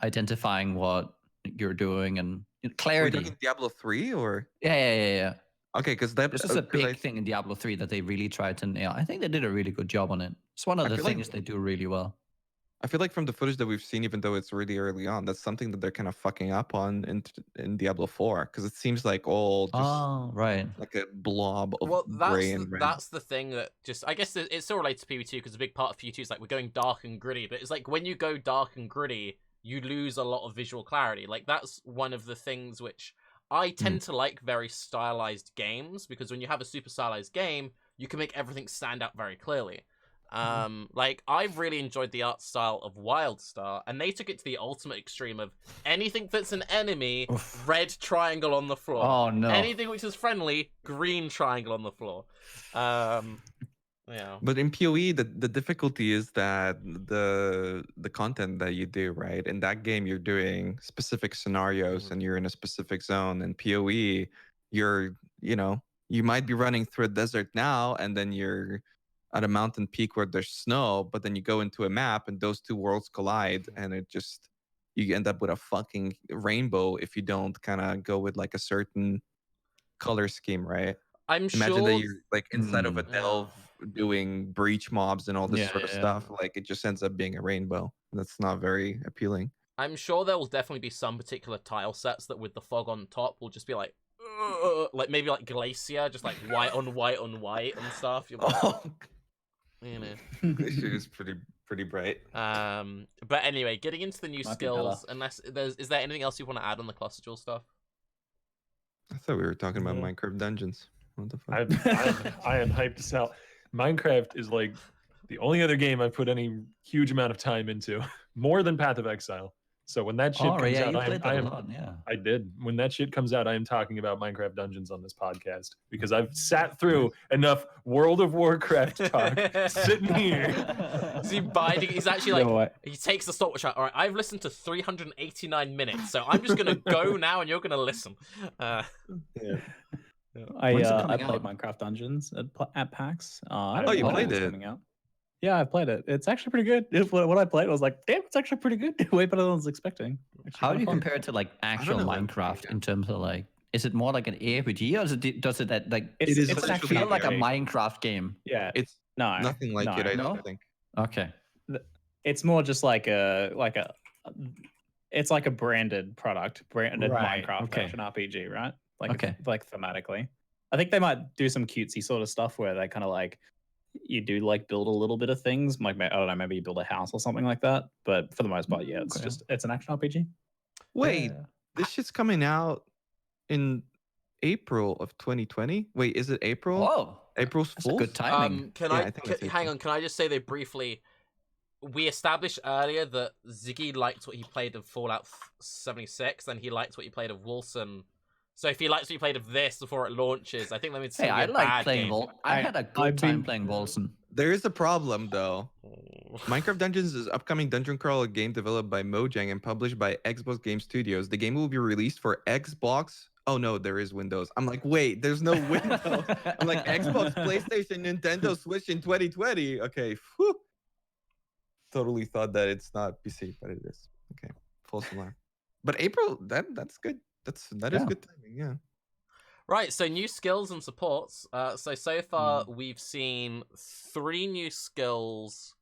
identifying what you're doing and Are we clarity. talking Diablo 3 or? Yeah. Okay, because that This is a big thing in Diablo 3 that they really tried to nail. I think they did a really good job on it. It's one of I the feel like- things they do really well. I feel like from the footage that we've seen, even though it's really early on, that's something that they're kind of fucking up on in Diablo 4, because it seems like all just Oh, right. like a blob of Well, gray and red. that's the thing that just I guess it's still related to PvE2 because a big part of PvE2 is like we're going dark and gritty, but it's like when you go dark and gritty, you lose a lot of visual clarity. Like that's one of the things which I tend to like very stylized games, because when you have a super stylized game, you can make everything stand out very clearly. Like I've really enjoyed the art style of Wildstar, and they took it to the ultimate extreme of anything that's an enemy, red triangle on the floor. Oh no. Anything which is friendly, green triangle on the floor. Yeah. But in PoE, the difficulty is that the content that you do, right? In that game, you're doing specific scenarios and you're in a specific zone. In PoE, you might be running through a desert now, and then you're at a mountain peak where there's snow, but then you go into a map and those two worlds collide, and you end up with a fucking rainbow if you don't kind of go with like a certain color scheme, right? Imagine sure that you're like inside of a delve doing breach mobs and all this Yeah, sort of yeah. stuff. Like it just ends up being a rainbow. That's not very appealing. I'm sure there will definitely be some particular tile sets that with the fog on top will just be like maybe like Glacier, just like white on white on white and stuff. You're like, you know. This shit is pretty bright. But anyway, getting into the new Might be skills, is there anything else you want to add on the cluster jewel stuff? I thought we were talking about No. Minecraft dungeons. What the fuck? I am hyped to sell. Minecraft is like the only other game I've put any huge amount of time into, more than Path of Exile. So when that shit Oh, comes yeah, out, you I played that a am lot, yeah. I did. When that shit comes out, I am talking about Minecraft Dungeons on this podcast because I've sat through enough World of Warcraft talk sitting here. He's actually like, he takes the stopwatch out. All right, I've listened to 389 minutes, so I'm just gonna go now, and you're gonna listen. I When's it I coming played out? Minecraft Dungeons at PAX. Oh, you played it? Coming out. Yeah, I played it. It's actually pretty good. What I played, I was like, damn, it's actually pretty good. Way better than I was expecting. Actually How kinda do you fun. compare it to like actual know when Minecraft to in terms of like, is it more like an ARPG or does it like It is does it essentially feel like a an Minecraft game? Yeah, It's no, nothing like it. I No? don't think. Okay. it's more just like it's like a branded product, branded Right, Minecraft okay. action RPG, right? Like Okay. like thematically. I think they might do some cutesy sort of stuff where they kind of like you do like build a little bit of things, like I don't know, maybe you build a house or something like that. But for the most part, yeah, Okay. it's an action RPG. Wait, Yeah. this shit's coming out in April of 2020. Wait, is it April? Oh, April's that's a Fool's? good timing. Can Yeah, I, I think that's hang April. on? Can I just say that briefly? We established earlier that Ziggy liked what he played of Fallout 76, and he liked what he played of Wilson. So if he likes what he played of this before it launches, I think that means Hey, I like playing Vol. I had a good I've time been- playing Volson. There is a problem though. Minecraft Dungeons is upcoming dungeon crawler game developed by Mojang and published by Xbox Game Studios. The game will be released for Xbox. Oh no, there is Windows. I'm like, wait, there's no Windows. I'm like, Xbox, PlayStation, Nintendo Switch in 2020. Okay, whew. Totally thought that it's not PC, but it is. Okay, false alarm. But April, that's good. That is Yeah. good timing. Yeah. Right, so new skills and supports. So far we've seen 3 new skills,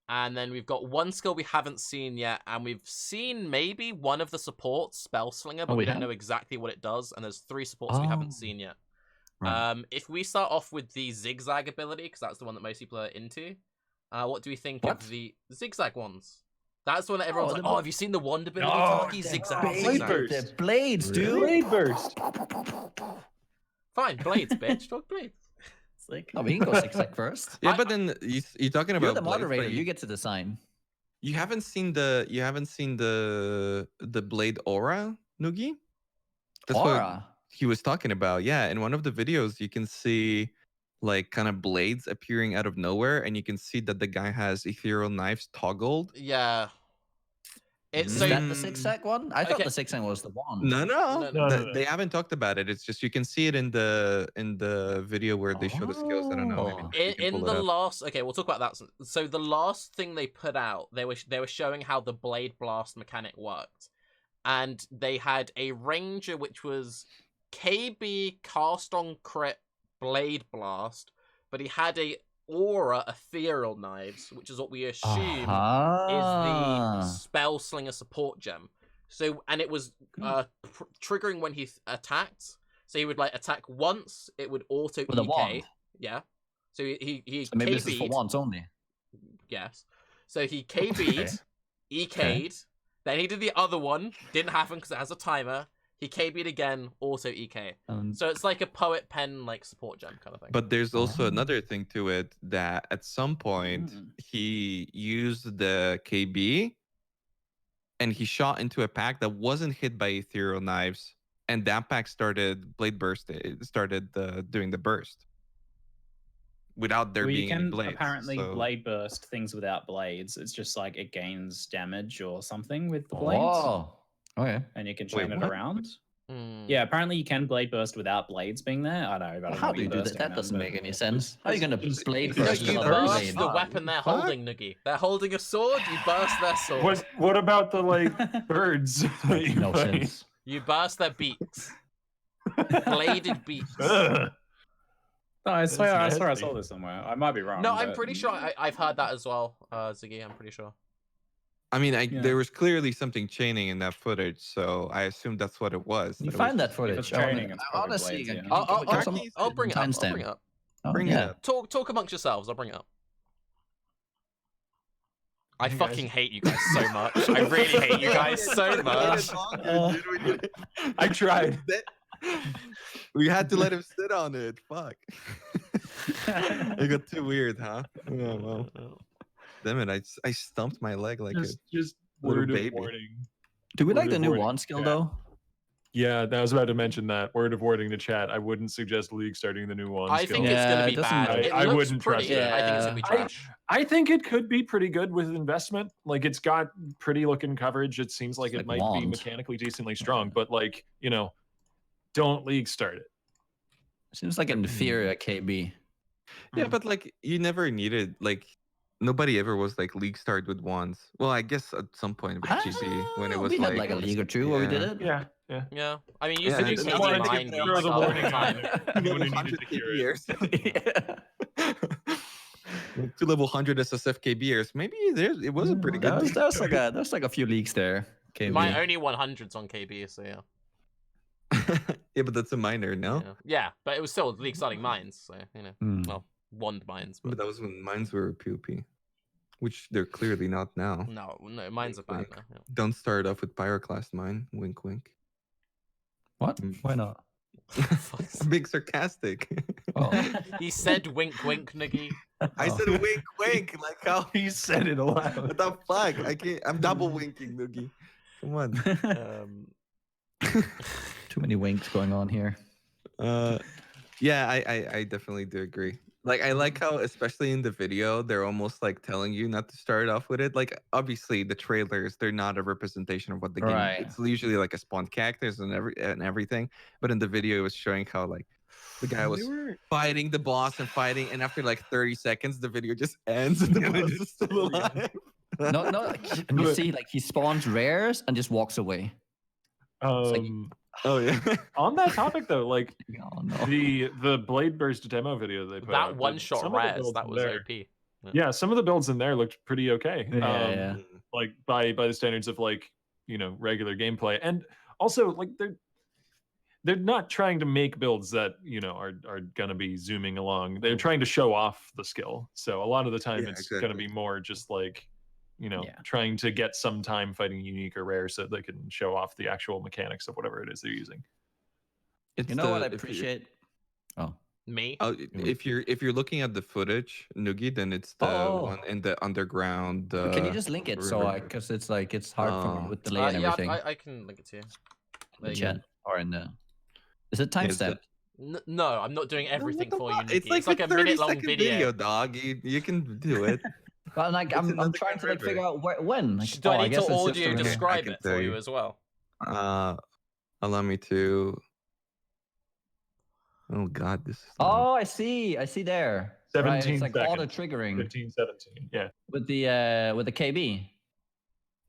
and then we've got 1 skill we haven't seen yet, and we've seen maybe one of the supports, Spell Slinger, but Oh, we we don't have? know exactly what it does. And there's 3 supports we Oh. haven't seen yet. Right. If we start off with the zigzag ability, because that's the one that most people are into, what do we think What? of the zigzag ones? That's the one that everyone's Oh, like, the- oh, have you seen the wand ability? Oh, Tarke? the Zigzag. blade Zigzag. burst. The blades, dude. Blade burst. Fine, blades, bitch. Talk blades. It's like, Oh, we can go zigzag first. Yeah, but then you're talking about You're the blades, but moderator. You get to decide. you haven't seen the blade aura, Noogie? That's what Aura. he was talking about. Yeah, in one of the videos you can see like kind of blades appearing out of nowhere, and you can see that the guy has ethereal knives toggled. Yeah. It's Is so that the zigzag one? I thought Okay. the zigzag was the one. No, No, no. they haven't talked about it. It's just you can see it in the video where they show the skills. I don't know. Maybe Oh. you can in pull the it up. last, okay, we'll talk about that. So the last thing they put out, they were showing how the blade blast mechanic worked, and they had a ranger which was KB cast on crit blade blast, but he had a aura ethereal knives, which is what we assume is the spell slinger support gem. So, and it was triggering when he attacked. So he would like attack once, it would auto With a EK. wand. Yeah. So he So maybe this is for KB'd. once only. Yes. So he KB'd, EK'd, then he did the other one, didn't happen because it has a timer. He KB'd again, auto EK. So it's like a poet pen like support gem kind of thing. But there's also Oh. another thing to it that at some point he used the KB and he shot into a pack that wasn't hit by ethereal knives, and that pack started blade burst. It started doing the burst without there well, being you any can blades. apparently so- blade burst things without blades. It's just like it gains damage or something with the blades, Oh. Okay. and you can Wait, chain it what? around. Hmm. Yeah, apparently you can blade burst without blades being there. I know. I don't know How what do you you're do that? bursting That them, doesn't but- make any sense. How are you gonna blade You burst know, You you another burst burst blade? the weapon they're What? holding, Noogie. They're holding a sword, you burst their sword. What about the like birds? that you No play? sense. You burst their beaks. Bladed beaks. Ugh. No, I swear I nasty. saw this somewhere. I might be wrong. No, I'm but- pretty sure I've heard that as well, Ziggy. I'm pretty sure. I mean, Yeah. there was clearly something chaining in that footage, so I assumed that's what it was. You that it find was that just- footage. it's training, it's I probably wanna see blades, again. yeah. Can you give us some I'll bring it up. I'll timestamp? bring it up. Oh, Bring yeah. it up. Talk amongst yourselves. I'll bring it up. I Hey, fucking guys. hate you guys so much. I really hate you guys so much. I tried. We had to let him sit on it. Fuck. It got too weird, huh? Yeah, well. Damn it! I stumped my leg like Just little word of baby. warning. Do we Word like the of new warning one to skill chat. though? Yeah, I was about to mention that. Word of warning to chat. I wouldn't suggest League starting the new one. I think it's Yeah, gonna it be doesn't- bad. It I looks wouldn't trust pretty. it. I think it's gonna be Yeah. trash. I think it could be pretty good with investment. Like it's got pretty looking coverage. It seems like It's it like might be wand. mechanically decently strong, but like, don't League start it. Seems like an inferior KB. Yeah, but like you never needed like nobody ever was like league start with wands. Well, I guess at some point with GC when it was we like had like a league or two where we did it. Yeah. Yeah, I mean, you Yeah, used to I do just KD wanted to mine get leagues the all the warning time. on anyone who needed to hear it. years. Yeah. Like 2 level 100 SSF KBers. Maybe it was a pretty good. That's like a few leagues there. KB. My only 100s on KB, so yeah. Yeah, but that's a minor, no? Yeah, but it was still league starting mines, so Hmm. well, wand mines, But but that was when mines were POP, which they're clearly not now. no, mines are bad Wink, now. Yeah. Don't start off with Pyroclast mine. Wink, wink. What? Why not? Big sarcastic. Oh. He said wink, wink, Nuggy. I said wink, wink. Like how he said it aloud. What the fuck? I can't. I'm double winking, Noogie. Come on. Too many winks going on here. Yeah, I definitely do agree. Like I like how, especially in the video, they're almost like telling you not to start off with it. Like obviously the trailers, they're not a representation of what the game. Right. It's usually like a spawned characters and everything. But in the video, it was showing how like the guy was fighting the boss and fighting, and after like 30 seconds, the video just ends and the boss is still alive. No, and you see like he spawns rares and just walks away. Oh yeah. On that topic though, like Oh, no. the Blade Burst demo video they put out, That one shot some of the Raiz, builds that in was there- OP. Yeah, some of the builds in there looked pretty okay. Yeah. Like by the standards of like regular gameplay, and also like they're not trying to make builds that are gonna be zooming along. They're trying to show off the skill. So a lot of the time Yeah, it's gonna exactly. be more just like Yeah. trying to get some time fighting unique or rare so they can show off the actual mechanics of whatever it is they're using. It's You know what I if you- appreciate? Oh. Me? if you're looking at the footage, Noogie, then it's the one in the underground. Can you just link it so river. because it's like it's hard for me with delay and yeah, everything. I can link it to you. In the There you go. chat or in the. Is it Yeah, it's timestamped? No, I'm not doing everything What the for you, fuck? Nikki. It's like a a minute-long 30-second video. dog. You can do it. Well, like It's I'm another trying to like river. figure out when. Like, Do I I need guess to it's just audio a river. describe can it tell for you you. as well? Allow me to. Oh God, this is. Oh, I see there. Right, 17 it's like auto seconds. triggering 15, 17. Yeah. with the KB.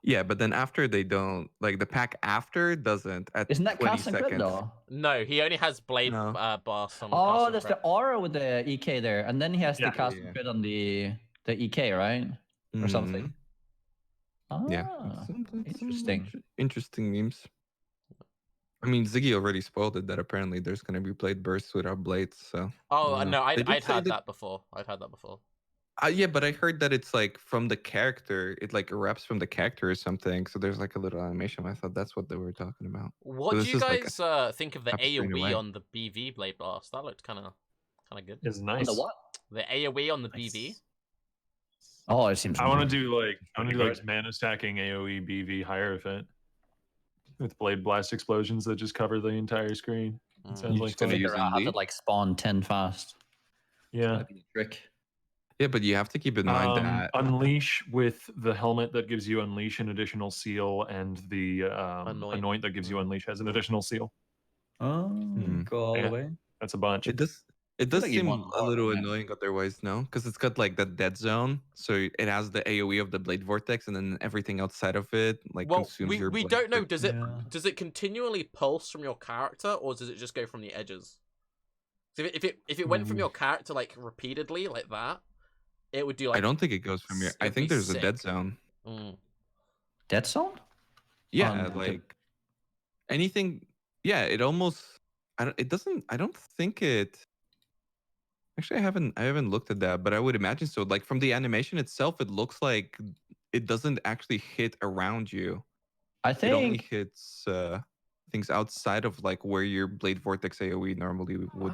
Yeah, but then after they don't like the pack after doesn't at Isn't that 20 cast and crit seconds. though? No, he only has blade No. blast on. Oh, Castle there's Crit. the aura with the EK there, and then he has Yeah. the cast Yeah. and crit on the EK, right? Or something. Mhm. Yeah. Ah, Some interesting. Interesting memes. I mean, Ziggy already spoiled it that apparently there's gonna be blade bursts without blades. So. Oh I don't no, know. They I'd did say had that- that before. I'd had that before. Yeah, but I heard that it's like from the character. It like erupts from the character or something. So there's like a little animation. I thought that's what they were talking about. What So do this you is like guys think of the upstream AoE away. on the BV blade blast? That looked kind of good. Is On nice. the what? The AoE on the BV. Oh, it seems. I want to do like mana stacking AoE BV Hierophant with blade blast explosions that just cover the entire screen. It sounds You like just gonna fun. use figure out how to League? like spawn 10 fast. Yeah. That'd be the trick. Yeah, but you have to keep in mind that Unleash with the helmet that gives you Unleash an additional seal, and the Anoint. Anoint that gives you Unleash has an additional seal. Oh, go all Yeah. the way. That's a bunch. it does like you seem want a more little than that. annoying otherwise, no? Because it's got like that dead zone, so it has the AoE of the blade vortex, and then everything outside of it like Well, consumes your. we blade don't know. vortex. Does it continually pulse from your character, or does it just go from the edges? So if it went from your character like repeatedly like that, it would do like. I don't think it goes from your. I it'd think be there's a dead sick. zone. Dead zone? Yeah, the- like anything. Yeah, it almost. It doesn't. I don't think it. Actually, I haven't looked at that, but I would imagine so. Like from the animation itself, it looks like it doesn't actually hit around you. I It only think hits. I things outside of like where your Blade Vortex AoE normally would.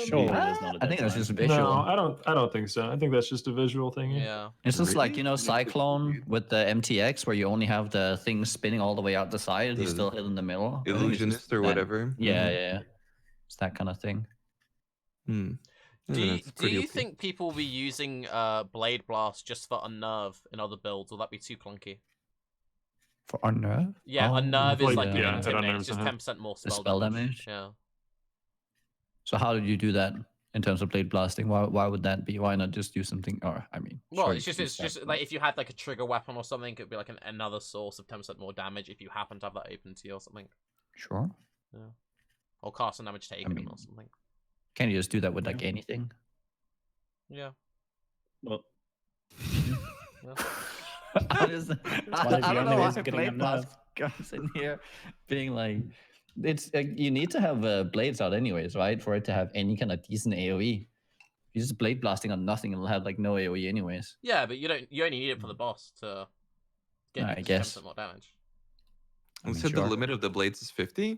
Surely be. there's not a I think that's dead just zone. visual. No, I don't think so. I think that's just a visual thing. Yeah. It's just like, Really? you know, Makes it so Cyclone weird. with the MTX where you only have the thing spinning all the way out the side. You The still hit in the middle. I think it's Illusionist just or that- whatever. Yeah, Mhm. yeah. It's that kind of thing. Hmm. Do you, That's do pretty you OP. think people will be using Blade Blast just for Unnerve in other builds? Will that be too clunky? For Unnerve? Yeah, Oh, Unnerve is like yeah, it Intimidate. unnerves It's just them. 10% more The spell, spell damage. damage? Yeah. So how did you do that in terms of blade blasting? Why would that be? Why not just do something? Or I mean, Well, sure, it's you just could it's use just that, like but- if you had like a trigger weapon or something, it could be like another source of 10% more damage if you happen to have that open to you or something. Sure. Or cast and damage taken mean- or something. Can you just do that with like Yeah. anything? Yeah. Well, I, just, one of the I don't only know why ways of getting blade blast comes in here, being like, it's you need to have blades out anyways, right? For it to have any kind of decent AOE. You're just blade blasting on nothing, it'll have like no AOE anyways. Yeah, but you only need it for the boss to get I just guess. 10% more damage. I You mean, said the sure. limit of the blades is 50?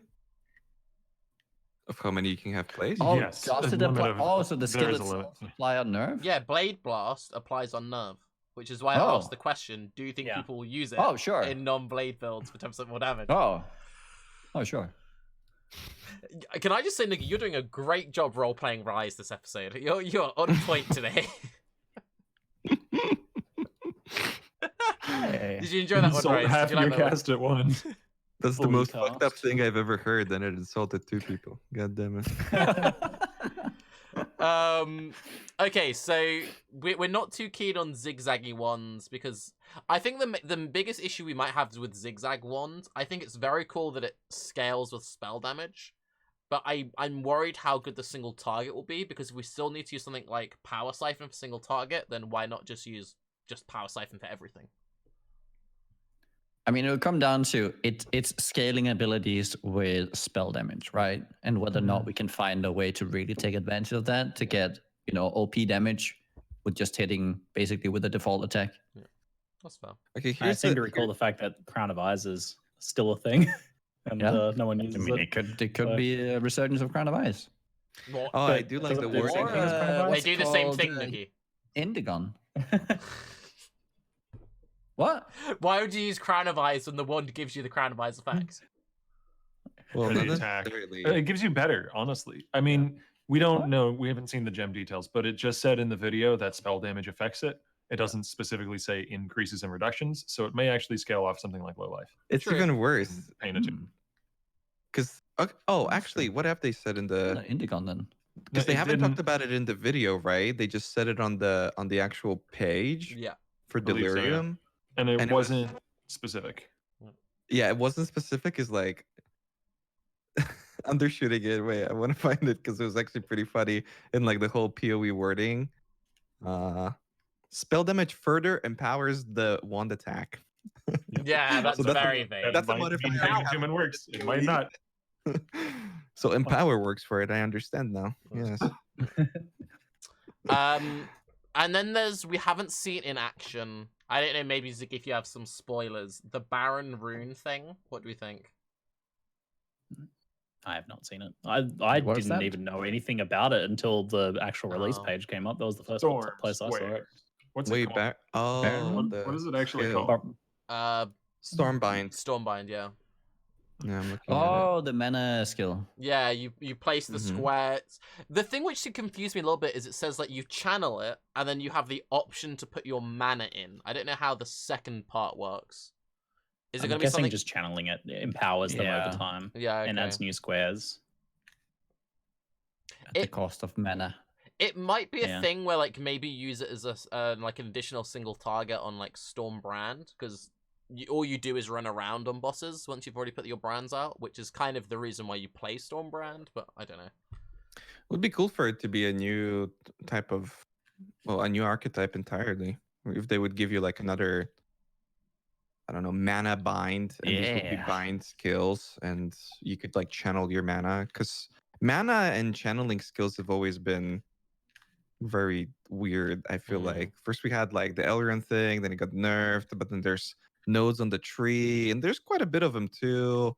Of how many you can have placed? Oh, Yes, does a it limit apply? of- Oh, so the there skill is a limit. itself apply on nerve? Yeah, Blade Blast applies on Nerve, which is why I Oh. asked the question, do you think Yeah. people will use it Oh, sure. in non-blade builds for 10% more damage? Oh, sure. Can I just say, Nick, you're doing a great job role-playing Raiz this episode. You're on point today. Hey. Did you enjoy that one, Insult Raiz? half Did you your like that one? cast at once. That's the fully most fucked up cast. thing I've ever heard, and it insulted 2 people. God damn it. Okay, so we're not too keen on zigzaggy wands because I think the biggest issue we might have with zigzag wands, I think it's very cool that it scales with spell damage, but I'm worried how good the single target will be, because if we still need to use something like Power Siphon for single target, then why not just use Power Siphon for everything? I mean, it'll come down to its scaling abilities with spell damage, right? And whether or not we can find a way to really take advantage of that to get, you know, OP damage with just hitting basically with the default attack. That's fair. Okay, I here's seem to the, recall the fact that Crown of Eyes is still a thing, and Yeah. no one I uses mean, it. it could so- be a resurgence of Crown of Ice. What? Oh, I But do like does the it do the wording. same thing as Crown of They Eyes? do the same called, thing, Nikki. Indigon. What? Why would you use Crown of Eyes when the wand gives you the Crown of Eyes effects? Well, For not the attack. necessarily. It gives you better, honestly. I mean, we don't know. We haven't seen the gem details, but it just said in the video that spell damage affects it. It doesn't specifically say increases and reductions, so it may actually scale off something like low life. It's True. even worse. Paying attention. Because, actually, what have they said in the... Indigon then. Because they It haven't talked didn't- about it in the video, right? They just said it on the actual page Yeah. for Believe so, yeah. Delirium. And it And it was- wasn't specific. Yeah, it wasn't specific. Is like undershooting it. Wait, I want to find it because it was actually pretty funny in like the whole PoE wording. Spell damage further empowers the wand attack. Yeah, that's So that's a- very vague. That's a might modifier. mean we paying have human for works. the It might PoE. not. So empower works for it. I understand now. Yes. And then we haven't seen in action. I don't know, maybe Ziggy, if you have some spoilers, the Baron rune thing. What do we think? I have not seen it. I What is didn't that? even know anything about it until the actual release Oh. page came up. That was the first Storm place I saw it. Square. What's Way it called? back. Oh, Baron? the What is it actually skill. called? Stormbind. Stormbind, yeah. Yeah, I'm looking at it. Oh, the mana skill. Yeah, you place the Mhm. squares. The thing which confused me a little bit is it says like you channel it, and then you have the option to put your mana in. I don't know how the second part works. Is it I'm going to be guessing something? just channeling it empowers them Yeah. over time Yeah, and okay. adds new squares. At the It- cost of mana. It might be a Yeah. thing where like maybe use it as a like an additional single target on like Stormbrand, because all you do is run around on bosses once you've already put your brands out, which is kind of the reason why you play Stormbrand. But I don't know. It would be cool for it to be a new type of, well, a new archetype entirely. If they would give you like another, I don't know, mana bind, and these would be Yeah. bind skills, and you could like channel your mana. Because mana and channeling skills have always been very weird. I feel Mm. like first we had like the Elrond thing, then it got nerfed, but then there's nodes on the tree, and there's quite a bit of them too.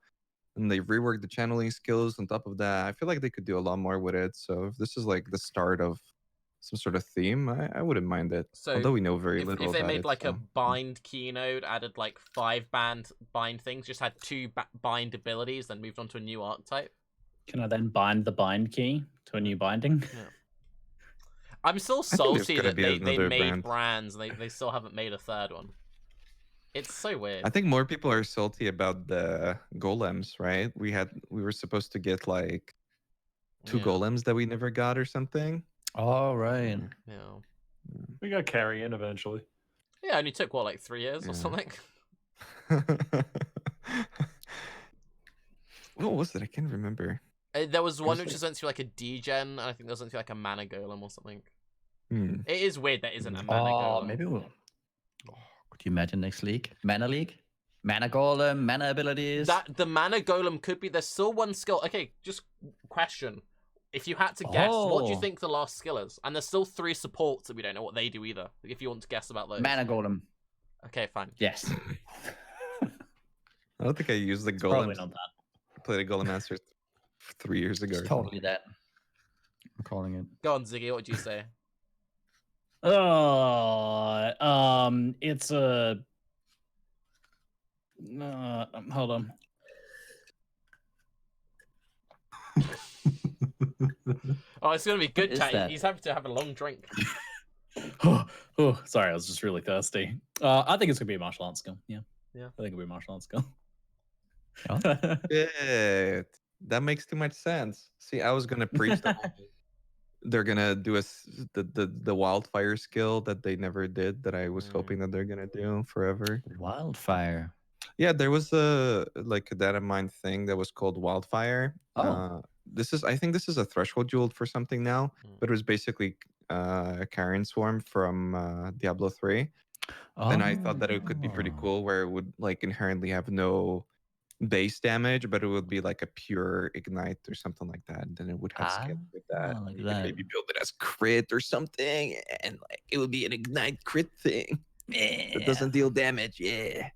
and they reworked the channeling skills on top of that. I feel like they could do a lot more with it. So if this is like the start of some sort of theme, I wouldn't mind it. So although we know very little if they about made it, like a so. bind keynode, added like 5 bind things, just had 2 bind abilities, then moved on to a new archetype. Can I then bind the bind key to a new binding? Yeah. I'm still I think there's salty gotta that be they another made brand. brands and they still haven't made a third one. It's so weird. I think more people are salty about the golems, right? We were supposed to get like 2 Yeah. golems that we never got or something. All right. Yeah. We got carrying eventually. Yeah, only took what, like 3 years or Yeah. something? What was it? I can't remember. There was one was which like- was went through like a degen, and I think there was went through like a mana golem or something. Hmm. It is weird that isn't a mana Oh, golem. maybe we'll. Oh, could you imagine next league? Mana League? Mana Golem, mana abilities. That the mana golem could be. There's still one skill. Okay, just question. If you had to guess, what do you Oh. think the last skill is? And there's still 3 supports that we don't know what they do either. If you want to guess about those. Mana Golem. Okay, fine. Yes. I don't think I used the Probably golem. not that. I played a golem master 3 years ago. It's or something. totally that. I'm calling it. Go on, Ziggy. What do you say? It's a. Hold on. Oh, it's gonna be good, is chat. that? He's happy to have a long drink. Oh, sorry, I was just really thirsty. I think it's gonna be a martial arts skill. Yeah. Yeah. I think it'll be a martial arts skill. Shit. That makes too much sense. See, I was gonna preach the whole they're gonna do the wildfire skill that they never did, that I was hoping that they're gonna do forever. Wildfire. Yeah, there was a data mine thing that was called wildfire. Oh. I think this is a threshold jewel for something now, Mm. but it was basically a carrion swarm from Diablo 3. And I thought that it could be pretty Oh. cool, where it would like inherently have no base damage, but it would be like a pure ignite or something like that. And then it would have skill with that. like You could that. maybe build it as crit or something, and like it would be an ignite crit thing. It doesn't deal damage, yeah.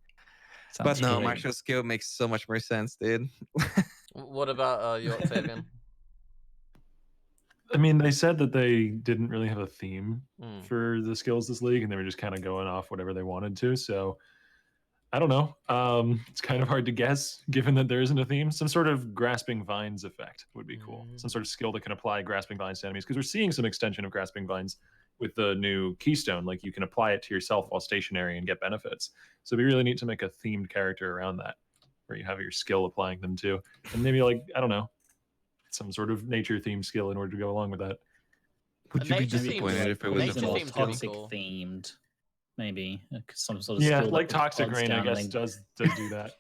Sounds But no, great. martial skill makes so much more sense, dude. What about you, Octavian? I mean, they said that they didn't really have a theme Mm. for the skills this league, and they were just kind of going off whatever they wanted to. So I don't know. It's kind of hard to guess, given that there isn't a theme. Some sort of grasping vines effect would be cool. Some sort of skill that can apply grasping vines to enemies, because we're seeing some extension of grasping vines with the new keystone. Like, you can apply it to yourself while stationary and get benefits. So we really need to make a themed character around that, where you have your skill applying them to, and maybe, like, I don't know, some sort of nature themed skill in order to go along with that. Would you be nature theme's disappointed like- if it was nature a theme's mold pretty toxic cool. themed, maybe some sort of Yeah, skill that like was toxic odds rain, I guess, scaling. does do that.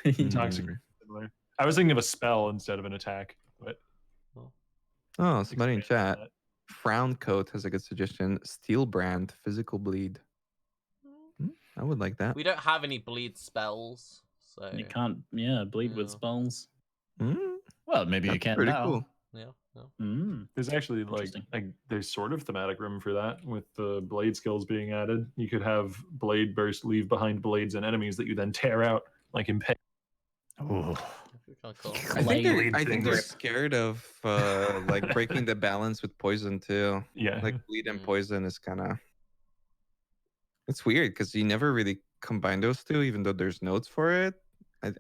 Mm. Toxic rain is similar. I was thinking of a spell instead of an attack, but Oh, somebody in expand on chat. that. Frown Coat has a good suggestion. Steel Brand, physical bleed. I would like that. We don't have any bleed spells, so You can't, bleed with Yeah. spells. Well, maybe you That's can pretty now. cool. yeah. There's actually Interesting. there's sort of thematic room for that with the blade skills being added. You could have blade burst leave behind blades and enemies that you then tear out, like in Pay. Ooh. Kinda cool. I think Blade I think they're things. scared of like breaking the balance with poison too. Yeah, Like bleed and Mm. poison is kind of, it's weird because you never really combine those two, even though there's nodes for it.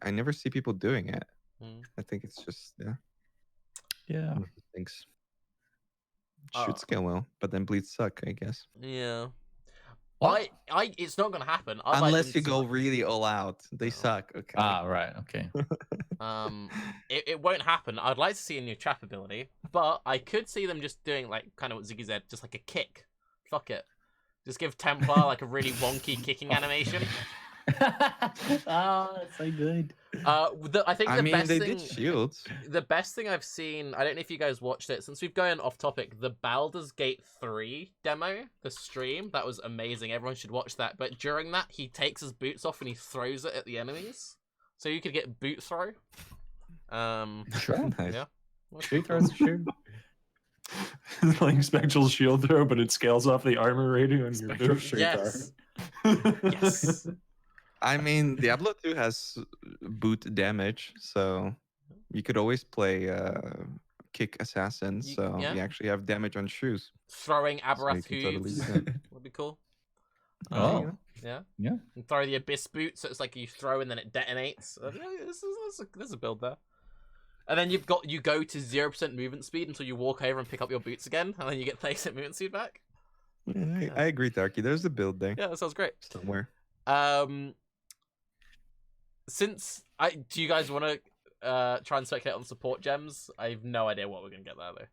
I never see people doing it. Mm. I think it's just Yeah. things Oh. should scale well, but then bleeds suck, I guess. Yeah. What? It's not gonna happen. I'd like Unless them you to go suck. really all out, they No. suck. Okay. Ah, right. Okay. It won't happen. I'd like to see a new trap ability, but I could see them just doing like kind of what Ziggy said, just like a kick. Fuck it. Just give Templar like a really wonky kicking animation. Oh, that's so good. I think I the mean, best they thing, did shields. the best thing I've seen, I don't know if you guys watched it, since we've gone off topic, the Baldur's Gate 3 demo, the stream, that was amazing. Everyone should watch that. But during that, he takes his boots off and he throws it at the enemies. So you could get boot throw. Sure. Nice. Yeah. Shoot throws a shoot. like Spectral Shield Throw, but it scales off the armor rating on your Spectral boot. Shield Yes. Yes. I mean, Diablo 2 has boot damage, so you could always play kick assassin, so yeah. you actually have damage on shoes. Throwing So you Aberrath can totally hooves do that. would be cool. Oh. Yeah. Yeah. And throw the abyss boot, so it's like you throw and then it detonates. There's a build there. And then you go to 0% movement speed until you walk over and pick up your boots again, and then you get 30% movement speed back. Yeah, I agree, Tarke. There's a build there Yeah, that sounds great. somewhere. Do you guys want to try and speculate on support gems? I have no idea what we're gonna get there though.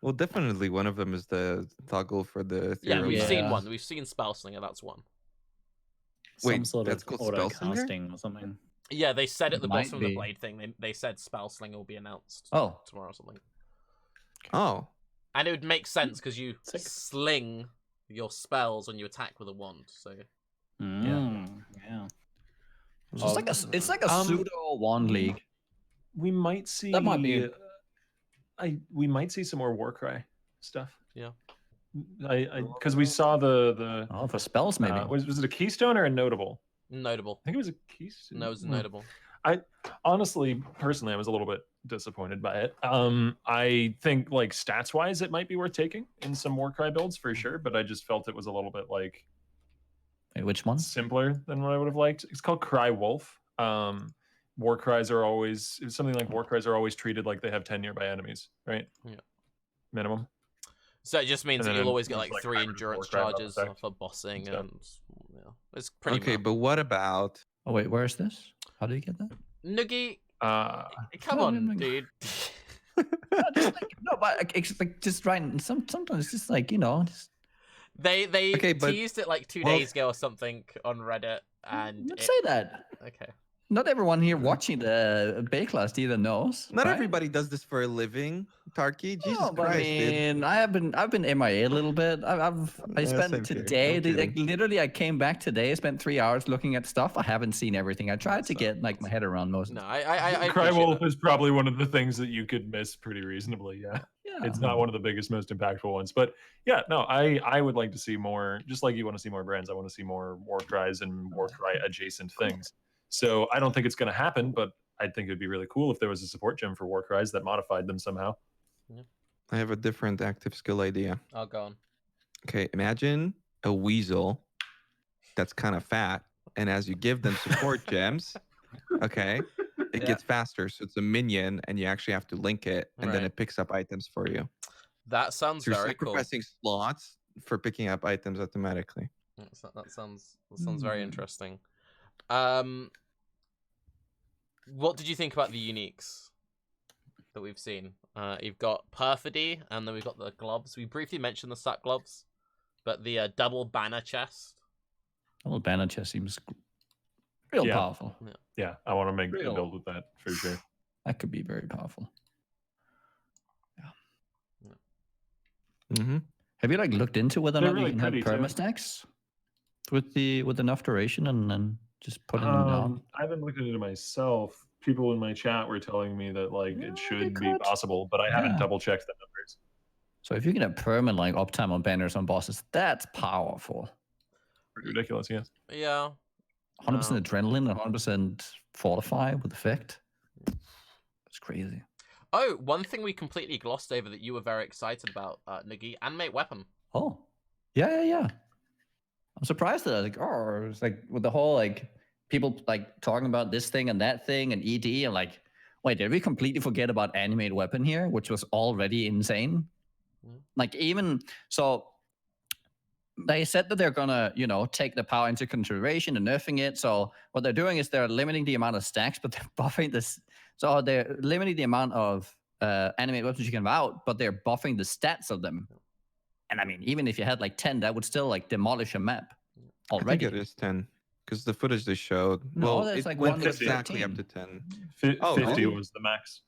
Well, definitely one of them is the toggle for the Yeah, ethereal. we've Yeah. seen one. We've seen Spellslinger. That's one. Some Wait, sort that's of called auto Spellslinger? casting or something. Yeah, they said at the Might bottom of the be. blade thing. They said Spellslinger will be announced Oh. tomorrow or something. Oh, And it would make sense because you Sick. sling your spells when you attack with a wand. So Yeah. So it's like a pseudo wand league. We might see. That might be we might see some more Warcry stuff. Yeah. Because we saw the Oh, for spells maybe. was it a keystone or a notable? notable. I think it was a keystone. No, it's notable. Honestly, personally, I was a little bit disappointed by it. I think like stats wise, it might be worth taking in some Warcry builds for sure, but I just felt it was a little bit like Wait, which one? simpler than what I would have liked. It's called Cry Wolf. Warcries are always something like Warcries are always treated like they have 10 nearby enemies, right? Yeah. Minimum. So it just means And that then you'll always get there's, like like, 3 hybrid endurance Warcry charges effect for bossing, and and yeah, it's pretty. okay, mad. but what about? Oh wait, where is this? How do you get that? Noogie, come No, on, no, no. dude. No, but it's like just right. Sometimes it's just like just They Okay, but- teased it like 2 well- days ago or something on Reddit, and let's say that. okay. Not everyone here watching the Baeclast either knows. Not right? everybody does this for a living, Tarke. Jesus No, but Christ, I dude. mean, I've been MIA a little bit. I Yeah, spent same here. today. I'm Like kidding. literally, I came back today. I spent 3 hours looking at stuff. I haven't seen everything. I tried to So- get like my head around most. No, of I Cry appreciate Wolf that. is probably one of the things that you could miss pretty reasonably. Yeah. Yeah. It's not one of the biggest, most impactful ones, but yeah, no, I would like to see more. Just like you want to see more brands, I want to see more Warcries and Warcry adjacent things. So I don't think it's going to happen, but I think it'd be really cool if there was a support gem for Warcries that modified them somehow. I have a different active skill idea. I'll go on. Okay, imagine a weasel that's kind of fat, and as you give them support gems, okay, it Yeah. gets faster. So it's a minion, and you actually have to link it, and then Right. it picks up items for you. That sounds So you're very cool. sacrificing slots for picking up items automatically. That sounds very Hmm. interesting. What did you think about the uniques that we've seen? You've got Perfidy, and then we've got the gloves. We briefly mentioned the sack gloves, but the double banner chest. Well, banner chest seems real Yeah. powerful. Yeah, I want to make a Real. build with that for sure. That could be very powerful. Mm-hmm. Have you like looked into whether or They're not really you can have pretty, too. perma stacks with enough duration and just putting them down? I haven't looked into it myself. People in my chat were telling me that like Yeah, it you should be could. possible, but I haven't Yeah. double checked the numbers. So if you can have perma like uptime on banners on bosses, that's powerful. Pretty ridiculous, yes. Yeah. 100% adrenaline and 100% fortify with effect. That's crazy. Oh, one thing we completely glossed over that you were very excited about, Noogie, animate weapon. Oh, yeah. I'm surprised that it's like with the whole like people like talking about this thing and that thing and ED and like, wait, did we completely forget about animate weapon here, which was already insane? Mm. Like even so, they said that they're gonna take the power into consideration and nerfing it. So what they're doing is they're limiting the amount of stacks, but they're buffing this. So they're limiting the amount of animate weapons you can have out, but they're buffing the stats of them. And I mean, even if you had like 10, that would still like demolish a map I think already. it is 10 because the footage they showed. No, well, there's it like went 1 to exactly up 13. to 10. 50 Oh, really? was the max.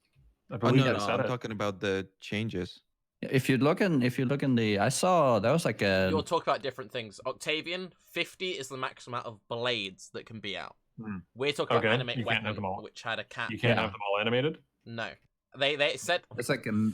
I Oh believe no, they no, said I'm it. talking about the changes. If you look in the, I saw there was like a. You'll talk about different things. Octavian, 50 is the max amount of blades that can be out. Hmm. We're talking Okay, about animate you can't have weapon, them all. which had a cap. You can't Yeah. have them all animated. No, they said It's like a.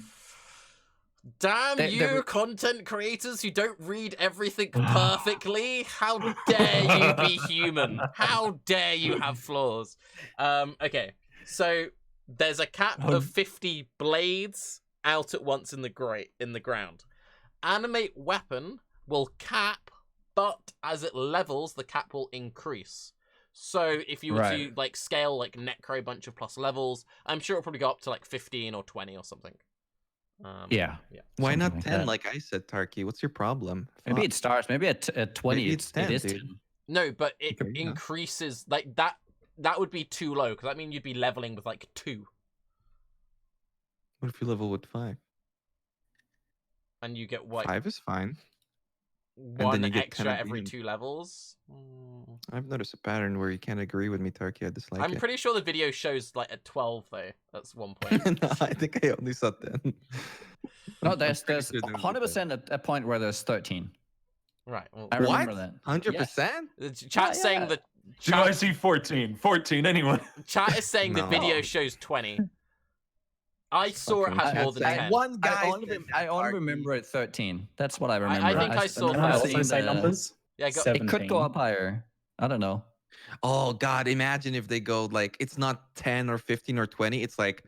Damn you, content creators who don't read everything perfectly. How dare you be human? How dare you have flaws? Okay, so there's a cap of 50 blades out at once in the ground. Animate weapon will cap, but as it levels, the cap will increase. So if you were to like scale like Necro bunch of plus levels, I'm sure it'll probably go up to like 15 or 20 or something. Yeah. Why not 10 like I said, Tarke? What's your problem? Maybe it starts. Maybe at 20 Maybe it's 10, it is dude. 10. No, but it increases like that. That would be too low because that means you'd be leveling with like 2. What if you level with 5? And you get what? 5 is fine. One then you get extra 10 at the every end. 2 levels. I've noticed a pattern where you can't agree with me, Tarke. I dislike it. I'm pretty sure the video shows like at 12 though. That's one point. No, I think I only saw 10. No, there's sure there was a 100% a point where there's 13. Right. Well, I remember that. 100%? the chat's saying the Do I see 14? 14, anyone? chat is saying the video shows 20. I saw it has more than 10. One guy. I only remember it 13. That's what I remember. I think I saw Can I that. also say numbers? Yeah, go, 17. It could go up higher. I don't know. Oh God! Imagine if they go like it's not 10 or 15 or 20. It's like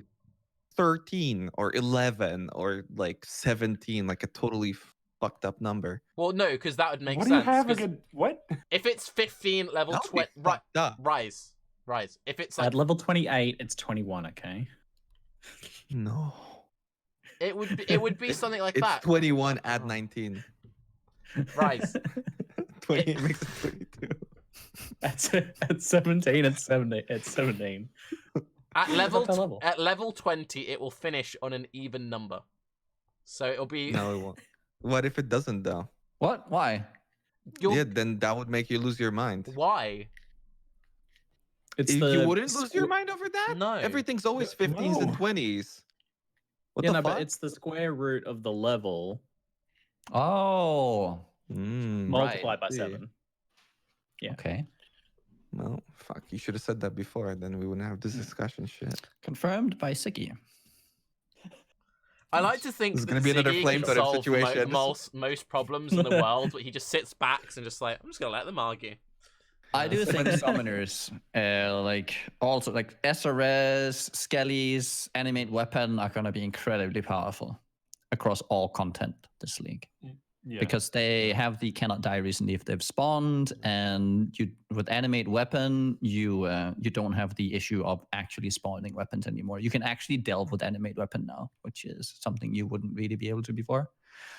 13 or 11 or like 17, like a totally fucked up number. well, no, because that would make What do you sense. have 'cause again? What? if it's 15 level That would be 20, right? fucked up. Rise. If it's like At level 28, it's 21. Okay. No. it would be something like It's that. 21 at 19. Rise. 20 makes it 22. At 17, it's 17. It's 17. At What's that level? at level 20, it will finish on an even number. So it'll be No, it won't. What if it doesn't though? What? Why? you'll- Yeah, then that would make you lose your mind. why? It's You wouldn't lose your mind over that? No. Everything's always 15s and No. 20s. What Yeah, the no, fuck? but it's the square root of the level Oh. multiplied by see. 7. Yeah. Okay. Well, fuck. You should have said that before. Then we wouldn't have this discussion shit. Confirmed by Ziggy. I like to think This is that gonna be another Ziggy flame can totem solve situation. most problems in the world, but he just sits back and just like, I'm just gonna let them argue. I do think summoners, like also like SRS, Skellies, animate weapon are gonna be incredibly powerful across all content this league. Yeah. Because they have the cannot die recently if they've spawned, and you with animate weapon you don't have the issue of actually spawning weapons anymore. You can actually delve with animate weapon now, which is something you wouldn't really be able to before.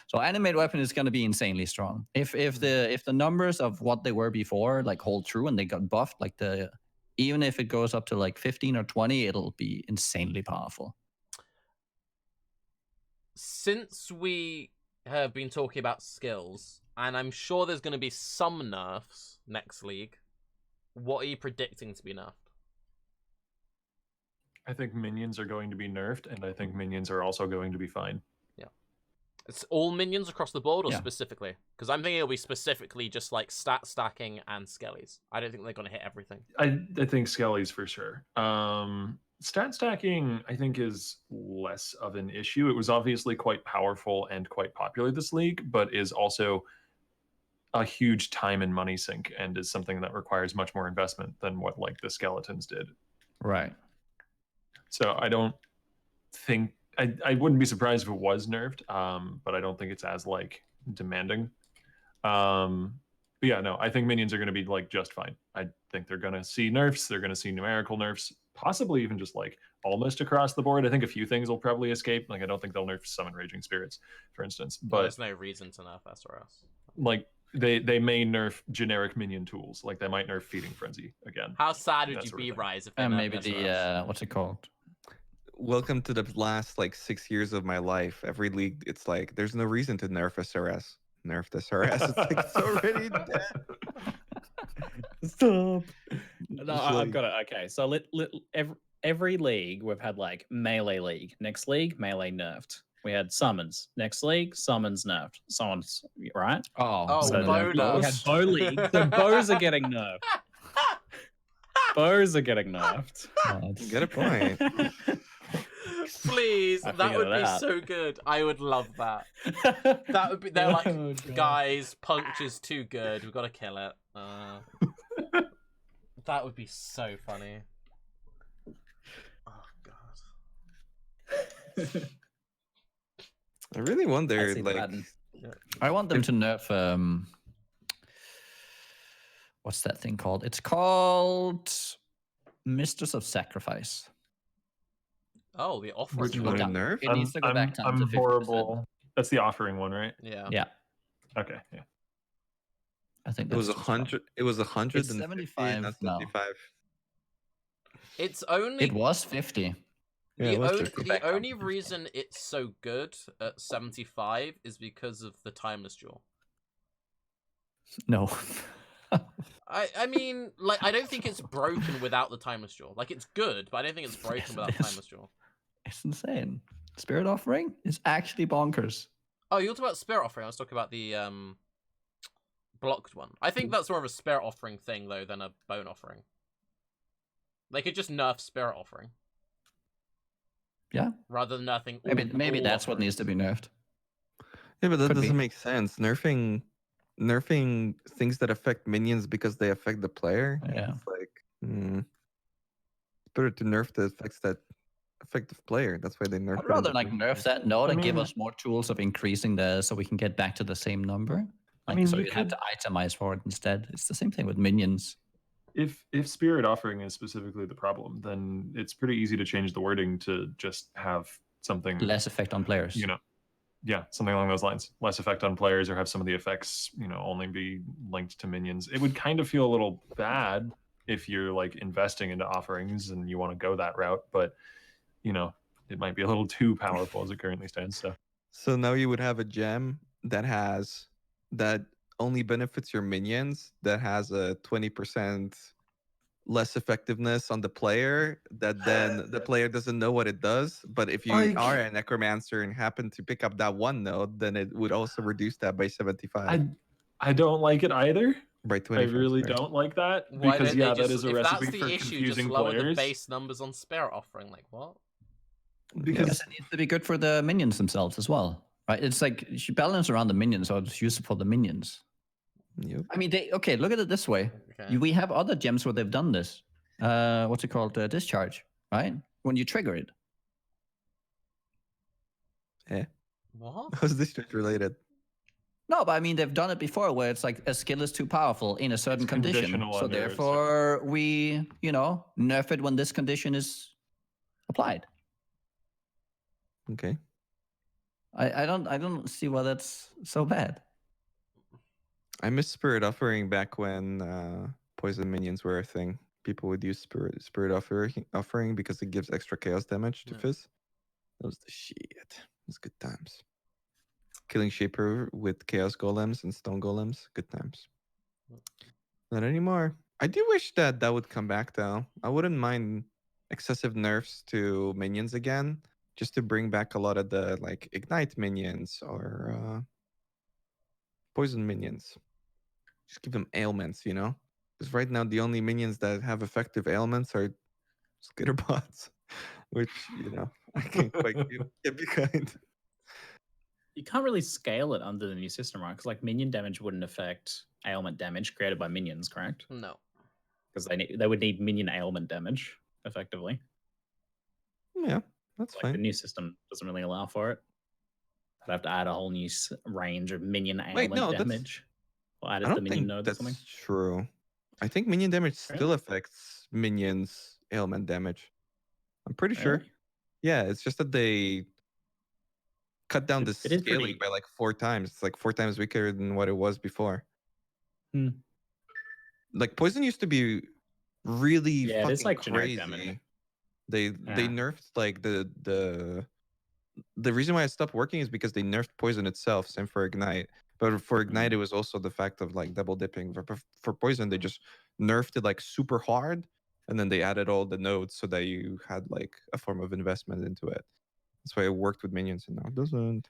So animate weapon is going to be insanely strong. If the numbers of what they were before like hold true and they got buffed, like even if it goes up to like 15 or 20, it'll be insanely powerful. Since we have been talking about skills, and I'm sure there's going to be some nerfs next league, what are you predicting to be nerfed? I think minions are going to be nerfed, and I think minions are also going to be fine. It's all minions across the board, or Yeah. specifically? Because I'm thinking it'll be specifically just like stat stacking and skellies. I don't think they're going to hit everything. I think Skellies for sure. Stat stacking, I think, is less of an issue. It was obviously quite powerful and quite popular this league, but is also a huge time and money sink, and is something that requires much more investment than what like the skeletons did. Right. So I don't think I wouldn't be surprised if it was nerfed, but I don't think it's as like demanding. But yeah, no, I think minions are going to be like just fine. I think they're going to see nerfs. They're going to see numerical nerfs, possibly even just like almost across the board. I think a few things will probably escape. Like I don't think they'll nerf summon raging spirits, for instance. But But there's no reason to nerf SRS. like they may nerf generic minion tools. Like they might nerf feeding frenzy again. How sad would That you sort of be, thing. Raiz, if they And nerfed maybe SRS? the what's it called? Welcome to the last like 6 years of my life. Every league, it's like there's no reason to nerf SRS. Nerf SRS. It's like it's already dead. Stop. No, Just I've like- got it. Okay, so every league we've had like melee league. Next league, melee nerfed. We had summons. Next league, summons nerfed. Summons, right? Oh, Oh, So bow we had nerfs. bow league. So bows are getting nerfed. Bows are getting nerfed. oh, it's- Get a point. Please, I that would figured it be out. so good. I would love that. That would be. They're like, Oh, God. guys, Puncture's too good. We've got to kill it. That would be so funny. Oh god. I really wonder, see like, that. I want them to nerf. What's that thing called? It's called Mistress of Sacrifice. Oh, the offering. Which It one? got- Nerf? It needs to go back down to I'm 50%. horrible. That's the offering one, right? Yeah. Yeah, Okay, yeah. I think it was that's just fine. 100. It was 150, 75 not now. 75. It's only It was 50. Yeah, it was 50. the only reason it's so good at 75 is because of the timeless jewel. No. I mean, like, I don't think it's broken without the timeless jewel. Like, it's good, but I don't think it's broken Yes, it without the is. timeless jewel. It's insane. Spirit Offering is actually bonkers. Oh, you're talking about spirit offering. I was talking about the blocked one. I think that's more of a spirit offering thing though than a bone offering. They could just nerf spirit offering. Yeah. Rather than nerfing. Maybe all that's what offerings. needs to be nerfed. Yeah, but that Could be. doesn't make sense. Nerfing things that affect minions because they affect the player. Yeah. It's like, it's better to nerf the effects that affect the player. That's why they nerf. I'd it in rather the like first nerf place. that node and give mean- us more tools of increasing so we can get back to the same number. I Like, mean, so you you have could- to itemize for it instead. It's the same thing with minions. If spirit offering is specifically the problem, then it's pretty easy to change the wording to just have something Less effect on players. you know, yeah, something along those lines. Less effect on players, or have some of the effects, only be linked to minions. It would kind of feel a little bad if you're like investing into offerings and you want to go that route, but it might be a little too powerful as it currently stands. So now you would have a gem that only benefits your minions, that has a 20% less effectiveness on the player, that then the player doesn't know what it does. But if you are a necromancer and happen to pick up that one node, then it would also reduce that by 75. I don't like it either. By I 25. really sorry. don't like that Why because don't they that just, is a if recipe that's the for issue, just confusing lower the players. base numbers on spirit offering. Like what? Because Because it needs to be good for the minions themselves as well. Right? It's like you should balance around the minions, so it's useful for the minions. Yep. I mean, look at it this way. Okay. We have other gems where they've done this. What's it called? Discharge, right? When you trigger it. What? How's this just related? No, but I mean, they've done it before where it's like a skill is too powerful in a certain It's condition. conditional So under a therefore, we, nerf it when this condition is applied. Okay. I don't see why that's so bad. I miss Spirit Offering back when poison minions were a thing. People would use Spirit Offering because it gives extra chaos damage to Yeah. Fizz. That was the shit. It was good times. Killing Shaper with Chaos Golems and Stone Golems, good times. Not anymore. I do wish that would come back though. I wouldn't mind excessive nerfs to minions again, just to bring back a lot of the like Ignite minions or poison minions. Just give them ailments, because right now the only minions that have effective ailments are skitterbots, which I can't quite get behind. You can't really scale it under the new system, right? Because like minion damage wouldn't affect ailment damage created by minions, correct? No. Because they would need minion ailment damage effectively. Yeah, that's Like the fine. new system doesn't really allow for it. I'd have to add a whole new range of minion ailment no, that's- damage, or add it I to the don't minion think node or that's something. true. I think minion damage Really? still affects minions ailment damage. I'm pretty sure. Really? Yeah, it's just that they cut down the It is scaling pretty- by like 4 times. It's like 4 times weaker than what it was before. Hmm. Like poison used to be really Yeah, it fucking is like generic crazy. damage. They Yeah. nerfed like the reason why it stopped working is because they nerfed poison itself. Same for ignite, but for ignite it was also the fact of like double dipping. For poison they just nerfed it like super hard, and then they added all the nodes so that you had like a form of investment into it. That's why it worked with minions, and now it doesn't.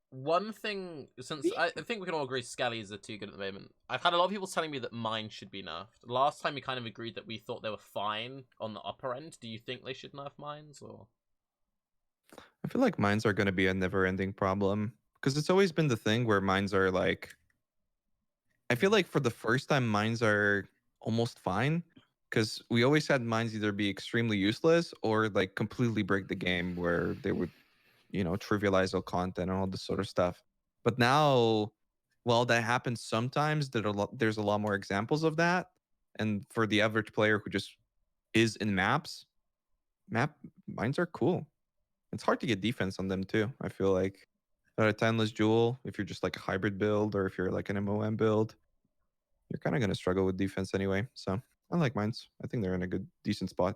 One thing, since I think we can all agree Skellies are too good at the moment. I've had a lot of people telling me that mine should be nerfed. Last time we kind of agreed that we thought they were fine on the upper end. Do you think they should nerf mines or? I feel like mines are going to be a never-ending problem because it's always been the thing where mines are like. I feel like for the first time, mines are almost fine because we always had mines either be extremely useless or like completely break the game where they would, trivialize all content and all this sort of stuff. But now, while that happens sometimes, there's a lot more examples of that. And for the average player who just is in mines are cool. It's hard to get defense on them too. I feel like a timeless jewel, if you're just like a hybrid build or if you're like an MOM build, you're kind of going to struggle with defense anyway. So I like mines. I think they're in a decent spot.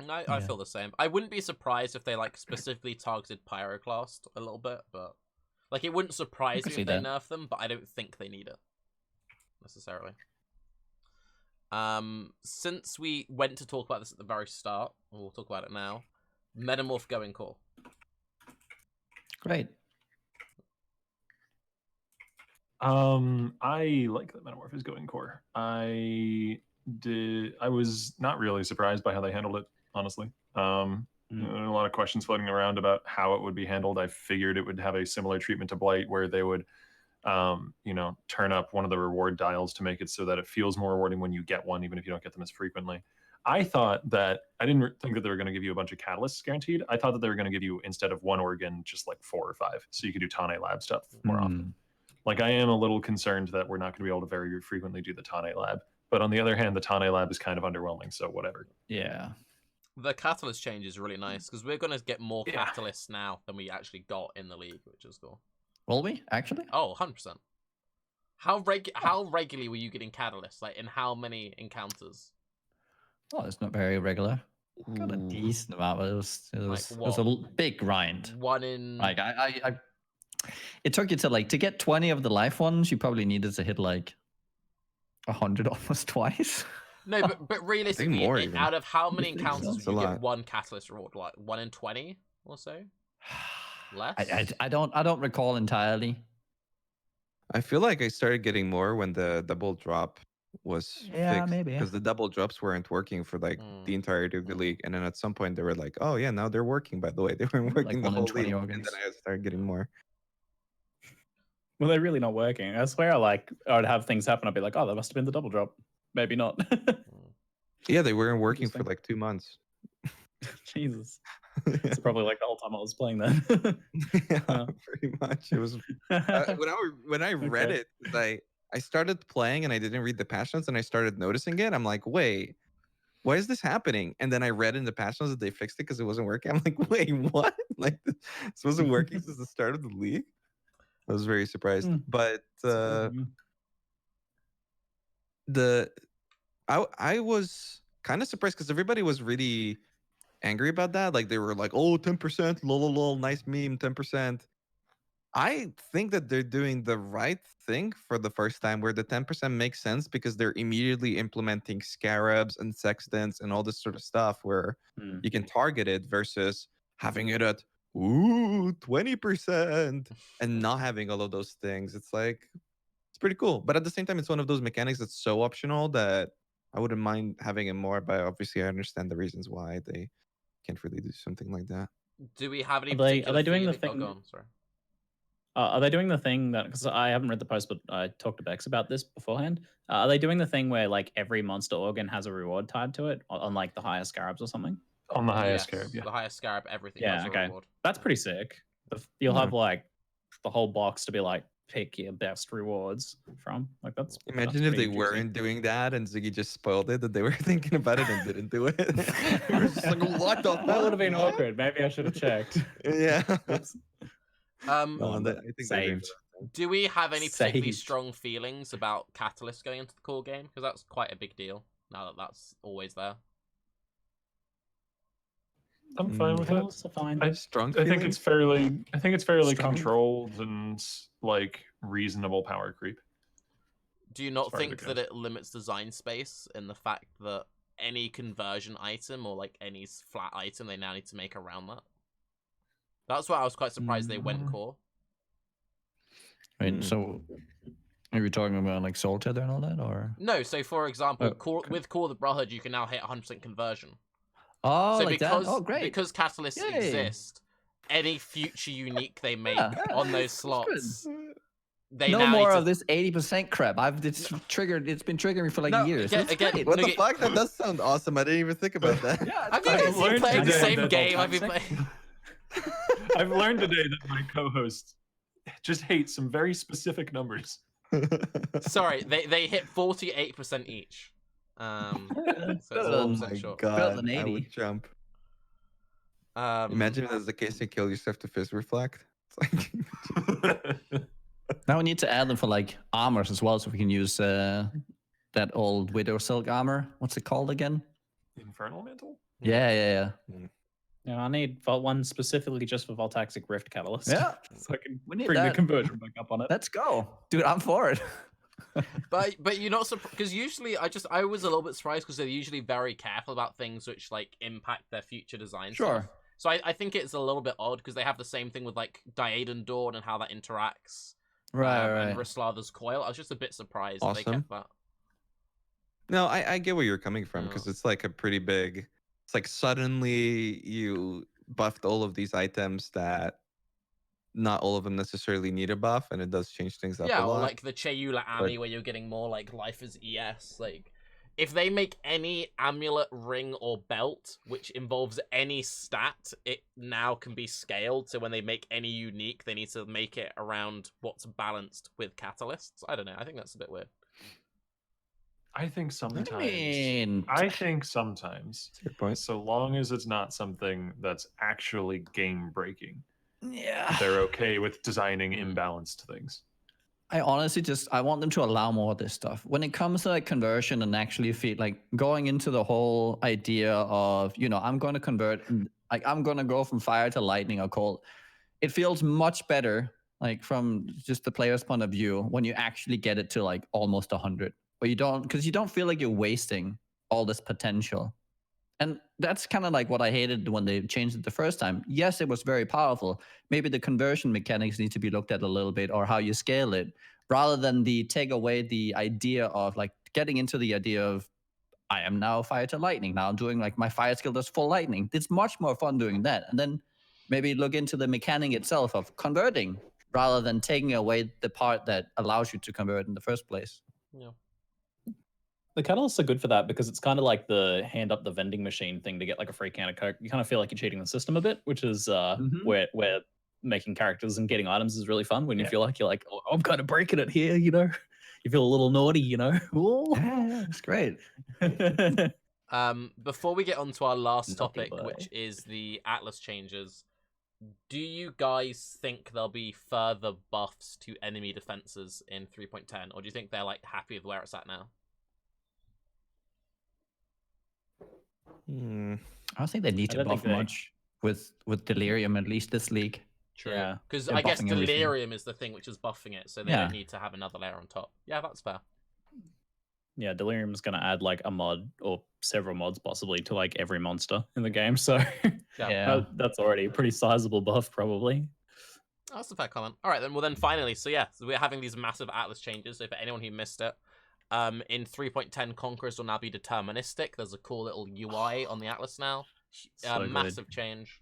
I feel the same. I wouldn't be surprised if they like specifically targeted Pyroclast a little bit, but like it wouldn't surprise me if they nerf them, but I don't think they need it necessarily. Since we went to talk about this at the very start, we'll talk about it now. Metamorph going core. Great. I like that Metamorph is going core. I was not really surprised by how they handled it, honestly. There are a lot of questions floating around about how it would be handled. I figured it would have a similar treatment to Blight, where they would, turn up one of the reward dials to make it so that it feels more rewarding when you get one, even if you don't get them as frequently. I thought that I didn't think that they were going to give you a bunch of catalysts guaranteed. I thought that they were going to give you, instead of one organ, just like 4 or 5, so you could do Tane Lab stuff more often. Like, I am a little concerned that we're not going to be able to very frequently do the Tane Lab. But on the other hand, the Tane Lab is kind of underwhelming, so whatever. Yeah. The catalyst change is really nice because we're going to get more catalysts now than we actually got in the league, which is cool. Will we, actually? Oh, 100%. How regularly were you getting catalysts? Like, in how many encounters? Oh, it's not very regular. Got a decent amount, but it was a big grind. One in... Like, it took you to get 20 of the life ones, you probably needed to hit 100 almost twice. No, but realistically, more out of how many encounters so. would you get one catalyst reward? What, 1 in 20 or so? Less? I don't recall entirely. I feel like I started getting more when the double drop was fixed. Maybe. Because the double drops weren't working for the entirety of the league. And then at some point they were like, oh yeah, now they're working, by the way. They weren't working the whole league. Organs. And then I started getting more. Well, they're really not working. I swear, I would have things happen. I'd be like, oh, that must have been the double drop. Maybe not. Yeah, they weren't working for 2 months. Jesus. It's probably the whole time I was playing then. Yeah, pretty much. It was when I read it, I started playing and I didn't read the patch notes and I started noticing it. I'm like, wait, why is this happening? And then I read in the patch notes that they fixed it because it wasn't working. I'm like, wait, what? This wasn't working since the start of the league? I was very surprised. But I was kind of surprised because everybody was really angry about that. They were like, oh, 10%, lol, nice meme, 10%. I think that they're doing the right thing for the first time, where the 10% makes sense because they're immediately implementing scarabs and sextants and all this sort of stuff where you can target it versus having it at 20% and not having all of those things. It's pretty cool. But at the same time, it's one of those mechanics that's so optional that I wouldn't mind having it more, but obviously I understand the reasons why they can't really do something like that. Do we have any Are they doing the thing? Oh, go on, sorry. Are they doing the thing that, because I haven't read the post, but I talked to Bex about this beforehand. Are they doing the thing where every monster organ has a reward tied to it on the higher scarabs or something? On the highest scarab, yeah. The highest scarab, everything. Yeah, has a okay. reward. That's pretty sick. You'll have the whole box to be pick your best rewards from. That's Imagine if they weren't doing that and Ziggy just spoiled it, that they were thinking about it and didn't do it. It was just what the fuck? That would have been awkward. Maybe I should have checked. Yeah. I think saved. Do we have any particularly strong feelings about Catalyst going into the core game? Because that's quite a big deal now that that's always there. I'm fine with it. Fine. I think it's fairly controlled and reasonable power creep. Do you not think that it limits design space in the fact that any conversion item or any flat item they now need to make around that? That's why I was quite surprised they went core. Right, so are we talking about Soul Tether and all that, or no? So for example, with Core the Brotherhood, you can now hit 100% conversion. Oh, so that? Oh, great! Because catalysts exist, any future unique they make Yeah, on those it's good. slots. They No now more need to... of this 80% crap. It's been triggering me for like No, years. again- It's again, great. What the Nugget- fuck? That does sound awesome. I didn't even think about that. Yeah, Have you great. guys been learned playing the today same that game I've been toxic. playing? I've learned today that my co-host just hates some very specific numbers. Sorry, they hit 48% each. So it's Better Oh 1% my short. god, than I 80. would jump. Um, Imagine if that's the case, you kill yourself to fizz reflect. It's like Now we need to add them for like armors as well, so we can use that old Widow Silk armor. What's it called again? Infernal Mantle? Yeah. No, I need one specifically just for Voltaxic Rift Catalyst. Yeah. So I can We need bring the that. conversion back up on it. Let's go, dude. I'm for it. but you're not surprised, because usually I was a little bit surprised because they're usually very careful about things which like impact their future design Sure. stuff. So I think it's a little bit odd because they have the same thing with like Diaden Dawn and how that interacts. Right. And Rislatha's Coil. I was just a bit surprised that they Awesome. kept that. No, I get where you're coming from because Oh. it's like a pretty big. It's like suddenly you buffed all of these items that not all of them necessarily need a buff, and it does change things up Yeah, a or lot. like the Chayula Ami where you're getting more like life as ES. Like, if they make any amulet, ring, or belt which involves any stat, it now can be scaled. So when they make any unique, they need to make it around what's balanced with catalysts. I don't know. I think that's a bit weird. I think sometimes. mean, I think sometimes. That's a good point. So long as it's not something that's actually game breaking, yeah. they're okay with designing imbalanced things. I honestly I want them to allow more of this stuff. When it comes to like conversion and actually feel like going into the whole idea of, I'm going to convert, like I'm going to go from fire to lightning or cold. It feels much better, like from just the player's point of view, when you actually get it to like almost 100. But because you don't feel like you're wasting all this potential. And that's kind of like what I hated when they changed it the first time. Yes, it was very powerful. Maybe the conversion mechanics need to be looked at a little bit, or how you scale it, rather than take away the idea of like getting into the idea of, I am now fire to lightning. Now I'm doing like my fire skill does full lightning. It's much more fun doing that. And then maybe look into the mechanic itself of converting, rather than taking away the part that allows you to convert in the first place. Yeah. The catalysts are good for that because it's kind of like the hand up the vending machine thing to get like a free can of Coke. You kind of feel like you're cheating the system a bit, which is where making characters and getting items is really fun when you feel like you're like, oh, I'm kind of breaking it here, You feel a little naughty, Yeah, it's great. Before we get on to our last Naughty topic, boy. which is the Atlas changes, do you guys think there'll be further buffs to enemy defenses in 3.10, or do you think they're like happy with where it's at now? I don't think they need to don't buff think they- much with Delirium, at least this league. True. Yeah. Because They're I guess buffing everything. Delirium is the thing which is buffing it, so they Yeah. don't need to have another layer on top. Yeah, that's fair. Yeah, Delirium's going to add like a mod or several mods possibly to like every monster in the game. So Yeah. that's already a pretty sizable buff probably. That's a fair comment. All right, then. Well, then finally, so we're having these massive Atlas changes. So for anyone who missed it, in 3.10, Conquerors will now be deterministic. There's a cool little UI on the Atlas now. So good. Massive change.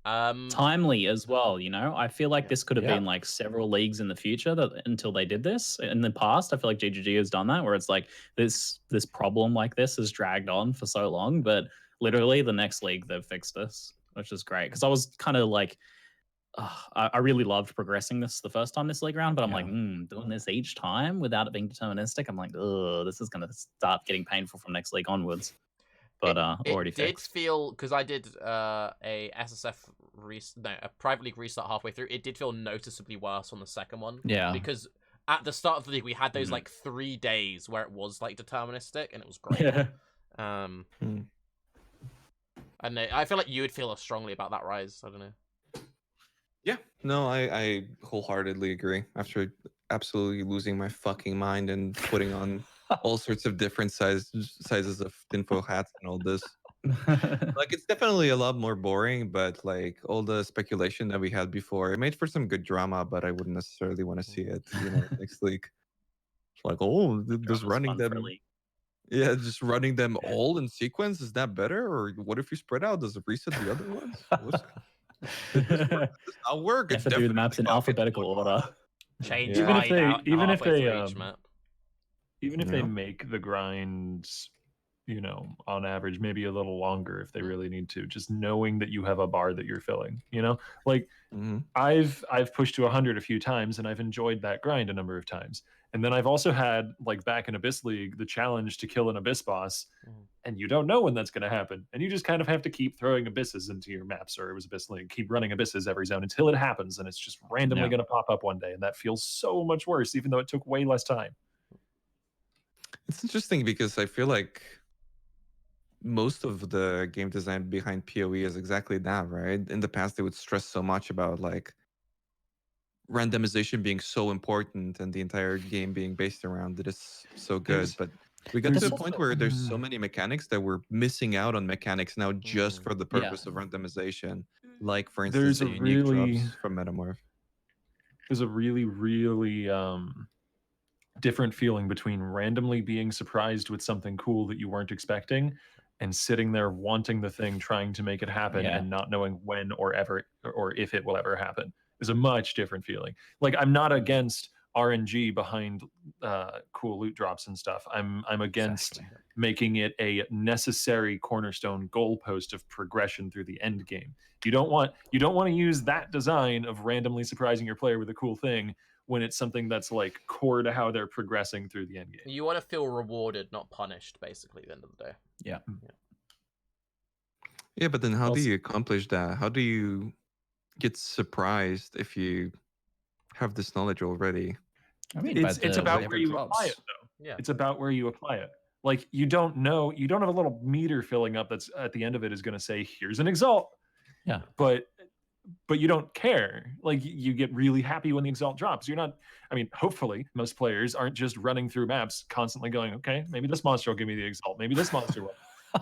Timely as well, I feel like this could have Yeah. been like several leagues in the future until they did this. In the past, I feel like GGG has done that, where it's like this problem like this has dragged on for so long, but literally the next league they've fixed this, which is great. Because I was kind of like, I really loved progressing this the first time this league round, but I'm like, doing this each time without it being deterministic, I'm like, this is going to start getting painful from next league onwards. But already it did fixed. feel, because I did a SSF a private league restart halfway through. It did feel noticeably worse on the second one. Yeah. Because at the start of the league, we had those like 3 days where it was like deterministic, and it was great. Yeah. I don't know. I feel like you would feel strongly about that, Raiz. I don't know. Yeah, no, I wholeheartedly agree. After absolutely losing my fucking mind and putting on all sorts of different sizes of tinfoil hats and all this, like it's definitely a lot more boring. But like all the speculation that we had before, it made for some good drama. But I wouldn't necessarily want to see it, next week. It's like, just running them. Yeah, just running them all in sequence, is that better? Or what if you spread out? Does it reset the other ones? I'll work. You have to do the maps in alphabetical order. Change Even if right they- out even if halfway they, through each map. Even if they Yeah. make the grinds, you know, on average, maybe a little longer if they really need to, just knowing that you have a bar that you're filling, you know, like Mhm. I've pushed to 100 a few times and I've enjoyed that grind a number of times. And then I've also had, like back in Abyss League, the challenge to kill an Abyss boss, and you don't know when that's going to happen. And you just kind of have to keep throwing abysses into your maps, or it was Abyss League, keep running abysses every zone until it happens, and it's just randomly going to pop up one day. And that feels so much worse, even though it took way less time. It's interesting because I feel like most of the game design behind PoE is exactly that, right? In the past, they would stress so much about like randomization being so important and the entire game being based around it is so good. There's- But we got to there's a point also- where there's so many mechanics that we're missing out on mechanics now just for the Yeah. purpose of randomization. Like, for There's instance, the a unique really- drops from Metamorph. There's a really, really different feeling between randomly being surprised with something cool that you weren't expecting and sitting there wanting the thing, trying to make it happen Yeah. and not knowing when or ever or if it will ever happen is a much different feeling. Like, I'm not against RNG behind cool loot drops and stuff. I'm against making it a necessary cornerstone goalpost of progression through the end game. You don't want to use that design of randomly surprising your player with a cool thing when it's something that's like core to how they're progressing through the end game. You want to feel rewarded, not punished, basically, at the end of the day. Yeah, but then how do Also- you accomplish that? How do you get surprised if you have this knowledge already? I mean, It's about where you drops. apply it, though. Yeah. It's about where you apply it. Like, you don't know, you don't have a little meter filling up that's at the end of it is going to say, here's an exalt. Yeah. But you don't care. Like, you get really happy when the exalt drops. You're not, I mean, hopefully most players aren't just running through maps constantly going, okay, maybe this monster will give me the exalt. Maybe this monster will.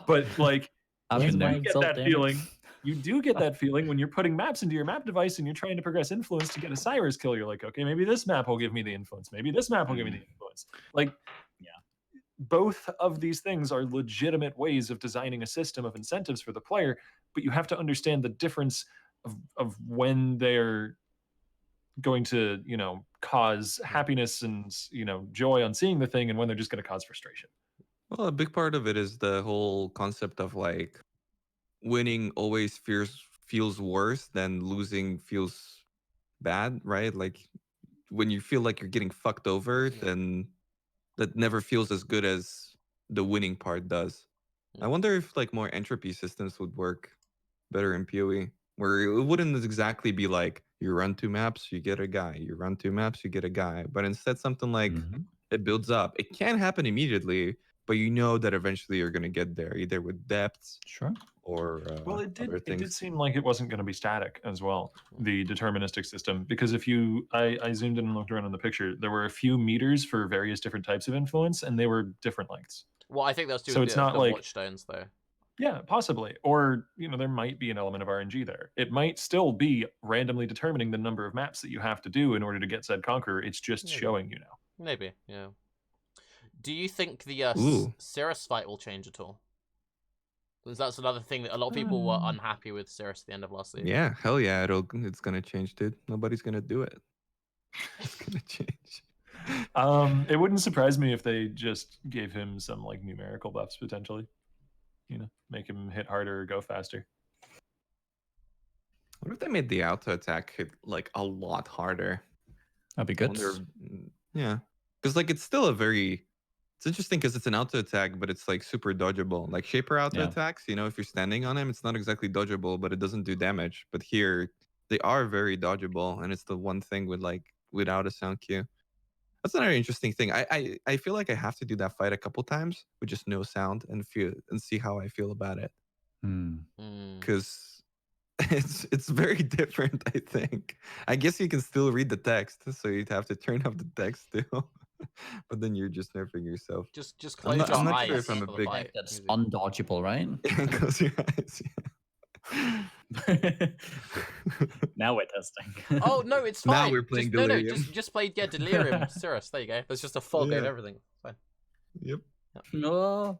But like, I've you been do there. get that feeling. You do get that feeling when you're putting maps into your map device and you're trying to progress influence to get a Cyrus kill. You're like, okay, maybe this map will give me the influence. Maybe this map will give me the influence. Like, both of these things are legitimate ways of designing a system of incentives for the player, but you have to understand the difference of when they're going to, you know, cause happiness and, you know, joy on seeing the thing, and when they're just going to cause frustration. Well, a big part of it is the whole concept of like winning always feels worse than losing feels bad, right? Like when you feel like you're getting fucked over, then that never feels as good as the winning part does. I wonder if like more entropy systems would work better in PoE, where it wouldn't exactly be like you run 2 maps, you get a guy, you run 2 maps, you get a guy, but instead something like it builds up. It can happen immediately, but you know that eventually you're going to get there, either with depths Sure. or Well, it other did things. seem like it wasn't going to be static as well, the deterministic system, because if you, I zoomed in and looked around on the picture, there were a few meters for various different types of influence, and they were different lengths. Well, I think that's due So to it's the, not the like- watchstones, though. Yeah, possibly. Or, you know, there might be an element of RNG there. It might still be randomly determining the number of maps that you have to do in order to get said conqueror. It's just Maybe. showing you now. Maybe, yeah. Do you think the Ooh. Cirrus fight will change at all? Because that's another thing that a lot of people were unhappy with Cirrus at the end of last season. Yeah, hell yeah, it's going to change, dude. Nobody's going to do it. It's going to change. It wouldn't surprise me if they just gave him some like numerical buffs potentially. You know, make him hit harder or go faster. What if they made the auto attack hit like a lot harder? That'd be I good. wonder yeah, because like it's still a very, it's interesting because it's an auto attack, but it's like super dodgeable. Like Shaper auto Yeah. attacks, you know, if you're standing on him, it's not exactly dodgeable, but it doesn't do damage. But here, they are very dodgeable, and it's the one thing with like without a sound cue. That's another interesting thing. I feel like I have to do that fight a couple times with just no sound and see how I feel about it, because it's very different. I think. I guess you can still read the text, so you'd have to turn off the text still. But then you're just nerfing yourself. Just I'm close not- your I'm not eyes sure if I'm for a the big- fight. That's Easy. undodgeable, right? Close your eyes. Yeah. Now we're testing. Oh no, it's Now fine. we're playing just, Delirium. just play Delirium, Cirrus. There you go. There's just a fog over Yeah. everything. Fine. Yep. No.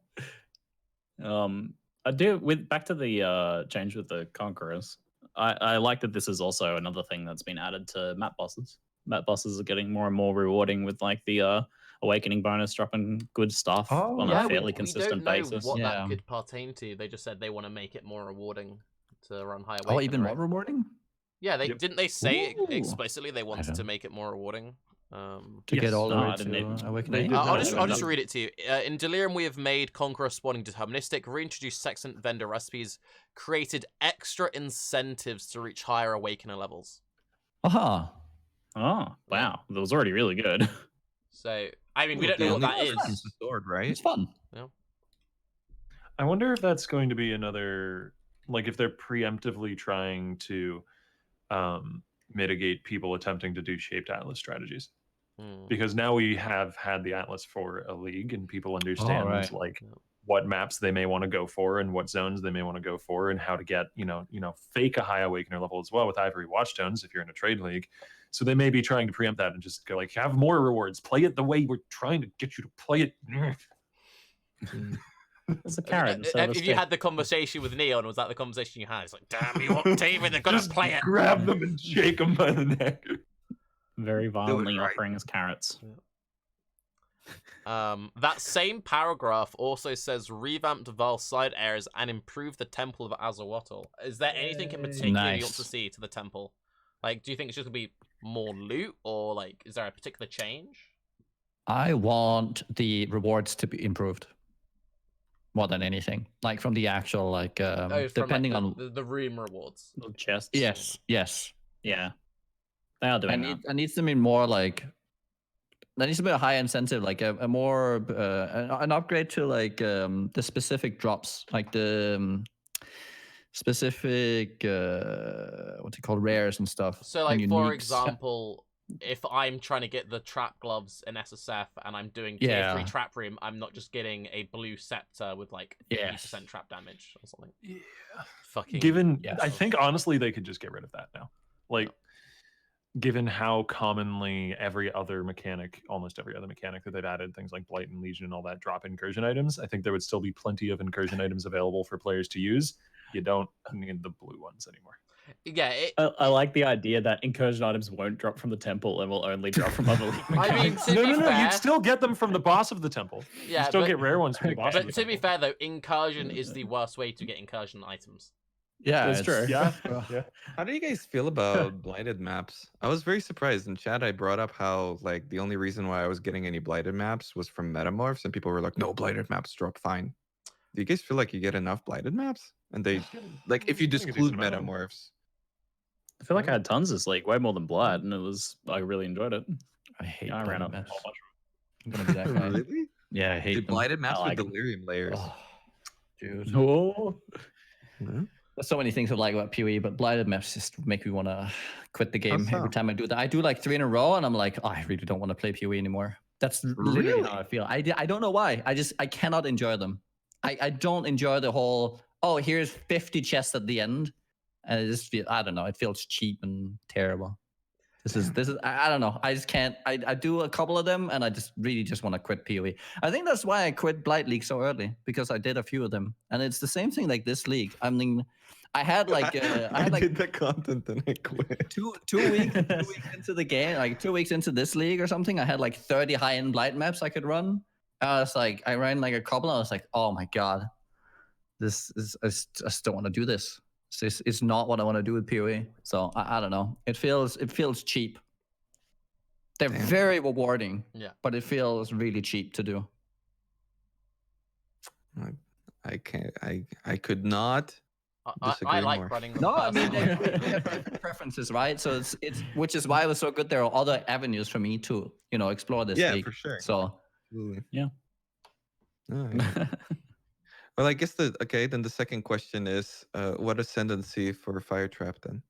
I do with back to the change with the conquerors. I like that this is also another thing that's been added to map bosses. Map bosses are getting more and more rewarding with like the awakening bonus dropping good stuff on a fairly consistent we don't know basis. what that could pertain to. They just said they want to make it more rewarding to run high awakening. Oh, even more rewarding? Yeah, they didn't they say explicitly they wanted to make it more rewarding? To get all the way to awakening. I'll just read it to you. In Delirium, we have made Conqueror spawning deterministic, reintroduced sextant vendor recipes, created extra incentives to reach higher awakener levels. Aha. Oh, wow. That was already really good. So, I mean, we don't know what that is. It's the sword, right? It's fun. Yeah. I wonder if that's going to be another, like, if they're preemptively trying to mitigate people attempting to do shaped atlas strategies. Because now we have had the atlas for a league, and people understand what maps they may want to go for and what zones they may want to go for, and how to get fake a high awakener level as well with Ivory Watchstones if you're in a trade league. So they may be trying to preempt that and just go like, have more rewards, play it the way we're trying to get you to play it. It's a carrot. If you had the conversation with Neon, was that the conversation you had? It's like, damn you, Octavian, they've got to play it. Grab them and shake them by the neck. Very violently offering us carrots. That same paragraph also says revamped Val side areas and improve the Temple of Azawatl. Is there anything in particular you want to see to the temple? Like, do you think it's just gonna be more loot, or like, is there a particular change? I want the rewards to be improved more than anything. Like from the actual, like, depending on the room rewards. The chests. Yes. Yeah. They are doing that. I need to be more like. There needs to be a high incentive, like a more an upgrade to like the specific drops, like the specific what's it called, rares and stuff. So like for example, if I'm trying to get the trap gloves in SSF and I'm doing tier 3 trap room, I'm not just getting a blue scepter with like 50% trap damage or something. Yeah. Fucking I think honestly they could just get rid of that now. Like given how commonly almost every other mechanic that they've added, things like Blight and Legion and all that, drop incursion items, I think there would still be plenty of incursion items available for players to use. You don't need the blue ones anymore. Yeah, I like the idea that incursion items won't drop from the temple and will only drop from other league I mean, mechanics. to be fair, you'd still get them from the boss of the temple. Yeah, you still get rare ones from the boss of the But to temple. be fair though, incursion is the worst way to get incursion items. Yeah, that's true. Yeah. How do you guys feel about blighted maps? I was very surprised in chat. I brought up how like the only reason why I was getting any blighted maps was from metamorphs, and people were like, "No, blighted maps drop fine." Do you guys feel like you get enough blighted maps? And they like if you disclude metamorphs. I feel like I had tons this league, way more than Blood, and I really enjoyed it. I hate I ran up maps. a I'm gonna be that guy. Really? Yeah, I hate The them. blighted maps like with delirium layers. Oh, dude. Oh. There's so many things I like about PoE, but blighted maps just make me want to quit the game so? every time I do that. I do like 3 in a row, and I'm like, oh, I really don't want to play PoE anymore. That's literally how I feel. I don't know why. I cannot enjoy them. I don't enjoy the whole, oh, here's 50 chests at the end. And it just feels, I don't know, it feels cheap and terrible. This is I don't know. I just can't. I do a couple of them, and I just really just want to quit PoE. I think that's why I quit Blight League so early, because I did a few of them, and it's the same thing like this league. I mean, I had like I did the content and I quit. two weeks into the game, like 2 weeks into this league or something. I had like 30 high-end Blight maps I could run. I was like, I ran like a couple. And I was like, oh my god, this is I just don't want to do this. It's not what I want to do with PoE. So I don't know. It feels cheap. They're very rewarding. Yeah. But it feels really cheap to do. I can't. I could not. I like more. running them. No, I mean personally. we have different preferences, right? So it's which is why it was so good. There are other avenues for me to explore this league. For sure. So Absolutely. Yeah. Oh, yeah. Well, I guess then the second question is, what ascendancy for Fire Trap then?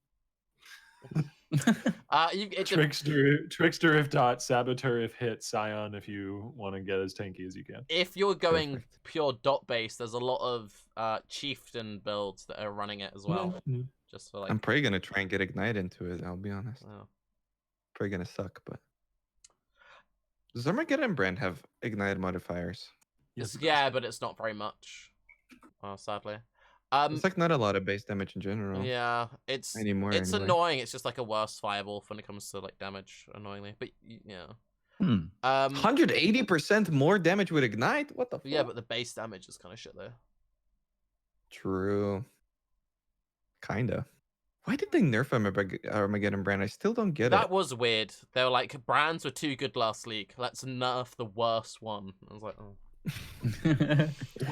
Trickster if dot, Saboteur if hit, Scion if you want to get as tanky as you can. If you're going Perfect. pure dot base, there's a lot of chieftain builds that are running it as well. Just for like. I'm probably gonna try and get Ignite into it. I'll be honest. Oh. Probably gonna suck, but does Armageddon brand have Ignite modifiers? Yeah, but it's not very much. Sadly. It's like not a lot of base damage in general. Yeah, it's Anymore, it's anyway. annoying. It's just like a worse fireball when it comes to like damage, annoyingly. But yeah. 180% more damage with ignite. What the? Fuck? Yeah, but the base damage is kind of shit though. Kinda. Why did they nerf Armageddon brand? I still don't get That it. was weird. They were like, brands were too good last league. Let's nerf the worst one. I was like, oh.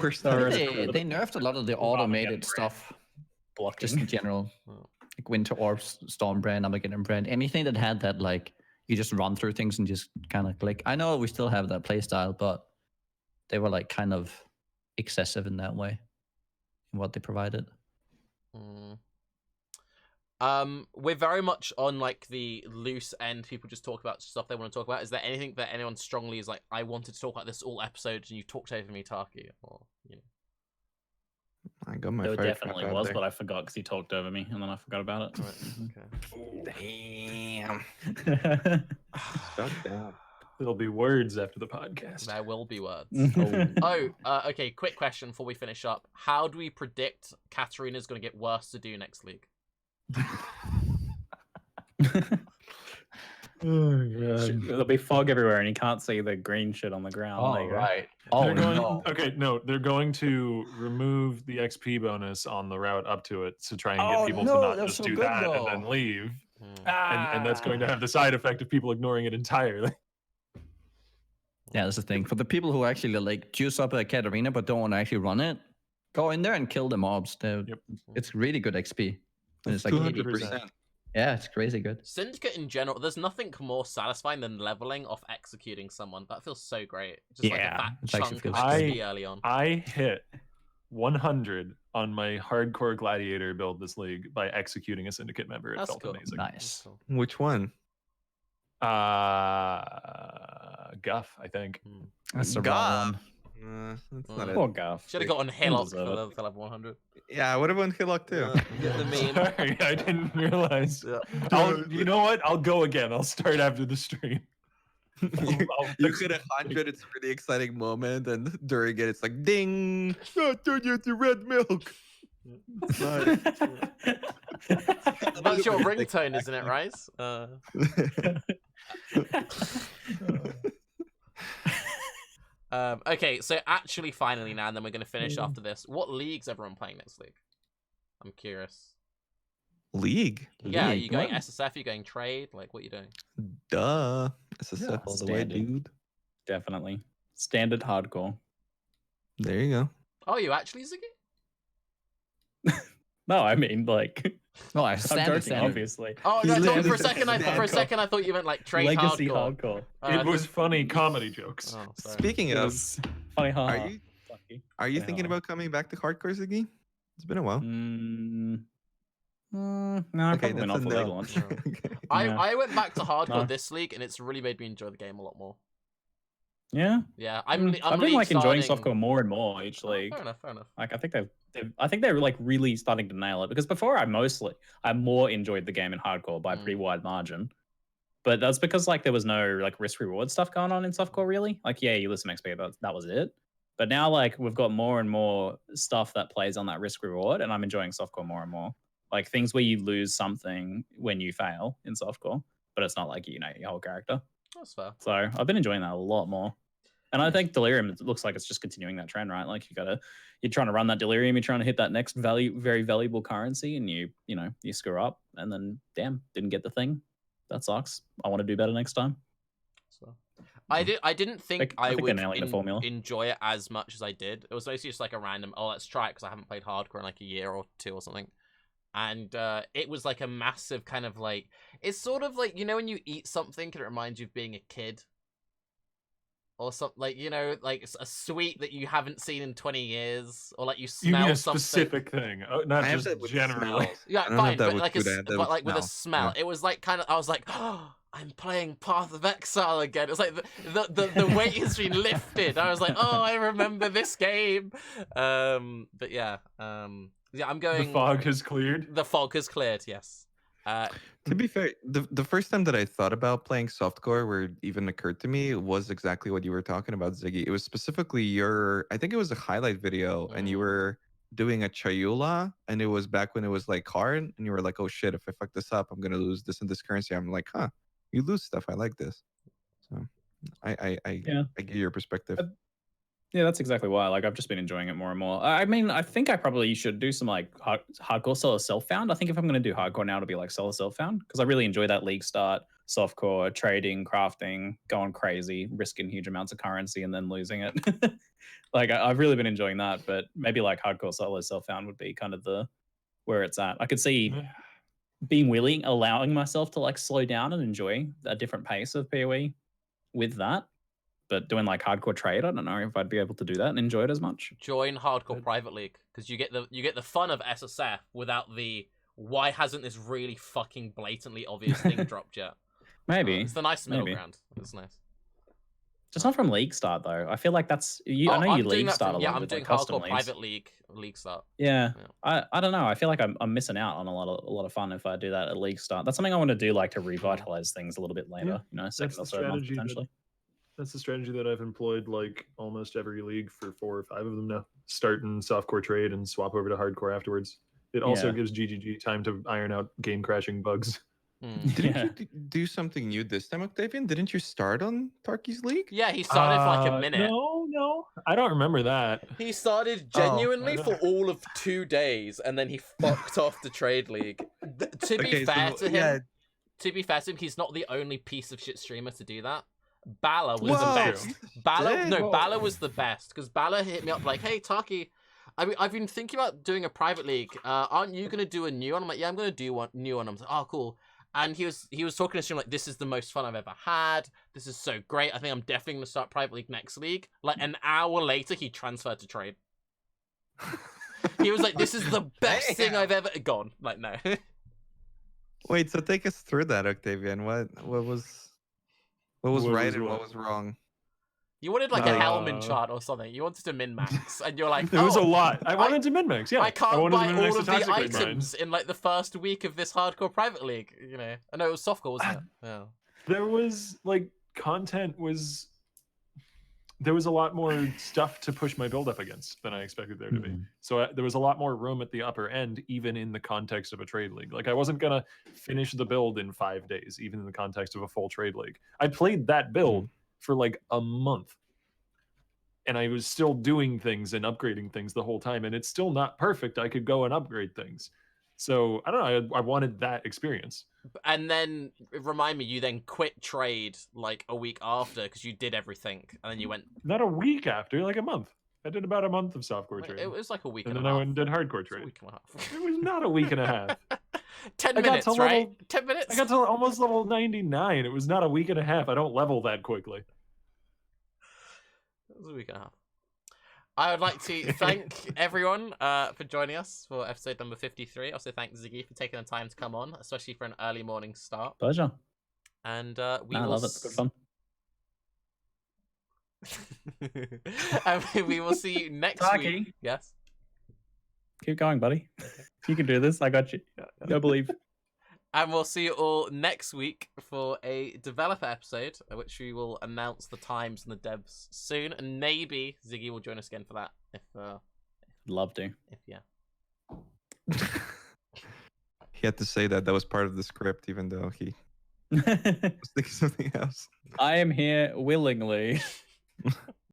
Worst. They nerfed a lot of the automated stuff, Blocking. just in general. Oh. Like Winter Orb, Storm brand, Armageddon brand, anything that had that, like, you just run through things and just kind of click. I know we still have that playstyle, but they were like kind of excessive in that way, in what they provided. We're very much on like the loose end. People just talk about stuff they want to talk about. Is there anything that anyone strongly is like, I wanted to talk about this all episode, and you talked over me, Tarke? Or you know. I got my There fire definitely trap out was, there. but I forgot because he talked over me, and then I forgot about Right, okay. Damn. it. Shut down. There'll be words after the podcast. There will be words. Oh. Okay. Quick question before we finish up: how do we predict Katarina's going to get worse to do next league? There'll be fog everywhere, and you can't see the green shit on the ground. There you go. Oh, They're going, no. Okay, no, they're going to remove the XP bonus on the route up to it to try and get people to not just do that and then leave. And that's going to have the side effect of people ignoring it entirely. Yeah, that's the thing. For the people who actually like juice up a Katarina but don't want to actually run it, go in there and kill the mobs. It's really good XP. And it's like 200%. Yeah, it's crazy good. Syndicate in general, there's nothing more satisfying than leveling off executing someone. That feels so great. Just like a fat it actually chunk of feels XP early on. I hit 100 on my hardcore gladiator build this league by executing a syndicate member. It That's felt cool. amazing. Nice. Cool. Which one? Guff, I think. That's the God. wrong one. That's not it. Poor Gaff. Should have got on Hillock deserve for the level 100. Yeah, what about Hillock too? Get the meme. Sorry, I didn't realize. Yeah. You know what? I'll go again. I'll start after the stream. You hit 100, it's a really exciting moment, and during it, it's like, ding! Oh, turn you into red milk! That's your ringtone, isn't it, Raiz? Okay, so actually, finally now, and then we're going to finish after this. What league's everyone playing next league? I'm curious. League? Yeah, are League, you going what? SSF? Are you going trade? Like, what are you doing? Duh. SSF all all the the way, way, dude. dude. Definitely. Standard hardcore. There you go. Oh, you actually, Ziggy? No, I mean, like, No, I I'm standard, joking, obviously. Oh, He's no, I thought literally for a second. I thought you meant like trade Legacy hardcore. hardcore. It was funny comedy jokes. Oh, sorry. Speaking It of, was funny, are haha. you Lucky. thinking hell. about coming back to hardcore, Ziggy? It's been a while. No, Okay, probably that's not a for no. league launch. Okay. Yeah. I went back to hardcore No. this league, and it's really made me enjoy the game a lot more. Yeah, Yeah, I've I'm been league like enjoying starting- softcore more and more each Oh, league. fair enough. Like I think they're like really starting to nail it, because before I more enjoyed the game in hardcore by a pretty wide margin. But that's because like there was no like risk reward stuff going on in softcore really. Like yeah, you lose some XP, but that was it. But now like we've got more and more stuff that plays on that risk reward, and I'm enjoying softcore more and more. Like things where you lose something when you fail in softcore, but it's not like you know your whole character. That's fair. So I've been enjoying that a lot more. And I think Delirium, it looks like it's just continuing that trend, right? Like you're trying to run that Delirium, you're trying to hit that next very valuable currency, and you screw up, and then damn, didn't get the thing. That sucks. I want to do better next time. So I didn't think I I think they're would nailing the formula. enjoy it as much as I did. It was mostly just like a random, let's try it, because I haven't played hardcore in like a year or two or something. And it was like a massive kind of like, it's sort of like, when you eat something and it reminds you of being a kid. Or something like, like a sweet that you haven't seen in 20 years, or like you You smell mean a something. specific thing, not I have just that with generally. smells. Yeah, I don't fine, have that but with like food, I have that but with like with a smell. smell, it was like kind of. I was like, oh, I'm playing Path of Exile again. It was like the weight has been lifted. I was like, oh, I remember this game. But yeah, I'm going. The fog has cleared. The fog has cleared. Yes. To be fair, the first time that I thought about playing softcore, where it even occurred to me, was exactly what you were talking about, Ziggy. It was specifically I think it was a highlight video, and you were doing a Chayula, and it was back when it was like hard, and you were like, oh shit, if I fuck this up, I'm gonna lose this and this currency. I'm like, huh, you lose stuff. I like this. So I get your perspective. Yeah, that's exactly why. Like, I've just been enjoying it more and more. I mean, I think I probably should do some like hardcore solo self-found. I think if I'm going to do hardcore now, it'll be like solo self-found because I really enjoy that League start, softcore, trading, crafting, going crazy, risking huge amounts of currency and then losing it. Like, I've really been enjoying that, but maybe like hardcore solo self-found would be kind of the where it's at. I could see being willing, allowing myself to like slow down and enjoy a different pace of PoE with that. But doing like hardcore trade, I don't know if I'd be able to do that and enjoy it as much. Join hardcore private league because you get the fun of SSF without the why hasn't this really fucking blatantly obvious thing dropped yet? Maybe It's the nice middle ground. It's nice. Just not from League start though. I feel like that's I know I'm you doing League that start from, a lot. yeah, I'm with, doing like, custom hardcore leagues. private league start. Yeah. I don't know. I feel like I'm missing out on a lot of fun if I do that at League start. That's something I want to do, like to revitalize things a little bit later. Yeah, You know, second or third month potentially. That's the strategy that I've employed like almost every league for 4 or 5 of them now. Start in softcore trade and swap over to hardcore afterwards. It also gives GGG time to iron out game crashing bugs. Didn't you do something new this time, Octavian? Didn't you start on Tarke's League? Yeah, he started for like a minute. No, I don't remember that. He started genuinely for all of 2 days, and then he fucked off the trade league. To be fair to him, he's not the only piece of shit streamer to do that. Bala was the best. Bala was the best because Bala hit me up like, "Hey, Tarke, I've been thinking about doing a private league. Aren't you gonna do a new one?" I'm like, "Yeah, I'm gonna do one new one." I'm like, "Oh, cool." And he was talking to stream like, "This is the most fun I've ever had. This is so great. I think I'm definitely gonna start private league next league." Like an hour later, he transferred to trade. He was like, "This is the best thing I've ever gone." Like, no. Wait, so take us through that, Octavian. What was right and what was wrong? You wanted like a Hellman chart or something. You wanted to min-max, and you're like, there was a lot. I wanted to min-max, yeah. I can't buy all of the items items in like the first week of this hardcore private league, you know. I know it was softcore, wasn't it? Yeah. There was like there was a lot more stuff to push my build up against than I expected there to be. So there was a lot more room at the upper end, even in the context of a trade league. Like I wasn't gonna finish the build in 5 days, even in the context of a full trade league. I played that build for like a month, and I was still doing things and upgrading things the whole time, and it's still not perfect. I could go and upgrade things. So I don't know. I wanted that experience. And then remind me, you then quit trade like a week after because you did everything, and then you went. Not a week after, like a month. I did about a month of softcore trade. It was like a week and and then a half. I went and did hardcore trade. A week and a half. It was not a week and a half. 10 minutes, right? 10 minutes. I got to almost level 99. It was not a week and a half. I don't level that quickly. It was a week and a half. I would like to thank everyone for joining us for episode number 53. Also thank Ziggy for taking the time to come on, especially for an early morning start. Pleasure. And I love it. It's good fun. And we will see you next week. Yes. Keep going, buddy. You can do this. I got you. I believe. And we'll see you all next week for a developer episode, which we will announce the times and the devs soon, and maybe Ziggy will join us again for that. Love to. He had to say that was part of the script, even though he was thinking something else. I am here willingly.